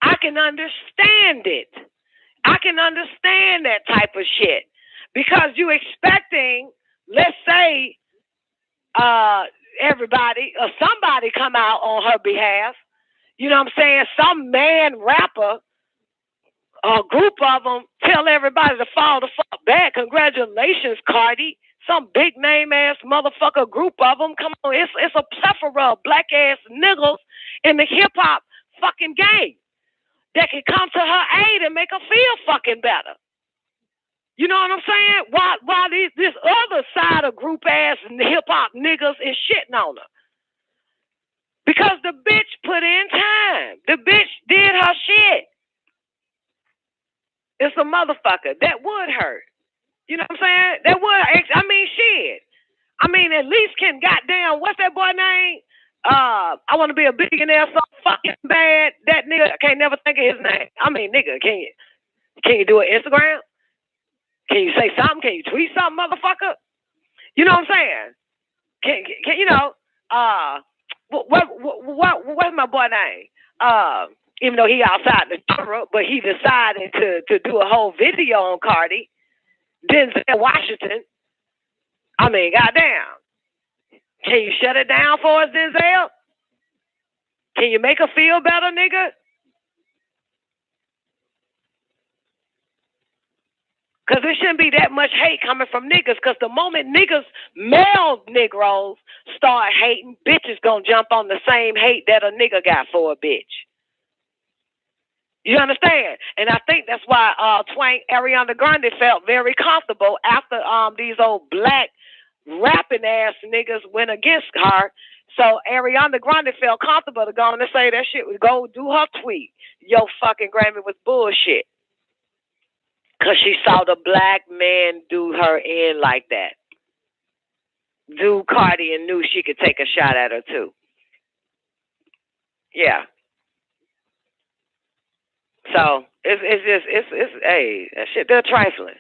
I can understand it. I can understand that type of shit because you expecting, let's say, everybody or somebody come out on her behalf. You know what I'm saying? Some man rapper, a group of them, tell everybody to fall the fuck back. Congratulations, Cardi. Some big name ass motherfucker group of them. Come on, it's a plethora of black ass niggas in the hip hop fucking game that can come to her aid and make her feel fucking better. You know what I'm saying? While this other side of group ass hip hop niggas is shitting on her. Because the bitch put in time. The bitch did her shit. It's a motherfucker. That would hurt. You know what I'm saying? That would, I mean, shit. I mean, at least can goddamn, what's that boy name? I want to be a billionaire so fucking bad. That nigga, I can't never think of his name. I mean, nigga, can you do an Instagram? Can you say something? Can you tweet something, motherfucker? You know what I'm saying? Can you know, what's my boy name? Even though he outside the genre, but he decided to do a whole video on Cardi. Denzel Washington. I mean, goddamn. Can you shut it down for us, Denzel? Can you make her feel better, nigga? Because there shouldn't be that much hate coming from niggas. Because the moment niggas, male Negroes, start hating, bitches gonna jump on the same hate that a nigga got for a bitch. You understand? And I think that's why Ariana Grande felt very comfortable after these old black rapping ass niggas went against her. So Ariana Grande felt comfortable to go on and say that shit would go do her tweet. Yo, fucking Grammy was bullshit. Because she saw the black man do her in like that. Do Cardi and knew she could take a shot at her too. Yeah. So it's hey, that shit they're trifling.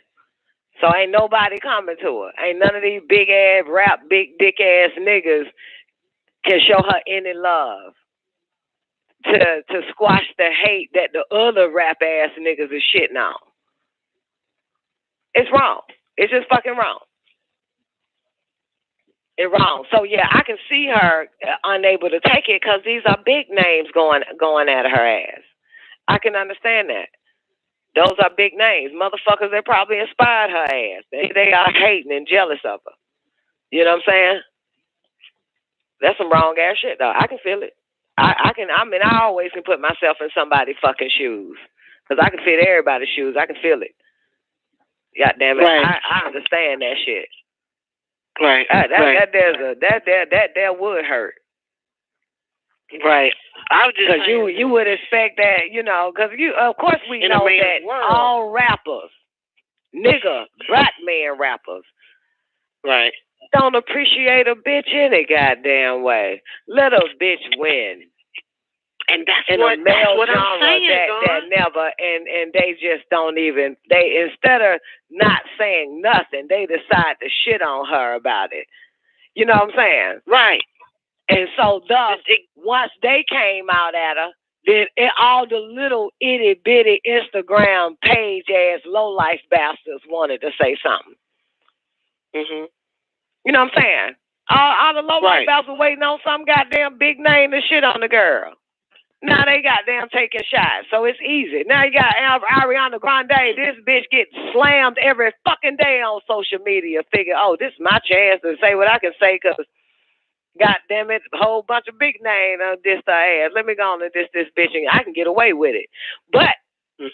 So ain't nobody coming to her. Ain't none of these big ass rap, big dick ass niggas can show her any love to squash the hate that the other rap ass niggas is shitting on. It's wrong. It's just fucking wrong. It's wrong. So yeah, I can see her unable to take it because these are big names going at her ass. I can understand that. Those are big names. Motherfuckers that probably inspired her ass. They are hating and jealous of her. You know what I'm saying? That's some wrong ass shit though. I can feel it. I always can put myself in somebody's fucking shoes. Because I can fit everybody's shoes. I can feel it. God damn it. Right. I understand that shit. Right. That would hurt. Right. I was just because you would expect that, you know, because of course we know that all rappers, nigga, black man rappers, right, don't appreciate a bitch any goddamn way. Let a bitch win. And that's what I'm saying, that never, and they just don't even, instead of not saying nothing, they decide to shit on her about it. You know what I'm saying? Right. And so thus, once they came out at her, then all the little itty bitty Instagram page ass low life bastards wanted to say something. Mm-hmm. You know what I'm saying? All the low life bastards waiting on some goddamn big name to shit on the girl. Now they goddamn taking shots, so it's easy. Now you got Ariana Grande. This bitch gets slammed every fucking day on social media. Figure, oh, this is my chance to say what I can say because, goddamn it, a whole bunch of big names diss her ass. Let me go on and diss this bitch and I can get away with it. But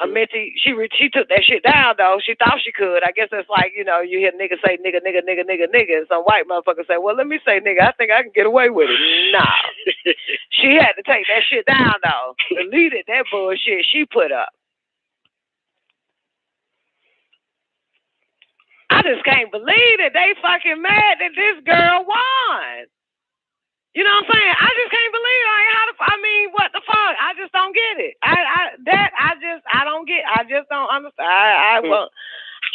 I mean, she took that shit down though. She thought she could. I guess it's like, you know, you hear niggas say nigga, and some white motherfucker say, well, let me say nigga. I think I can get away with it. Nah. She had to take that shit down though. Deleted that bullshit she put up. I just can't believe that they fucking mad that this girl won. You know what I'm saying? I just can't believe it. What the fuck? I just don't get it. I don't get. I just don't understand. Well,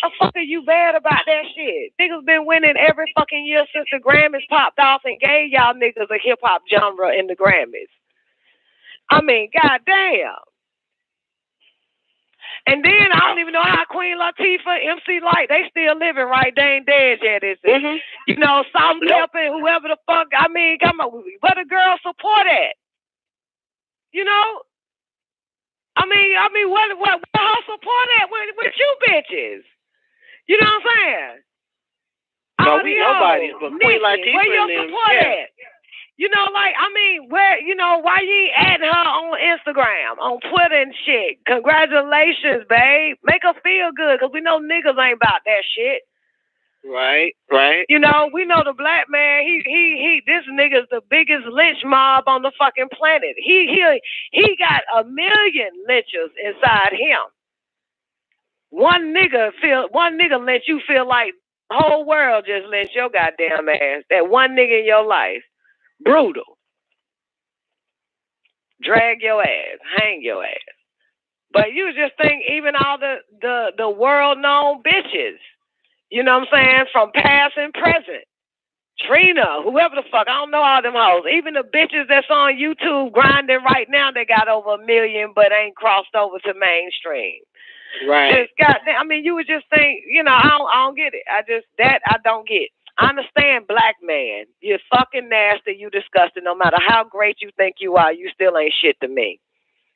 the fuck are you bad about that shit? Niggas been winning every fucking year since the Grammys popped off and gave y'all niggas a hip hop genre in the Grammys. I mean, goddamn. And then I don't even know how Queen Latifah, MC Light, they still living, right? They ain't dead yet, is it? Mm-hmm. You know, Salt and Pepper, whoever the fuck. I mean, come on, where the girls support at? You know? I mean, what her support at with you bitches? You know what I'm saying? No, we nobody's but Queen Latifah. Where your support at? You know, like, I mean, where, you know, why you ain't adding her on Instagram, on Twitter and shit? Congratulations, babe. Make her feel good, because we know niggas ain't about that shit. Right. You know, we know the black man, this nigga's the biggest lynch mob on the fucking planet. He got 1 million lynchers inside him. One nigga lynch you feel like the whole world just lynched your goddamn ass. That one nigga in your life. Brutal. Drag your ass. Hang your ass. But you just think even all the world-known bitches, you know what I'm saying, from past and present. Trina, whoever the fuck, I don't know all them hoes. Even the bitches that's on YouTube grinding right now, they got over 1 million, but ain't crossed over to mainstream. Right. Just goddamn, I mean, you would just think, you know, I don't get it. I don't get. I understand, black man. You're fucking nasty. You disgusting. No matter how great you think you are, you still ain't shit to me.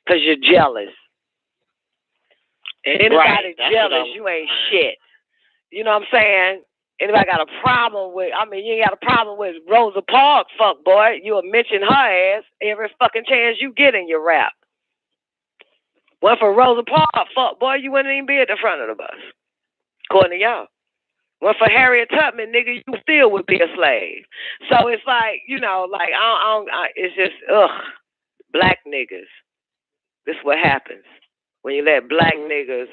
Because you're jealous. And anybody jealous, you ain't shit. You know what I'm saying? Anybody got a problem with, I mean, you ain't got a problem with Rosa Parks, fuck boy. You'll mention her ass every fucking chance you get in your rap. Well, for Rosa Parks, fuck boy, you wouldn't even be at the front of the bus. According to y'all. Well, for Harriet Tubman, nigga, you still would be a slave. So it's like, you know, like, it's just, black niggas. This is what happens when you let black niggas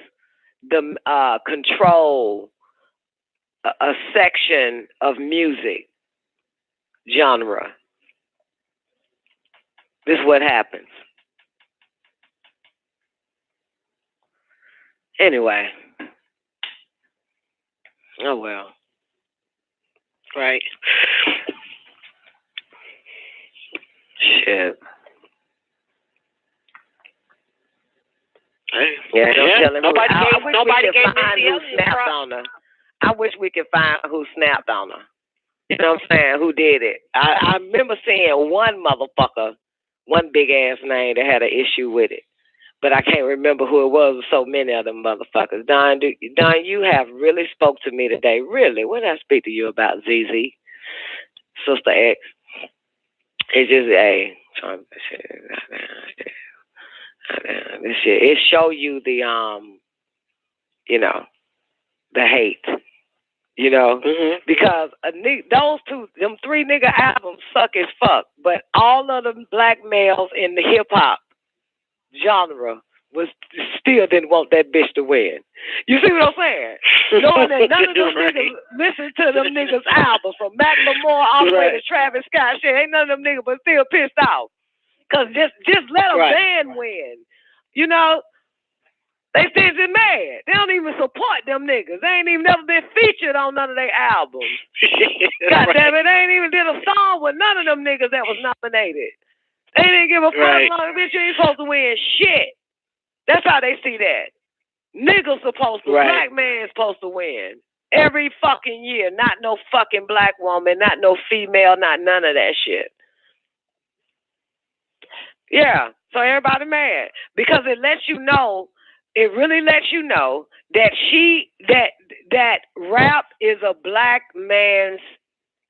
control a section of music genre. This is what happens. Anyway. Oh, well. Right. Shit. Hey. Yeah, don't tell him. Nobody gave who snapped on her. I wish we could find who snapped on her. You know what I'm saying? Who did it? I remember seeing one motherfucker, one big ass name that had an issue with it. But I can't remember who it was. So many of them motherfuckers. Don, you have really spoke to me today. Really? What did I speak to you about, ZZ? Sister X. It's just, hey, this shit. It show you the, you know, the hate. You know? Mm-hmm. Because them 3 nigga albums suck as fuck. But all of them black males in the hip-hop genre still didn't want that bitch to win. You see what I'm saying? Knowing that none of them niggas listen to them niggas' albums from Mac Lamar all the way to Travis Scott. Shit, ain't none of them niggas but still pissed off. Cause just let them band win. You know? They still just mad. They don't even support them niggas. They ain't even never been featured on none of their albums. God damn it, they ain't even did a song with none of them niggas that was nominated. They didn't give a fuck long, bitch, you ain't supposed to win shit. That's how they see that. Niggas supposed to, black man supposed to win. Every fucking year. Not no fucking black woman, not no female, not none of that shit. Yeah, so everybody mad. Because it lets you know, it really lets you know that that rap is a black man's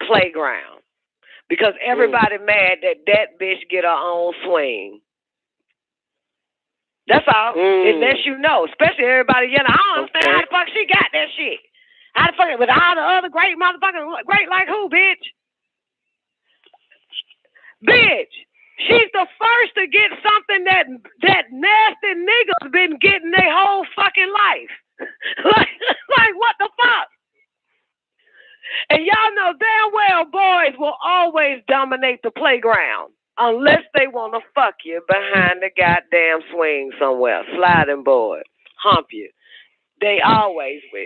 playground. Because everybody mad that bitch get her own swing. That's all. It lets you know. Especially everybody yelling, I don't understand how the fuck she got that shit. How the fuck, with all the other great motherfuckers, great like who, bitch? Bitch, she's the first to get something that nasty niggas been getting their whole fucking life. like what the fuck? And y'all know damn well boys will always dominate the playground unless they want to fuck you behind the goddamn swing somewhere, sliding board, hump you. They always will.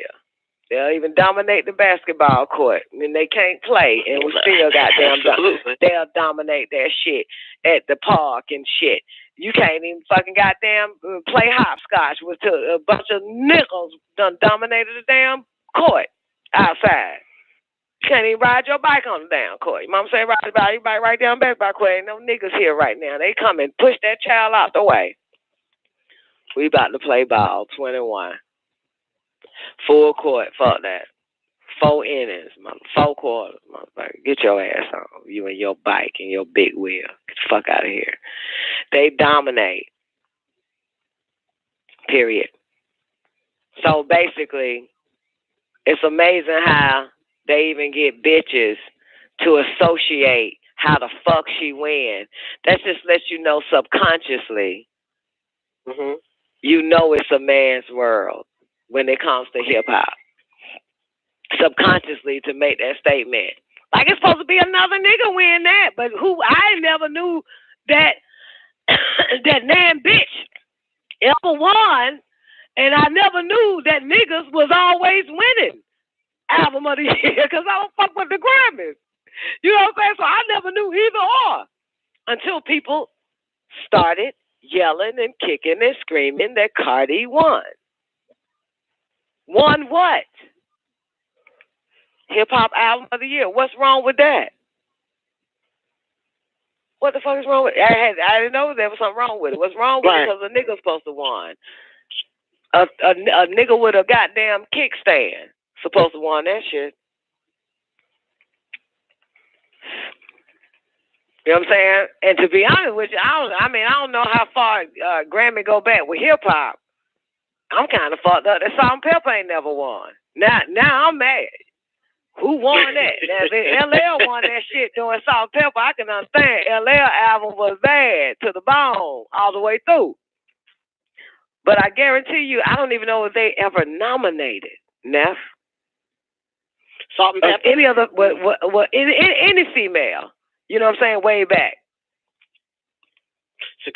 They'll even dominate the basketball court. I mean, they can't play, and we still goddamn they'll dominate that shit at the park and shit. You can't even fucking goddamn play hopscotch with a bunch of nickels done dominated the damn court outside. You can't even ride your bike on the damn court. Your mama say ride your bike right down basketball court. Ain't no niggas here right now. They come and push that child out the way. We about to play ball, 21. Full court, fuck that. 4 innings, 4 quarters, motherfucker. Get your ass on. You and your bike and your big wheel. Get the fuck out of here. They dominate. Period. So basically, it's amazing how they even get bitches to associate how the fuck she win. That just lets you know subconsciously, you know it's a man's world when it comes to hip-hop. Subconsciously to make that statement. Like it's supposed to be another nigga win that, but who I never knew that that damn bitch ever won, and I never knew that niggas was always winning album of the year because I don't fuck with the Grammys. You know what I'm saying? So I never knew either or until people started yelling and kicking and screaming that Cardi won. Won what? Hip-hop album of the year. What's wrong with that? What the fuck is wrong with it? I didn't know there was something wrong with it. What's wrong with it? Because a nigga's supposed to win. A nigga with a goddamn kickstand supposed to win that shit. You know what I'm saying? And to be honest with you, I don't know how far Grammy go back with hip-hop. I'm kind of fucked up that Salt-N-Pepa ain't never won. Now I'm mad. Who won that? Now, if LL won that shit doing Salt-N-Pepa, I can understand. LL album was bad to the bone all the way through. But I guarantee you, I don't even know if they ever nominated Neff. Salt-N-Pepa? Any other, any female. You know what I'm saying? Way back.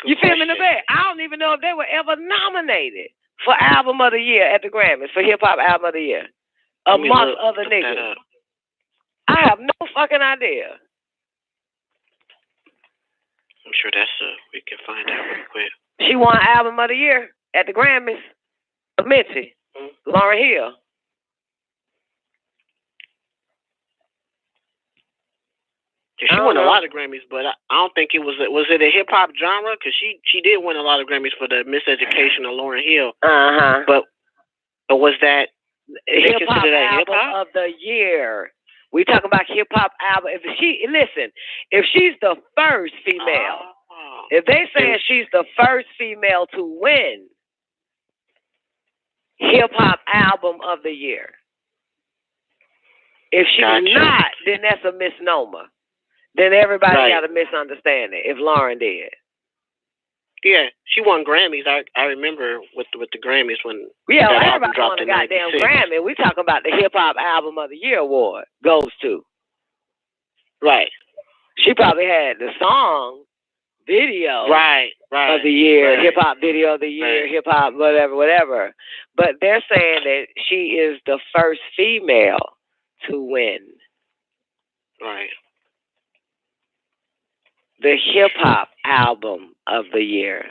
You feel me in the back? I don't even know if they were ever nominated for Album of the Year at the Grammys, for Hip Hop Album of the Year. Amongst other niggas. I have no fucking idea. I'm sure we can find out real quick. She won Album of the Year at the Grammys. Minty. Lauryn Hill. Yeah, she won a lot of Grammys, but I don't think it was it a hip hop genre? Because she did win a lot of Grammys for the Miseducation of Lauryn Hill. But was that hip hop album of the year? We talking about hip hop album. If she's the first female, if they say she's the first female to win hip hop album of the year, if she's not, then that's a misnomer. Then everybody got a misunderstanding. If Lauren did, yeah, she won Grammys. I remember with the Grammys when everybody won a goddamn Grammy. We talking about the Hip Hop Album of the Year award goes to. Right. She probably had the song, video, of the year, hip hop video of the year, hip hop whatever. But they're saying that she is the first female to win. Right. The hip hop album of the year.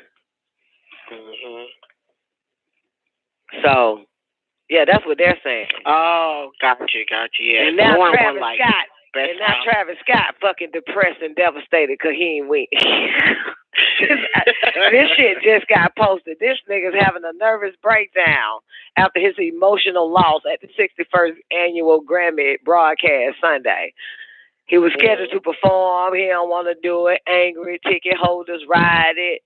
So, yeah, that's what they're saying. Oh, gotcha, yeah. And now Travis Scott fucking depressed and devastated because he ain't win. This shit just got posted. This nigga's having a nervous breakdown after his emotional loss at the 61st annual Grammy broadcast Sunday. He was scheduled to perform. He don't want to do it. Angry ticket holders ride it.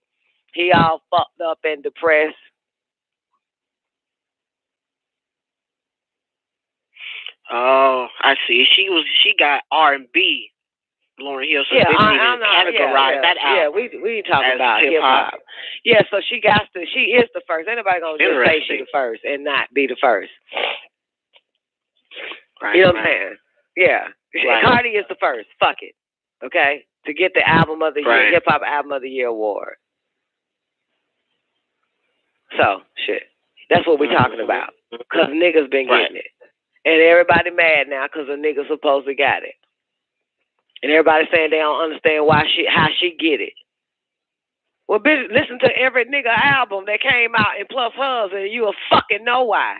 He all fucked up and depressed. Oh, I see. She got R&B, Lauryn Hill. So they didn't even categorize that out. Yeah, we ain't talking about hip hop. Yeah, so she is the first. Anybody gonna just say she the first and not be the first? Right, you know what I'm saying? Yeah. Cardi is the first. Fuck it. Okay? To get the album of the year, hip hop album of the year award. So, shit. That's what we're talking about. Because niggas been getting it. And everybody mad now because the nigga supposedly got it. And everybody saying they don't understand how she get it. Well, bitch, listen to every nigga album that came out and plus hers, and you'll fucking know why.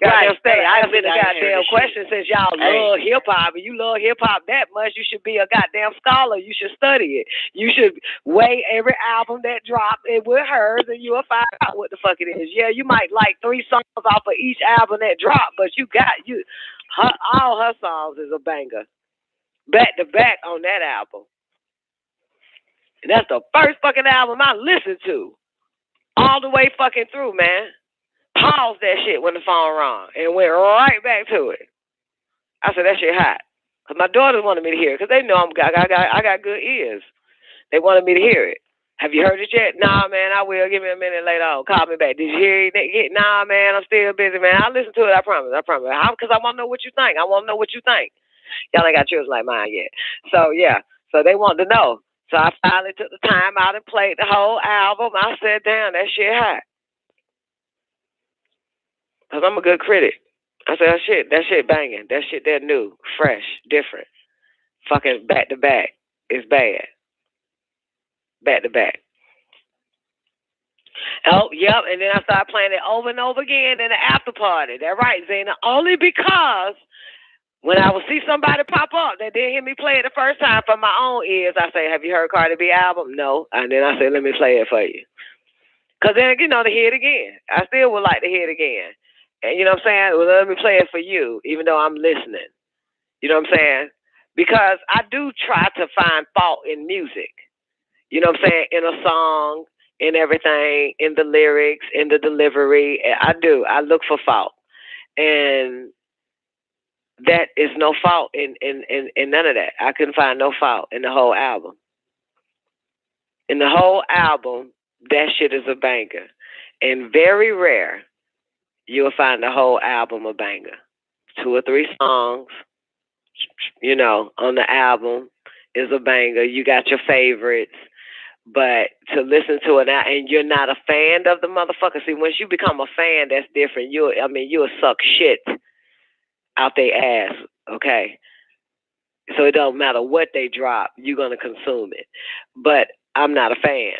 Right. I've been a goddamn question since y'all love hip hop, and you love hip hop that much, you should be a goddamn scholar. You should study it. You should weigh every album that dropped and with hers, and you'll find out what the fuck it is. Yeah, you might like 3 songs off of each album that dropped, but all her songs is a banger, back to back on that album. And that's the first fucking album I listened to all the way fucking through, man. Paused that shit when the phone rang and went right back to it. I said, that shit hot. Because my daughters wanted me to hear it because they know I got good ears. They wanted me to hear it. Have you heard it yet? Nah, man, I will. Give me a minute later on. Call me back. Did you hear it? Nah, man, I'm still busy, man. I'll listen to it. I promise. Because I want to know what you think. Y'all ain't got children like mine yet. So, yeah. So they want to know. So I finally took the time out and played the whole album. I said, damn, that shit hot. Because I'm a good critic. I said, that shit banging. That shit that new, fresh, different. Fucking back to back. It's bad. Back to back. Oh, yep. And then I started playing it over and over again in the after party. That's right, Zena. Only because when I would see somebody pop up that didn't hear me play it the first time from my own ears, I say, have you heard Cardi B album? No. And then I say, let me play it for you. Because then, to hear it again. I still would like to hear it again. And you know what I'm saying? Well, let me play it for you, even though I'm listening. You know what I'm saying? Because I do try to find fault in music. You know what I'm saying? In a song, in everything, in the lyrics, in the delivery. I do. I look for fault. And that is no fault in none of that. I couldn't find no fault in the whole album. In the whole album, that shit is a banger. And very rare, you'll find the whole album a banger. 2 or 3 songs, on the album is a banger. You got your favorites. But to listen to it now, and you're not a fan of the motherfucker. See, once you become a fan, that's different. You'll suck shit out their ass, okay? So it don't matter what they drop, you're going to consume it. But I'm not a fan.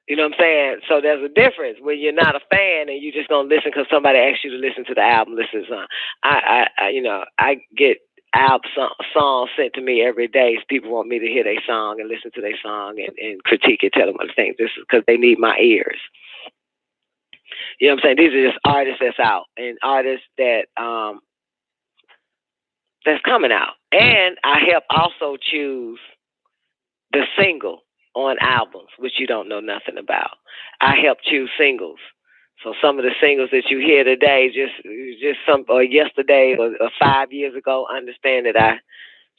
You know what I'm saying? So there's a difference when you're not a fan and you're just going to listen because somebody asked you to listen to the album, listen to something. I get album songs sent to me every day. People want me to hear their song and listen to their song and critique it, tell them what they think. This is because they need my ears. You know what I'm saying? These are just artists that's out and artists that that's coming out. And I help also choose the single on albums, which you don't know nothing about. I help choose singles. So some of the singles that you hear today, just some, or yesterday or 5 years ago, understand that I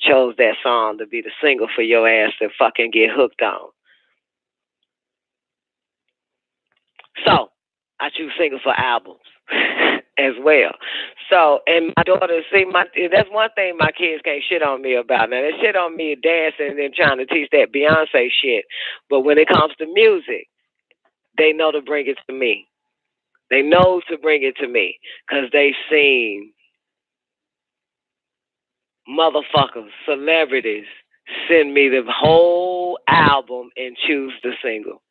chose that song to be the single for your ass to fucking get hooked on. So I choose singles for albums as well. So, and my daughter, that's one thing my kids can't shit on me about. Now, they shit on me dancing and trying to teach that Beyonce shit. But when it comes to music, they know to bring it to me. They know to bring it to me because they've seen motherfuckers, celebrities, send me the whole album and choose the single.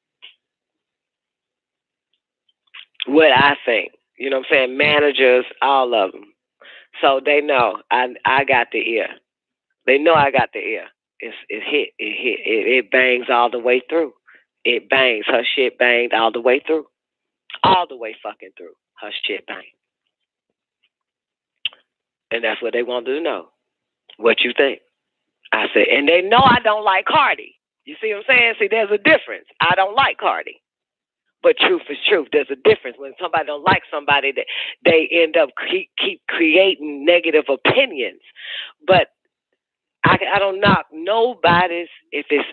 What I think. You know what I'm saying? Managers, all of them. So they know I got the ear. They know I got the ear. It bangs all the way through. It bangs. Her shit banged all the way through. All the way fucking through. Her shit banged. And that's what they want to know. What you think? I said, and they know I don't like Cardi. You see what I'm saying? See, there's a difference. I don't like Cardi. But truth is truth. There's a difference when somebody don't like somebody that they end up keep creating negative opinions. But I don't knock nobody's. If it's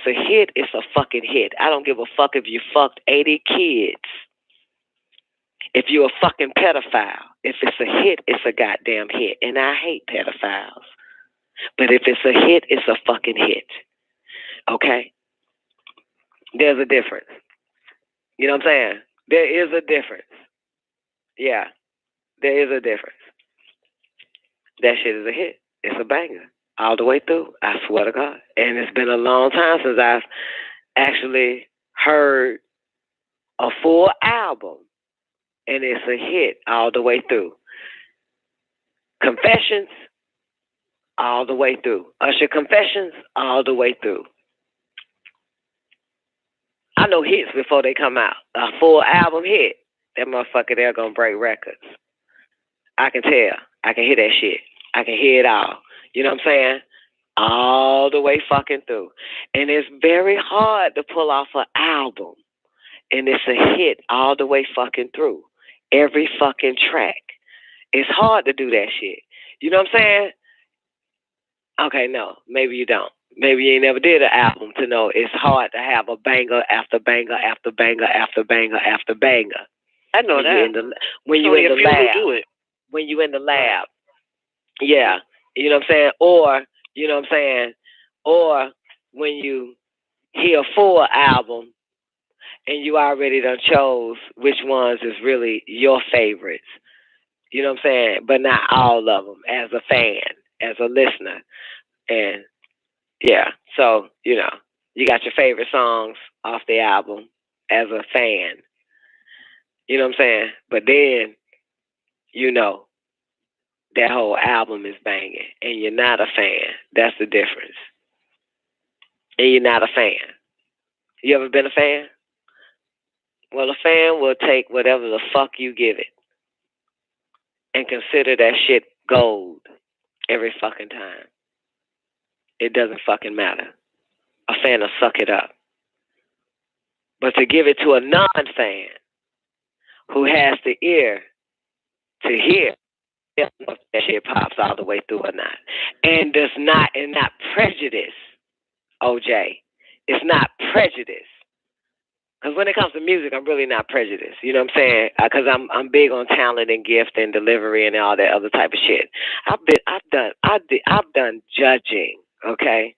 a hit, it's a fucking hit. I don't give a fuck if you fucked 80 kids. If you're a fucking pedophile, if it's a hit, it's a goddamn hit. And I hate pedophiles. But if it's a hit, it's a fucking hit. Okay? There's a difference. You know what I'm saying? There is a difference. Yeah, there is a difference. That shit is a hit. It's a banger all the way through. I swear to God. And it's been a long time since I've actually heard a full album, and it's a hit all the way through. Confessions, all the way through. Usher Confessions, all the way through. I know hits before they come out. A full album hit, that motherfucker there gonna break records. I can tell. I can hear that shit. I can hear it all. You know what I'm saying? All the way fucking through. And it's very hard to pull off an album. And it's a hit all the way fucking through. Every fucking track. It's hard to do that shit. You know what I'm saying? Okay, no. Maybe you don't. Maybe you ain't never did an album to know it's hard to have a banger after banger after banger after banger after banger. I know that. When you in the lab. When you in the lab. Yeah. You know what I'm saying? Or, you know what I'm saying? Or when you hear a full album and you already done chose which ones is really your favorites. You know what I'm saying? But not all of them as a fan, as a listener. And yeah, so, you know, you got your favorite songs off the album as a fan. You know what I'm saying? But then, you know, that whole album is banging and you're not a fan. That's the difference. And you're not a fan. You ever been a fan? Well, a fan will take whatever the fuck you give it and consider that shit gold every fucking time. It doesn't fucking matter. A fan will suck it up. But to give it to a non-fan who has the ear to hear if that shit pops all the way through or not, and does not prejudice, OJ. It's not prejudice. Because when it comes to music, I'm really not prejudiced. You know what I'm saying? Because I'm big on talent and gift and delivery and all that other type of shit. I've done judging. Okay.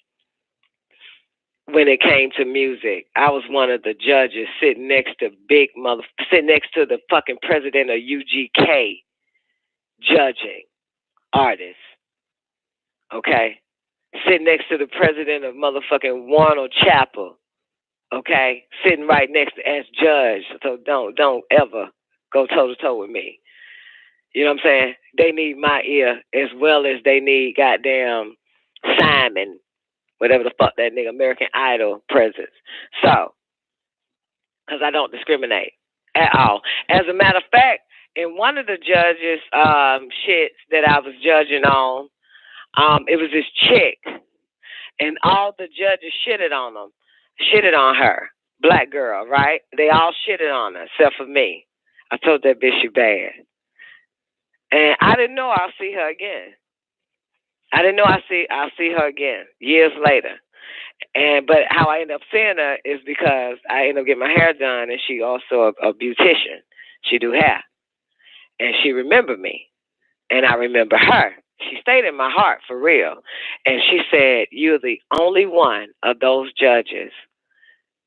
When it came to music, I was one of the judges sitting next to the fucking president of UGK, judging artists. Okay. Sitting next to the president of motherfucking Warner Chapel. Okay, sitting right next to as judge. So don't ever go toe to toe with me. You know what I'm saying? They need my ear as well as they need goddamn Simon, whatever the fuck that nigga, American Idol presence. So, because I don't discriminate at all. As a matter of fact, in one of the judges' shits that I was judging on, it was this chick, and all the judges shitted on her, black girl, right? They all shitted on her, except for me. I told that bitch she bad. And I didn't know I'll see her again. I didn't know I'll see her again years later. But how I end up seeing her is because I end up getting my hair done, and she also a beautician. She do hair. And she remembered me. And I remember her. She stayed in my heart for real. And she said, "You're the only one of those judges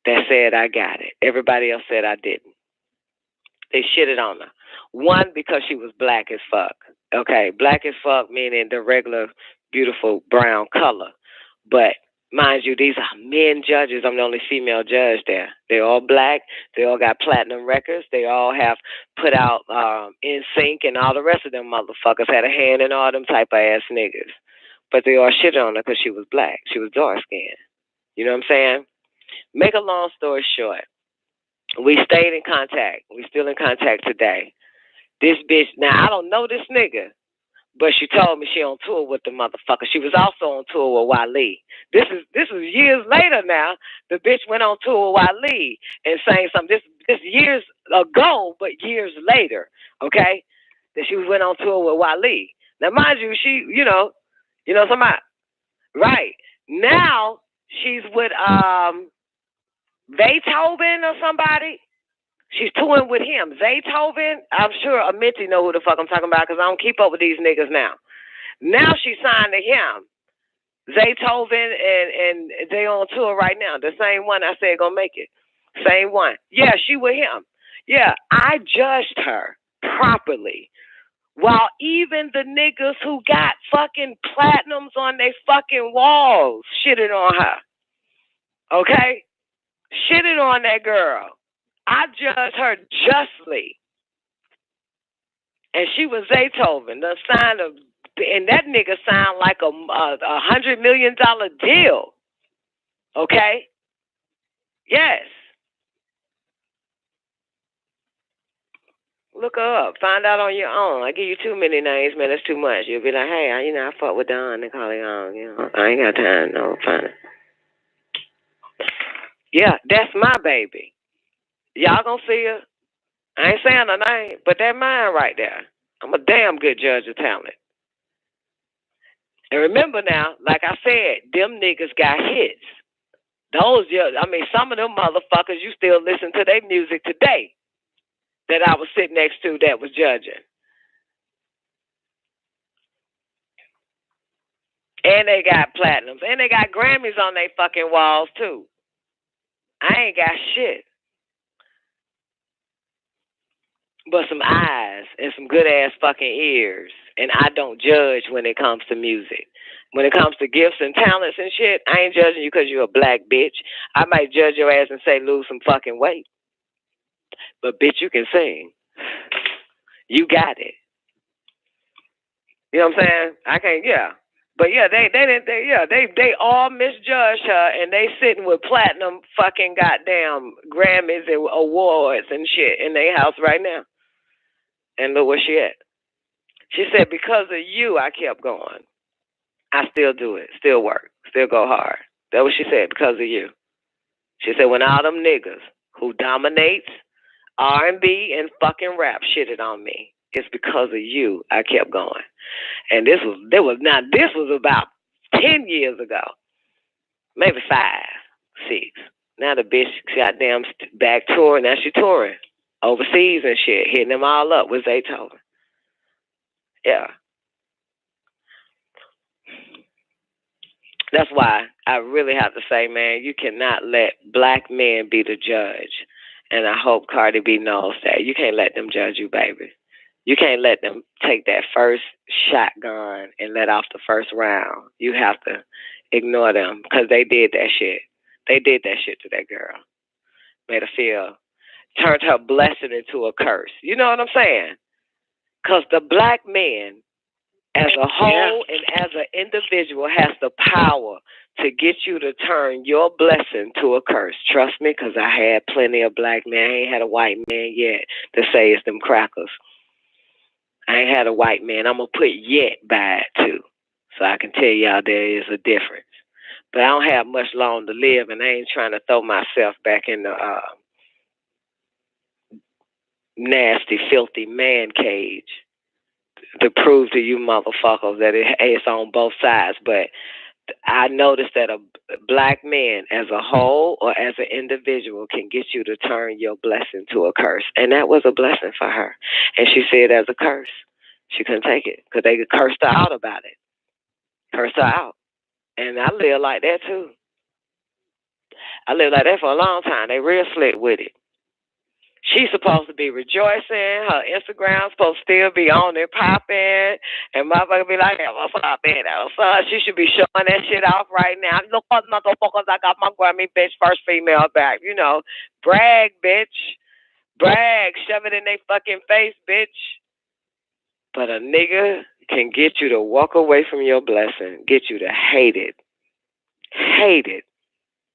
that said I got it. Everybody else said I didn't." They shitted on her. One, because she was black as fuck. Okay, black as fuck meaning the regular, beautiful brown color. But mind you, these are men judges. I'm the only female judge there. They're all black. They all got platinum records. They all have put out In Sync, and all the rest of them motherfuckers had a hand in all them type of ass niggas. But they all shitted on her because she was black. She was dark skinned. You know what I'm saying? Make a long story short, we stayed in contact. We still in contact today. This bitch, now I don't know this nigga, but she told me she on tour with the motherfucker. She was also on tour with Wale. This is years later now. The bitch went on tour with Wale and sang something. This years ago, but years later, okay? That she went on tour with Wale. Now mind you, she, you know somebody, right? Now she's with Beethoven or somebody. She's touring with him. Beethoven. I'm sure Amenti know who the fuck I'm talking about because I don't keep up with these niggas now. Now she signed to him. Beethoven and they on tour right now. The same one I said gonna make it. Same one. Yeah, she with him. Yeah, I judged her. properly. While even the niggas who got fucking platinums on their fucking walls shitted on her. Okay? Shitted on that girl. I judged her justly. And she was Zaytoven, the sign of, and that nigga sound like a $100 million deal. Okay? Yes. Look her up. Find out on your own. I give you too many names, man. That's too much. You'll be like, hey, I fuck with Don NICOLEONE. I ain't got time. No, find it. Yeah, that's my baby. Y'all gonna see her. I ain't saying her name, but that mine right there. I'm a damn good judge of talent. And remember now, like I said, them niggas got hits. Some of them motherfuckers, you still listen to their music today that I was sitting next to that was judging. And they got platinums. And they got Grammys on their fucking walls, too. I ain't got shit. But some eyes and some good-ass fucking ears. And I don't judge when it comes to music. When it comes to gifts and talents and shit, I ain't judging you because you're a black bitch. I might judge your ass and say lose some fucking weight. But bitch, you can sing. You got it. You know what I'm saying? I can't, yeah. But yeah, they all misjudged her, and they sitting with platinum fucking goddamn Grammys and awards and shit in their house right now. And look where she at. She said, because of you, I kept going. I still do it, still work, still go hard. That's what she said, because of you. She said, when all them niggas who dominates R&B and fucking rap shitted on me, it's because of you I kept going. And this was about 10 years ago. Maybe 5, 6. Now the bitch goddamn back touring. Now she touring overseas and shit, hitting them all up with Zaytoven. Yeah. That's why I really have to say, man, you cannot let black men be the judge. And I hope Cardi B knows that. You can't let them judge you, baby. You can't let them take that first shotgun and let off the first round. You have to ignore them because they did that shit. They did that shit to that girl. Made her feel, turned her blessing into a curse. You know what I'm saying? Because the black man, as a whole and as an individual, has the power to get you to turn your blessing to a curse. Trust me, because I had plenty of black men. I ain't had a white man yet to say it's them crackers. I ain't had a white man. I'm going to put yet by it, too. So I can tell y'all there is a difference. But I don't have much long to live, and I ain't trying to throw myself back in the nasty, filthy man cage to prove to you motherfuckers that it's on both sides. But I noticed that a black man as a whole or as an individual can get you to turn your blessing to a curse. And that was a blessing for her. And she said as a curse. She couldn't take it because they cursed her out about it. Cursed her out. And I live like that too. I lived like that for a long time. They real slick with it. She's supposed to be rejoicing. Her Instagram's supposed to still be on there popping. And motherfucker be like, hey, what's up, man? She should be showing that shit off right now. Look, motherfuckers, I got my Grammy, bitch, first female back. You know, brag, bitch. Brag. Shove it in their fucking face, bitch. But a nigga can get you to walk away from your blessing, get you to hate it. Hate it.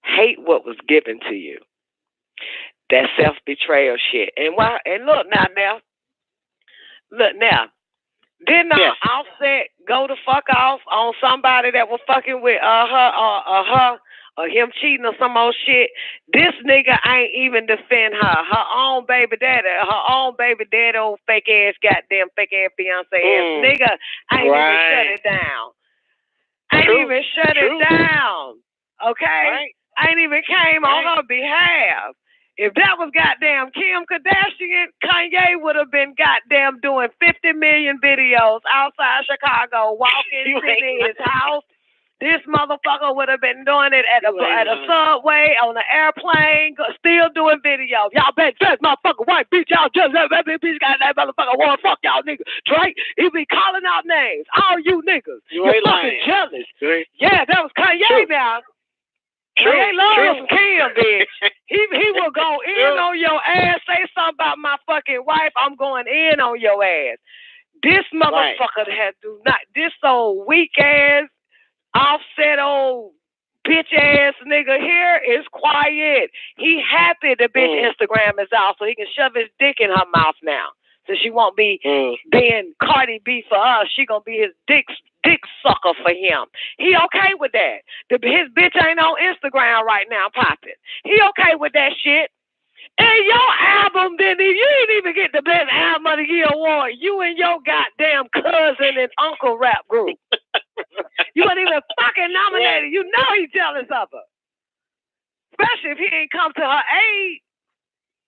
Hate what was given to you. That self-betrayal shit. And why? And look now. Didn't Offset go the fuck off on somebody that was fucking with her or him cheating or some old shit? This nigga ain't even defend her. Her own baby daddy, old fake ass fiance ass nigga ain't even shut it down. Okay? Right. Ain't even came on her behalf. If that was goddamn Kim Kardashian, Kanye would have been goddamn doing 50 million videos outside Chicago, walking, sitting in his house, This motherfucker would have been doing it at a subway, on an airplane, still doing videos. Y'all bet that motherfucker white bitch, y'all just that bitch got that motherfucker wanna fuck y'all niggas. Drake, he be calling out names. All you niggas. You fucking lying. Jealous. True. Yeah, that was Kanye now. Kanye loves some Kim, bitch. He will go in on your ass, say something about my fucking wife, I'm going in on your ass. This motherfucker has do not, this old weak ass, offset old bitch ass nigga here is quiet. He happy the bitch Instagram is out so he can shove his dick in her mouth now. So she won't be being Cardi B for us. She gonna be his dick sucker for him. He okay with that. His bitch ain't on Instagram right now popping. He okay with that shit. And your album you didn't even get the best album of the year award. You and your goddamn cousin and uncle rap group. You weren't even fucking nominated. You know he's jealous of her. Especially if he ain't come to her aid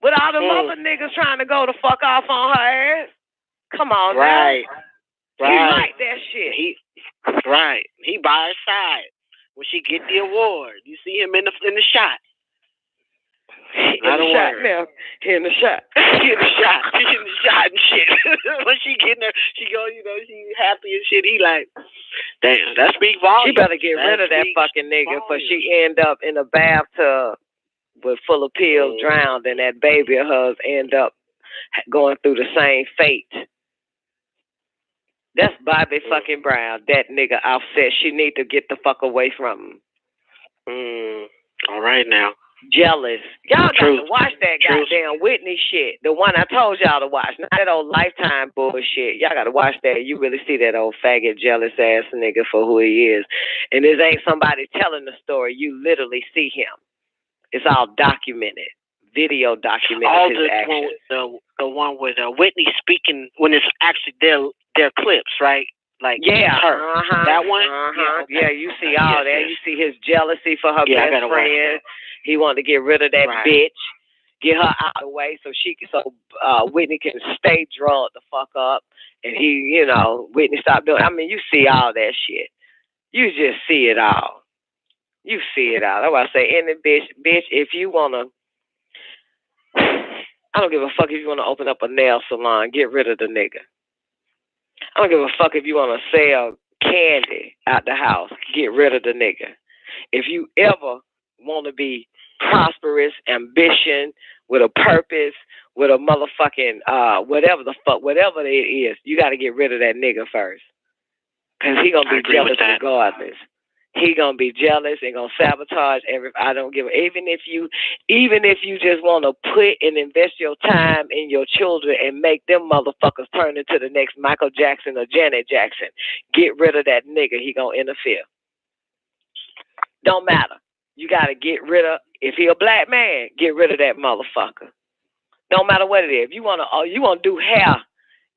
with all the other niggas trying to go the fuck off on her ass. Come on, right. Now. He like that shit. He by her side when she get the award. You see him in the shot. In the shot now. In the shot. She in the shot. She in the shot and shit. When she getting there, she go, she happy and shit. He like, damn, that speak volume. She better get rid of that fucking nigga before she end up in a bathtub with full of pills, drowned, and that baby of hers end up going through the same fate. That's Bobby fucking Brown. That nigga Offset. She need to get the fuck away from him. All right now. Jealous. Y'all got to watch that goddamn Whitney shit. The one I told y'all to watch. Not that old Lifetime bullshit. Y'all got to watch that. You really see that old faggot, jealous ass nigga for who he is. And this ain't somebody telling the story. You literally see him. It's all documented. Video documented all his actions. The one with Whitney speaking when it's actually their clips, right? Like her. That one? Yeah, you see all that. You see his jealousy for her best friend. He wanted to get rid of that bitch, get her out of the way so Whitney can stay drugged the fuck up. And Whitney stopped doing. I mean, you see all that shit. You just see it all. You see it all. That's why I say, any bitch, if you wanna, I don't give a fuck if you wanna open up a nail salon, get rid of the nigga. I don't give a fuck if you wanna sell candy out the house, get rid of the nigga. If you ever want to be prosperous, ambition, with a purpose, with a motherfucking whatever it is, you got to get rid of that nigga first. Because he going to be jealous regardless. He going to be jealous and going to sabotage I don't give a, even if you just want to put and invest your time in your children and make them motherfuckers turn into the next Michael Jackson or Janet Jackson, get rid of that nigga. He going to interfere. Don't matter. You got to get rid of, if he a black man, get rid of that motherfucker. Don't matter what it is. If you want to do hair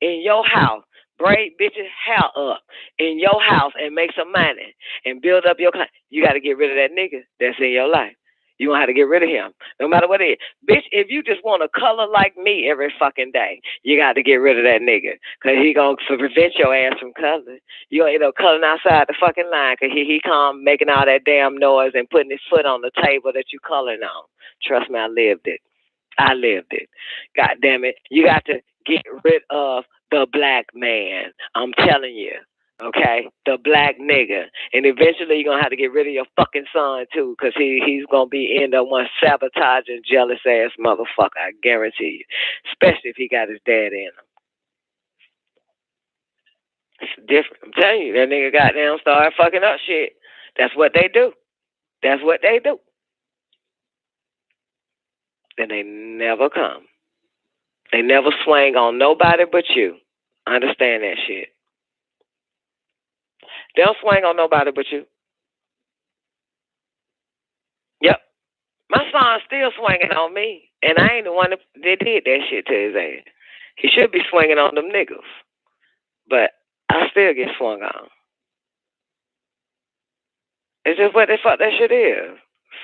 in your house, braid bitches hair up in your house and make some money and build up your client, you got to get rid of that nigga that's in your life. You gonna have to get rid of him, no matter what it is. Bitch, if you just want to color like me every fucking day, you got to get rid of that nigga. Because he going to prevent your ass from coloring. You end up coloring outside the fucking line because he come making all that damn noise and putting his foot on the table that you coloring on. Trust me, I lived it. God damn it. You got to get rid of the black man. I'm telling you. Okay, the black nigga, and eventually you're gonna have to get rid of your fucking son too, cause he's gonna end up one sabotaging, jealous ass motherfucker. I guarantee you, especially if he got his dad in him. It's different. I'm telling you, that nigga goddamn started fucking up shit. That's what they do. That's what they do. And they never come. They never swing on nobody but you. Understand that shit. They don't swing on nobody but you. Yep. My son's still swinging on me. And I ain't the one that did that shit to his ass. He should be swinging on them niggas. But I still get swung on. It's just what the fuck that shit is.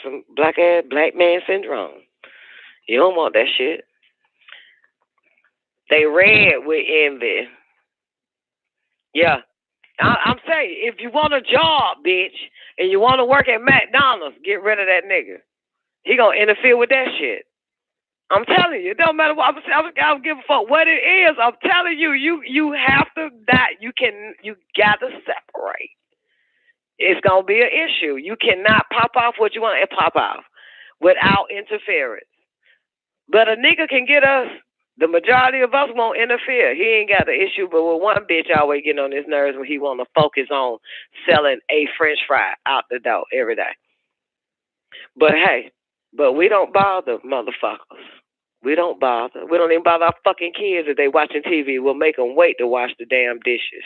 Some black man syndrome. You don't want that shit. They red with envy. Yeah. I'm saying, if you want a job, bitch, and you want to work at McDonald's, get rid of that nigga. He gonna interfere with that shit. I'm telling you, it don't matter what. I don't give a fuck what it is. I'm telling you, you have to die. You gotta separate. It's gonna be an issue. You cannot pop off what you want and pop off without interference. But a nigga can get us. The majority of us won't interfere. He ain't got the issue, but with one bitch always getting on his nerves when he want to focus on selling a French fry out the door every day. But hey, we don't bother motherfuckers. We don't bother. We don't even bother our fucking kids if they watching TV. We'll make them wait to wash the damn dishes.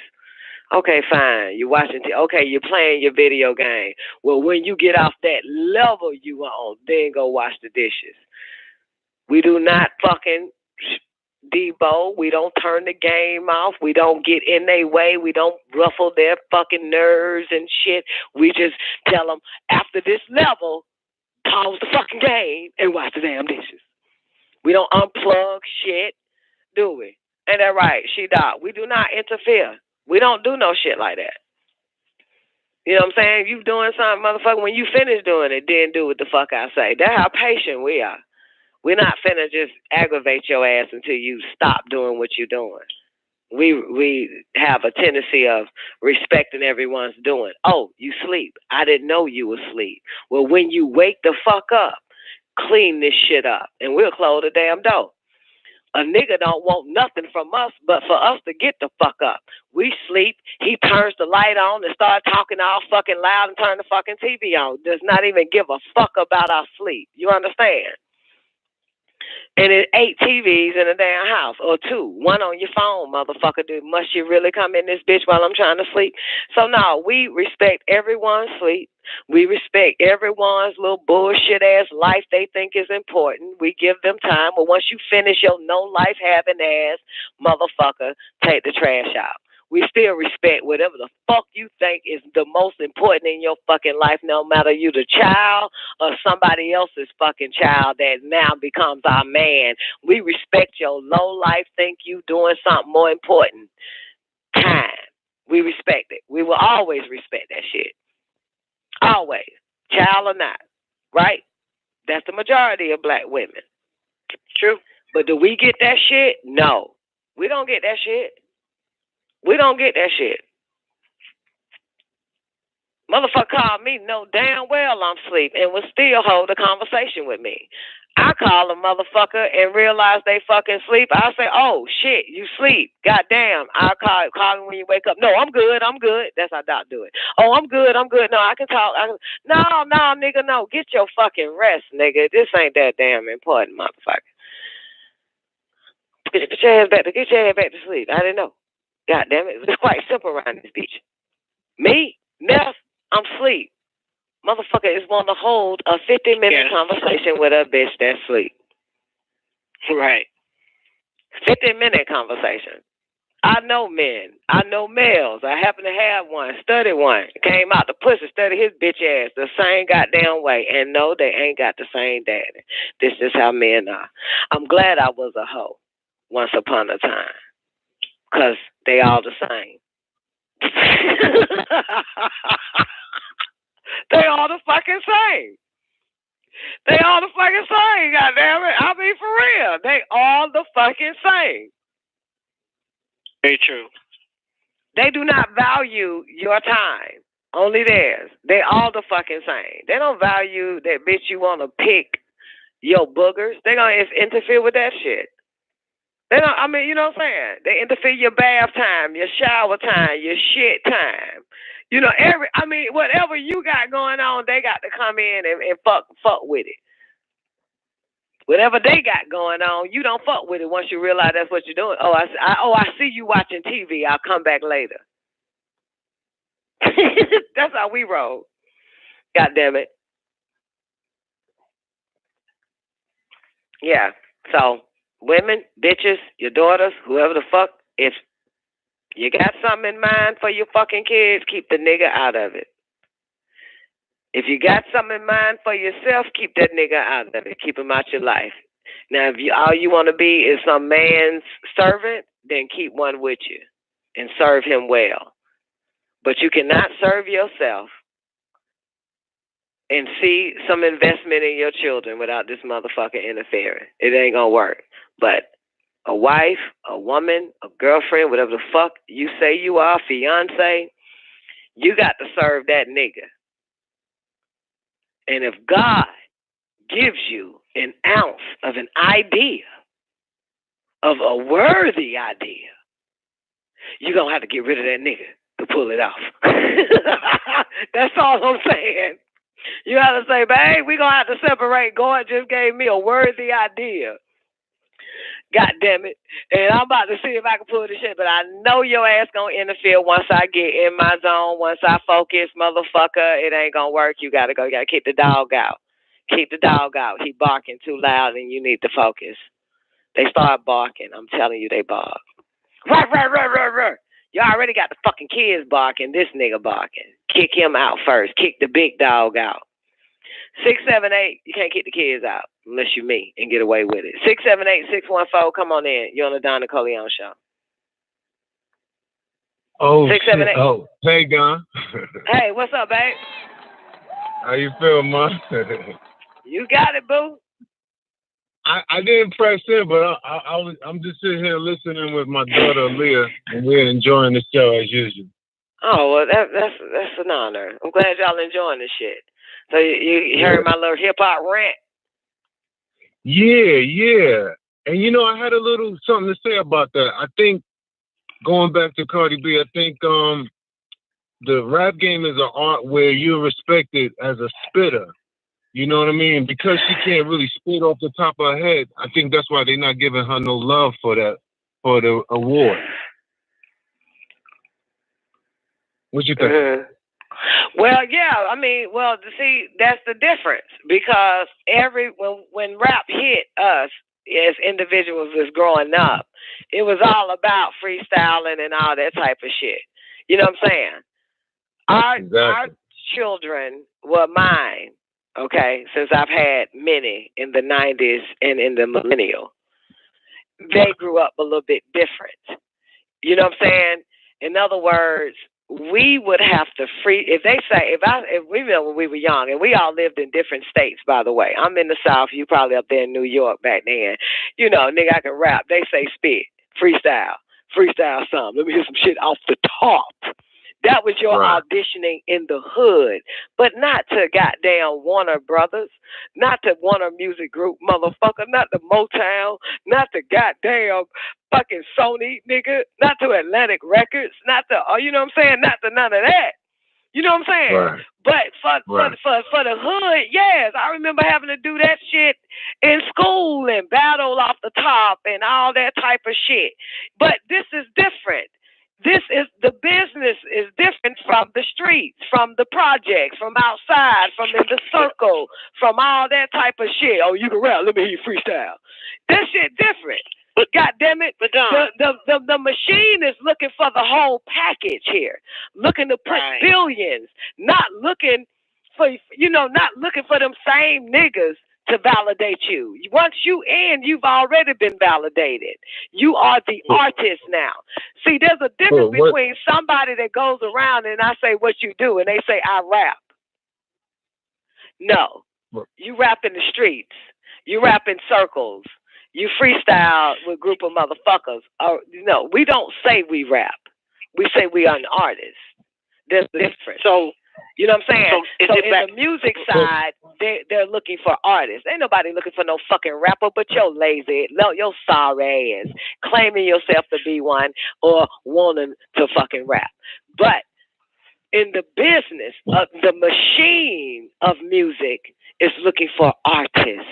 Okay, fine. You're watching TV. Okay, you're playing your video game. Well, when you get off that level you on, then go wash the dishes. We do not fucking debo. We don't turn the game off. We don't get in their way. We don't ruffle their fucking nerves and shit. We just tell them, after this level, pause the fucking game and wash the damn dishes. We don't unplug shit, do we? Ain't that right, She-Dog? We do not interfere. We don't do no shit like that. You know what I'm saying? You doing something, motherfucker, when you finish doing it, then do what the fuck I say. That's how patient we are. We're not finna just aggravate your ass until you stop doing what you're doing. We have a tendency of respecting everyone's doing. Oh, you sleep. I didn't know you were asleep. Well, when you wake the fuck up, clean this shit up, and we'll close the damn door. A nigga don't want nothing from us but for us to get the fuck up. We sleep, he turns the light on and start talking all fucking loud and turn the fucking TV on. Does not even give a fuck about our sleep. You understand? And it's 8 TVs in a damn house, or 2. One on your phone, motherfucker. Must you really come in this bitch while I'm trying to sleep? So, no, we respect everyone's sleep. We respect everyone's little bullshit-ass life they think is important. We give them time. But once you finish your no-life-having ass, motherfucker, take the trash out. We still respect whatever the fuck you think is the most important in your fucking life, no matter you the child or somebody else's fucking child that now becomes our man. We respect your low life, think you doing something more important. Time. We respect it. We will always respect that shit. Always. Child or not. Right? That's the majority of black women. True. But do we get that shit? No. We don't get that shit. We don't get that shit. Motherfucker called me, know damn well I'm asleep, and will still hold a conversation with me. I call a motherfucker and realize they fucking sleep. I say, oh, shit, you sleep. Goddamn. I'll call me when you wake up. No, I'm good. That's how Doc do it. Oh, I'm good. No, I can talk. No, nigga, no. Get your fucking rest, nigga. This ain't that damn important, motherfucker. Get your ass back to sleep. I didn't know. God damn it. It's quite simple around this bitch. Me, Meth, I'm asleep. Motherfucker is want to hold a 50-minute conversation with a bitch that's asleep. Right. 50-minute conversation. I know men. I know males. I happen to have one. Studied one. Came out the pussy, studied his bitch ass the same goddamn way. And no, they ain't got the same daddy. This is how men are. I'm glad I was a hoe once upon a time. Because they all the same. They all the fucking same. They all the fucking same, goddammit. I mean, for real. They all the fucking same. Very true. They do not value your time. Only theirs. They all the fucking same. They don't value that bitch you want to pick your boogers. They gonna interfere with that shit. They don't, I mean, you know what I'm saying? They interfere your bath time, your shower time, your shit time. You know, whatever you got going on, they got to come in and fuck with it. Whatever they got going on, you don't fuck with it once you realize that's what you're doing. Oh, I see you watching TV. I'll come back later. That's how we roll. God damn it. Yeah. So, women, bitches, your daughters, whoever the fuck, if you got something in mind for your fucking kids, keep the nigga out of it. If you got something in mind for yourself, keep that nigga out of it. Keep him out your life. Now, if all you want to be is some man's servant, then keep one with you and serve him well. But you cannot serve yourself and see some investment in your children without this motherfucker interfering. It ain't gonna work. But a wife, a woman, a girlfriend, whatever the fuck you say you are, fiance, you got to serve that nigga. And if God gives you an ounce of an idea, of a worthy idea, you're going to have to get rid of that nigga to pull it off. That's all I'm saying. You have to say, babe, we're going to have to separate. God just gave me a worthy idea. God damn it. And I'm about to see if I can pull this shit, but I know your ass gonna interfere once I get in my zone, once I focus, motherfucker. It ain't gonna work. You gotta go. You gotta keep the dog out. Keep the dog out. He barking too loud and you need to focus. They start barking. I'm telling you, they bark. Ruh, ruh, ruh, ruh, ruh. You already got the fucking kids barking. This nigga barking. Kick him out first. Kick the big dog out. 678, you can't kick the kids out unless you me and get away with it. 678-614, come on in. You're on the Don Nicoleone show. Oh, 678. Oh, hey, Don. Hey, what's up, babe? How you feel, man? You got it, boo. I didn't press in, but I'm just sitting here listening with my daughter Leah, and we're enjoying the show as usual. Oh, well, that's an honor. I'm glad y'all enjoying this shit. So you heard my little hip hop rant? Yeah. And you know, I had a little something to say about that. I think going back to Cardi B, I think the rap game is an art where you're respected as a spitter. You know what I mean? Because she can't really spit off the top of her head, I think that's why they're not giving her no love for the award. What you think? Mm-hmm. Well, yeah, I mean, see, that's the difference because when rap hit us as individuals as growing up, it was all about freestyling and all that type of shit. You know what I'm saying? Our children, well, mine, okay, since I've had many in the 90s and in the millennial, they grew up a little bit different. You know what I'm saying? In other words, we would have to if we know when we were young, and we all lived in different states, by the way. I'm in the South, you probably up there in New York back then. You know, nigga, I can rap. They say spit, freestyle something. Let me hear some shit off the top. That was your auditioning in the hood, but not to goddamn Warner Brothers, not to Warner Music Group, motherfucker, not to Motown, not to goddamn fucking Sony, nigga, not to Atlantic Records, not to, you know what I'm saying, not to none of that. You know what I'm saying? Right. But for the hood, yes, I remember having to do that shit in school and battle off the top and all that type of shit. But this is different. The business is different from the streets, from the projects, from outside, from in the circle, from all that type of shit. Oh, you can rap, let me hear you freestyle. This shit different. But goddamn it, the machine is looking for the whole package here, looking to print billions, not looking for them same niggas to validate you. Once you in, you've already been validated. You are the artist now. See, there's a difference between somebody that goes around and I say what you do, and they say I rap. No, you rap in the streets. You rap in circles. You freestyle with a group of motherfuckers. No, we don't say we rap. We say we are an artist. There's a difference. So, you know what I'm saying? So in the music side, they're looking for artists. Ain't nobody looking for no fucking rapper but your lazy, your sorry ass, claiming yourself to be one or wanting to fucking rap. But in the business of the machine of music is looking for artists.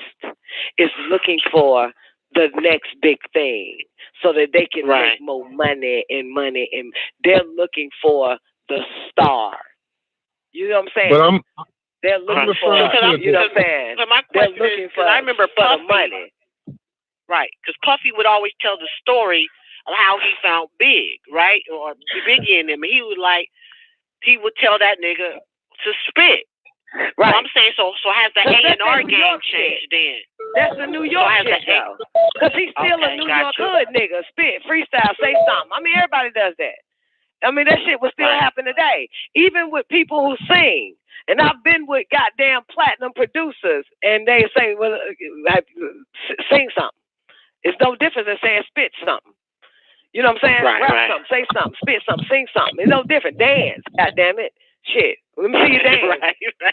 Is looking for the next big thing so that they can make more money, and they're looking for the star. You know what I'm saying? But they're looking for, you know what I'm saying? So my question is, I remember Puffy, money. Right, because Puffy would always tell the story of how he found Big, right? Or Biggie in him. He would tell that nigga to spit. Right. So I'm saying, so has the A&R game changed then? That's the New York shit, though. Because he's still a New York hood nigga. Spit, freestyle, say something. I mean, everybody does that. I mean, that shit will still happen today. Even with people who sing. And I've been with goddamn platinum producers, and they say, well, sing something. It's no different than saying spit something. You know what I'm saying? Rap something, say something, spit something, sing something. It's no different. Dance, goddamn it. Shit. Let me see you dance.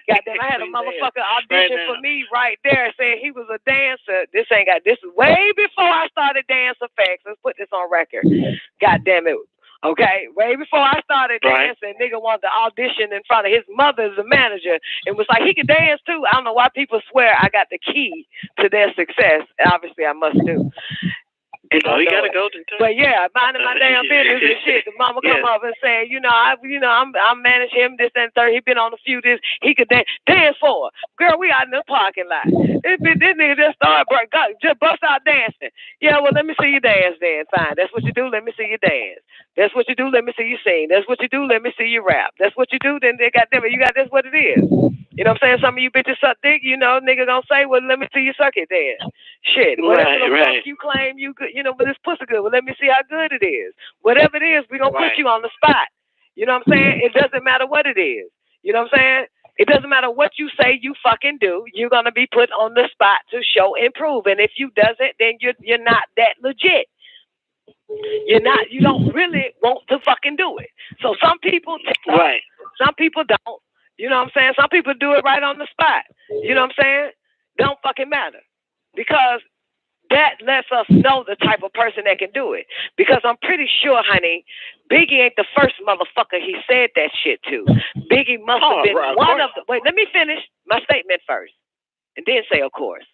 Goddamn, I had a motherfucker audition for me right there saying he was a dancer. This is way before I started Dance Effects. Let's put this on record. Goddamn it. Okay, way before I started dancing, nigga wanted to audition in front of his mother as a manager and was like, he can dance too. I don't know why people swear I got the key to their success. Obviously, I must do. You gotta go to. But yeah, minding my damn business and shit. The mama come up and say, I'm manage him this and third. He been on a few this. He could dance for her. Girl, we out in the parking lot. This nigga just started just bust out dancing. Yeah, well, let me see you dance then. Fine. That's what you do. Let me see you dance. That's what you do. Let me see you sing. That's what you do. Let me see you rap. That's what you do. Then they got them. You got this. What it is. You know what I'm saying? Some of you bitches suck dick. Nigga gonna say, well, let me see you suck it then. Shit. Whatever the fuck you claim you good. But this pussy good. Well, let me see how good it is. Whatever it is, we gonna put you on the spot. You know what I'm saying? It doesn't matter what it is. You know what I'm saying? It doesn't matter what you say you fucking do. You're gonna be put on the spot to show and prove. And if you doesn't, then you're not that legit. You don't really want to fucking do it. So some people some people don't. You know what I'm saying? Some people do it right on the spot. You know what I'm saying? Don't fucking matter. Because that lets us know the type of person that can do it. Because I'm pretty sure, honey, Biggie ain't the first motherfucker he said that shit to. Biggie must have been one of the... Wait, let me finish my statement first. And then say, of course.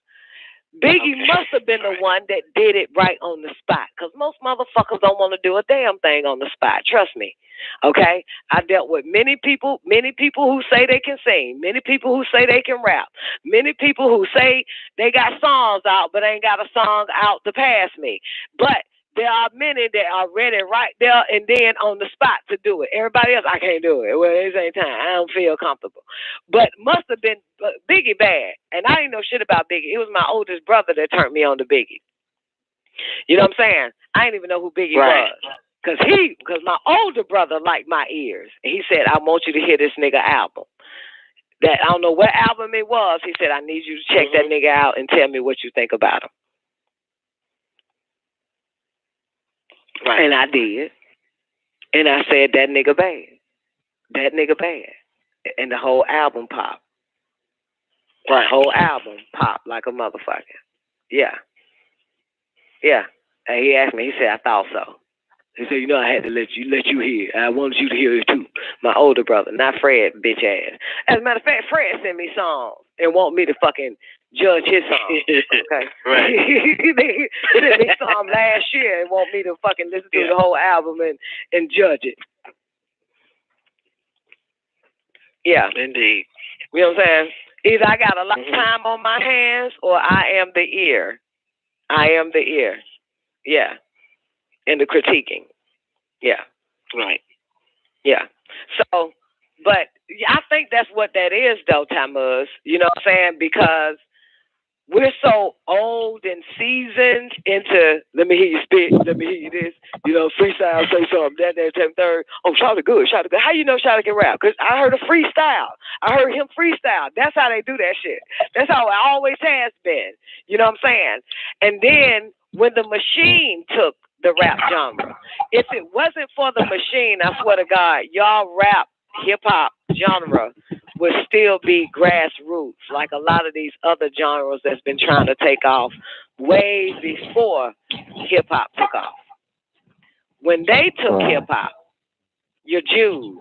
Biggie must have been the one that did it right on the spot. Because most motherfuckers don't want to do a damn thing on the spot. Trust me. Okay? I dealt with many people who say they can sing, many people who say they can rap, many people who say they got songs out but ain't got a song out to pass me. But there are many that are ready right there and then on the spot to do it. Everybody else, I can't do it. Well, this ain't time. I don't feel comfortable. But must have been Biggie bad. And I didn't know shit about Biggie. It was my oldest brother that turned me on to Biggie. You know what I'm saying? I didn't even know who Biggie was. Because my older brother liked my ears. And he said, I want you to hear this nigga album. That I don't know what album it was. He said, I need you to check that nigga out and tell me what you think about him. Right. And I did. And I said, that nigga bad. That nigga bad. And the whole album popped. Right. The whole album popped like a motherfucker. Yeah. Yeah. And he asked me, he said, I thought so. He said, I had to let you hear. I wanted you to hear it too. My older brother, not Fred, bitch ass. As a matter of fact, Fred sent me songs and want me to fucking judge his songs. Okay. Right. He sent me songs last year and want me to fucking listen to the whole album and judge it. Yeah. Indeed. You know what I'm saying? Either I got a lot of time on my hands or I am the ear. I am the ear. Yeah. And the critiquing. Yeah. Right. Yeah. So, but I think that's what that is, though, Tammuz. You know what I'm saying? Because we're so old and seasoned into, let me hear you spit, let me hear you this, freestyle, say something, that, third. Oh, Shawty good. How you know Shawty can rap? Because I heard a freestyle. I heard him freestyle. That's how they do that shit. That's how it always has been. You know what I'm saying? And then when the machine took the rap genre, if it wasn't for the machine, I swear to God, y'all rap hip-hop genre would still be grassroots, like a lot of these other genres that's been trying to take off way before hip-hop took off. When they took hip-hop, your Jews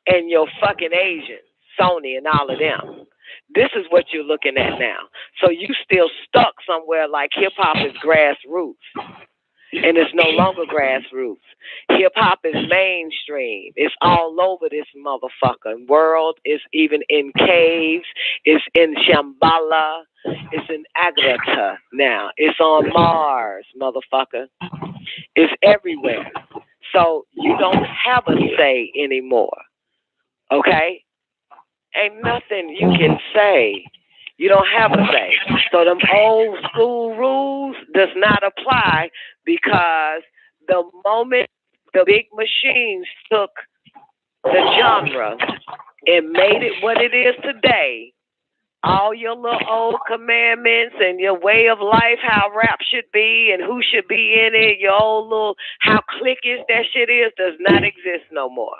and your fucking Asians, Sony and all of them, this is what you're looking at now. So you still stuck somewhere like hip-hop is grassroots. And it's no longer grassroots. Hip-hop is mainstream. It's all over this motherfucking world. It's even in caves. It's in Shambhala. It's in Agartha now. It's on Mars, motherfucker. It's everywhere. So you don't have a say anymore. Okay? Ain't nothing you can say. You don't have a say. So them old school rules does not apply because the moment the big machines took the genre and made it what it is today. All your little old commandments and your way of life, how rap should be and who should be in it, your old little how cliquish that shit is, does not exist no more.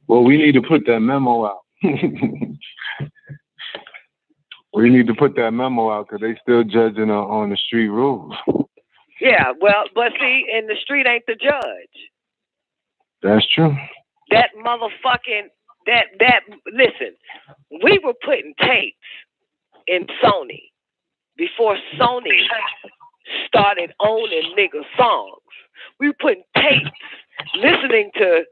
Well, we need to put that memo out. We need to put that memo out because they still judging on the street rules. Yeah, well, but see, and the street ain't the judge. That's true. That motherfucking listen, we were putting tapes in Sony before Sony started owning nigga songs. We were putting tapes, listening to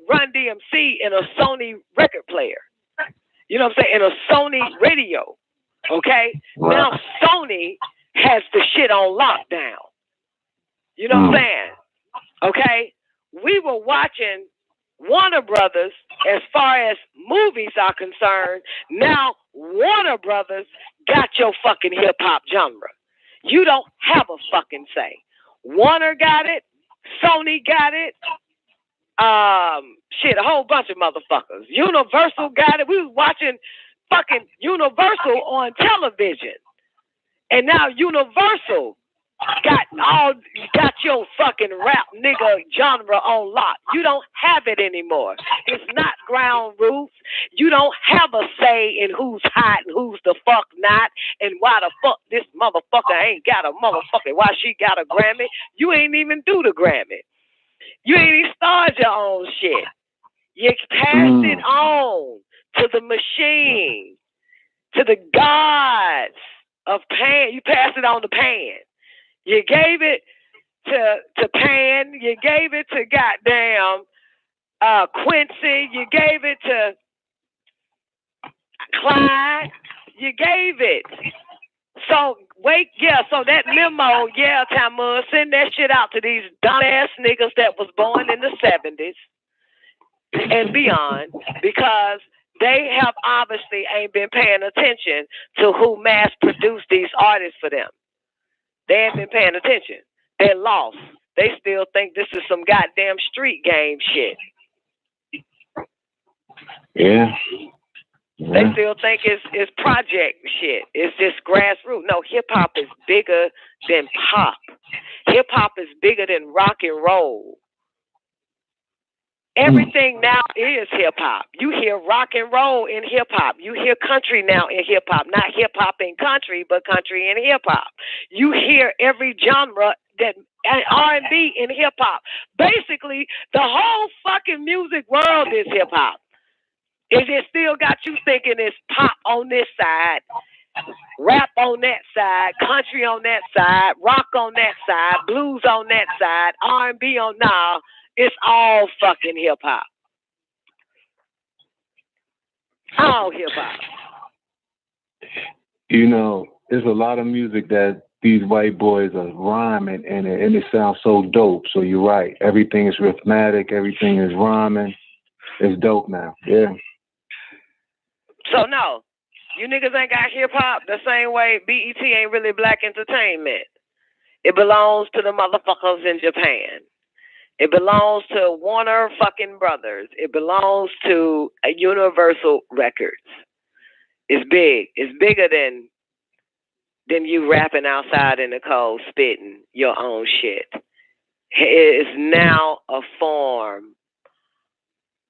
Run DMC in a Sony record player. You know what I'm saying? In a Sony radio. Okay? Wow. Now Sony has the shit on lockdown. You know what I'm saying? Okay? We were watching Warner Brothers as far as movies are concerned. Now Warner Brothers got your fucking hip hop genre. You don't have a fucking say. Warner got it. Sony got it. Shit, a whole bunch of motherfuckers. Universal got it. We was watching fucking Universal on television. And now Universal got your fucking rap nigga genre on lock. You don't have it anymore. It's not ground rules. You don't have a say in who's hot and who's the fuck not, and why the fuck this motherfucker ain't got a motherfucker, why she got a Grammy. You ain't even do the Grammy. You ain't even started your own shit. You passed it on to the machine, to the gods of Pan. You passed it on to Pan. You gave it to Pan. You gave it to goddamn Quincy. You gave it to Clyde. You gave it. So so that memo, Tamu, send that shit out to these dumbass niggas that was born in the 70s and beyond, because they have obviously ain't been paying attention to who mass produced these artists for them. They ain't been paying attention. They're lost. They still think this is some goddamn street game shit. Yeah. They still think it's project shit. It's just grassroots. No, hip hop is bigger than pop. Hip hop is bigger than rock and roll. Everything now is hip hop. You hear rock and roll in hip hop. You hear country now in hip hop. Not hip hop in country, but country in hip hop. You hear every genre that R&B in hip hop. Basically, the whole fucking music world is hip hop. It still got you thinking it's pop on this side, rap on that side, country on that side, rock on that side, blues on that side, R&B on now. It's all fucking hip hop. All hip hop. You know, there's a lot of music that these white boys are rhyming and it sounds so dope. So you're right. Everything is rhythmic. Everything is rhyming. It's dope now. Yeah. So no, you niggas ain't got hip hop the same way BET ain't really black entertainment. It belongs to the motherfuckers in Japan. It belongs to Warner fucking Brothers. It belongs to a Universal Records. It's big. It's bigger than you rapping outside in the cold, spitting your own shit. It is now a form.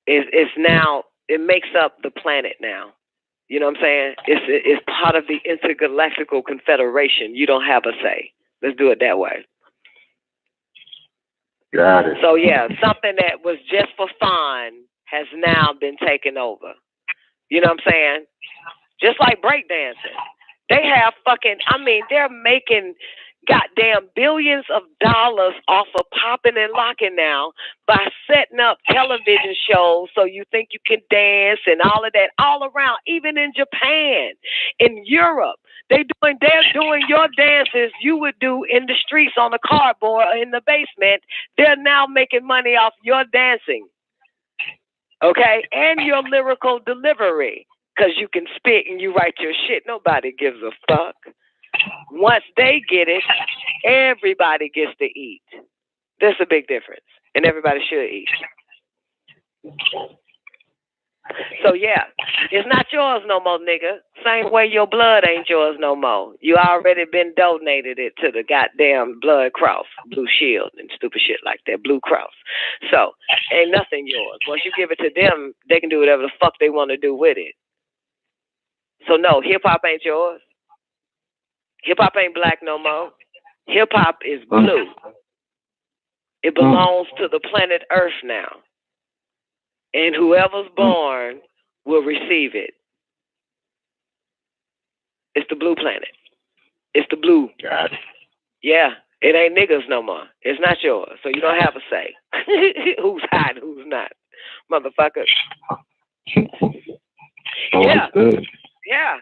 It makes up the planet now. You know what I'm saying? It's part of the Intergalactical Confederation. You don't have a say. Let's do it that way. Got it. So yeah, something that was just for fun has now been taken over. You know what I'm saying? Just like breakdancing. They have they're making goddamn billions of dollars off of popping and locking now by setting up television shows so you think you can dance and all of that all around, even in Japan, in Europe. They're doing your dances you would do in the streets on the cardboard or in the basement. They're now making money off your dancing. Okay? And your lyrical delivery. Because you can spit and you write your shit. Nobody gives a fuck. Once they get it, everybody gets to eat. There's a big difference, and everybody should eat. So yeah, it's not yours no more, nigga. Same way your blood ain't yours no more. You already been donated it to the goddamn Blood Cross, Blue Shield, and stupid shit like that, Blue Cross. So ain't nothing yours. Once you give it to them, they can do whatever the fuck they want to do with it. So no, hip hop ain't yours. Hip hop ain't black no more. Hip hop is blue. It belongs to the planet Earth now. And whoever's born will receive it. It's the blue planet. It's the blue. Got it. Yeah, it ain't niggas no more. It's not yours, so you don't have a say. Who's hot, who's not, motherfucker. Yeah. Good. Yeah.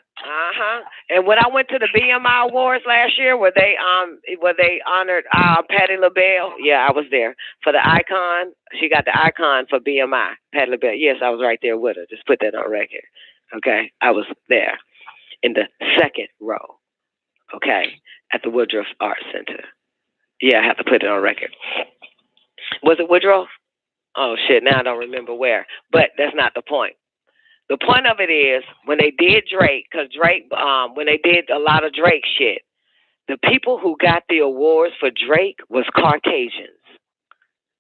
And when I went to the BMI Awards last year, where they honored Patti LaBelle, yeah, I was there for the icon. She got the icon for BMI, Patti LaBelle. Yes, I was right there with her. Just put that on record. Okay, I was there in the second row. Okay, at the Woodruff Art Center. Yeah, I have to put it on record. Was it Woodruff? Oh shit, now I don't remember where. But that's not the point. The point of it is when they did Drake, because Drake, when they did a lot of Drake shit, the people who got the awards for Drake was Caucasians.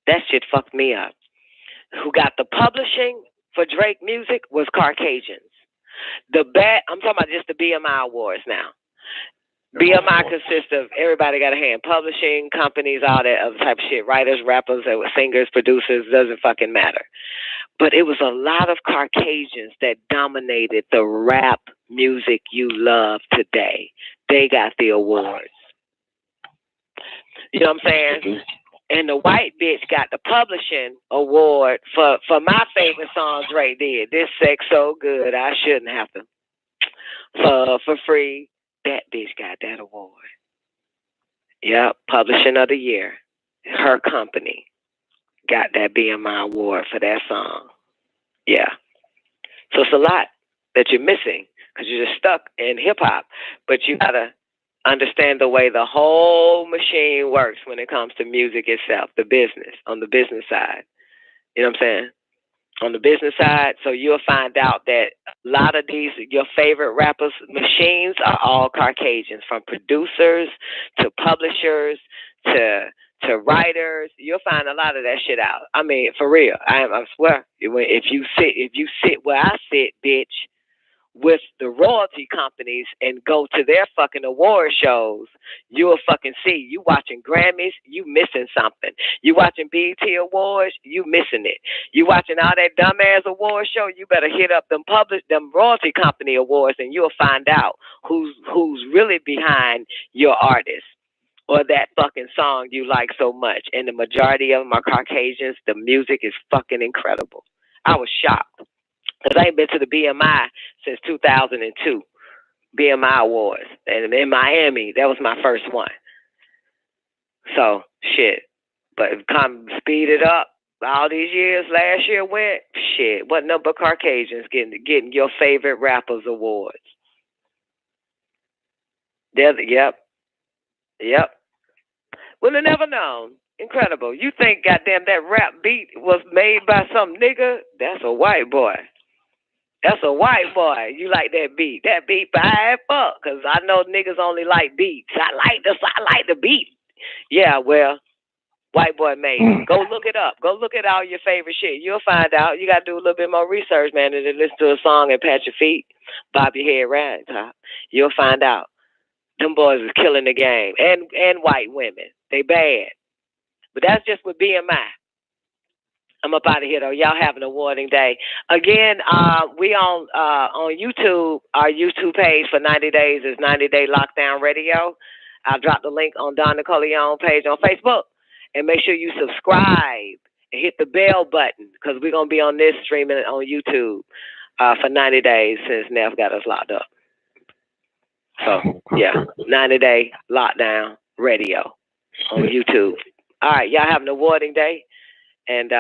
That shit fucked me up. Who got the publishing for Drake music was Caucasians. I'm talking about just the BMI awards now. BMI consists of everybody got a hand. Publishing companies, all that other type of shit. Writers, rappers, singers, producers, doesn't fucking matter. But it was a lot of Caucasians that dominated the rap music you love today. They got the awards. You know what I'm saying? And the white bitch got the publishing award for my favorite song Drake did. This sex so good, I shouldn't have to. For free, that bitch got that award. Yep, publishing of the year. Her company got that BMI award for that song. Yeah. So it's a lot that you're missing because you're just stuck in hip hop. But you got to understand the way the whole machine works when it comes to music itself, the business, on the business side. You know what I'm saying? On the business side, so you'll find out that a lot of these, your favorite rappers' machines are all Caucasians, from producers to publishers to writers. You'll find a lot of that shit out. I mean, for real. I swear, if you sit where I sit, bitch, with the royalty companies and go to their fucking award shows, you'll fucking see. You watching Grammys, you missing something. You watching BET Awards, you missing it. You watching all that dumbass award show, you better hit up them royalty company awards and you'll find out who's really behind your artist or that fucking song you like so much. And the majority of them are Caucasians. The music is fucking incredible. I was shocked. Because I ain't been to the BMI since 2002, BMI Awards. And in Miami, that was my first one. So, shit. But come speed it up. All these years, last year went, shit, what number of Caucasians getting your favorite rappers awards? Yep. Would have never known. Incredible. You think, goddamn, that rap beat was made by some nigga? That's a white boy. That's a white boy. You like that beat? That beat bad fuck. Cause I know niggas only like beats. I like the beat. Yeah, well, white boy made it. Go look it up. Go look at all your favorite shit. You'll find out. You got to do a little bit more research, man, than to listen to a song and pat your feet, bob your head right top. You'll find out. Them boys is killing the game, and white women. They bad. But that's just with BMI. I'm up out of here, though. Y'all have an awarding day. Again, we on YouTube. Our YouTube page for 90 days is 90 Day Lockdown Radio. I'll drop the link on Don NICOLEONE page on Facebook. And make sure you subscribe and hit the bell button because we're going to be on this streaming on YouTube for 90 days since Neff got us locked up. So, yeah, 90 Day Lockdown Radio on YouTube. All right, y'all have an awarding day. And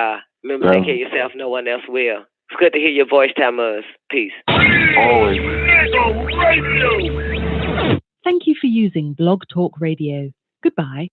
remember, take care of yourself. No one else will. It's good to hear your voice, Tammuz. Peace. Always. Thank you for using Blog Talk Radio. Goodbye.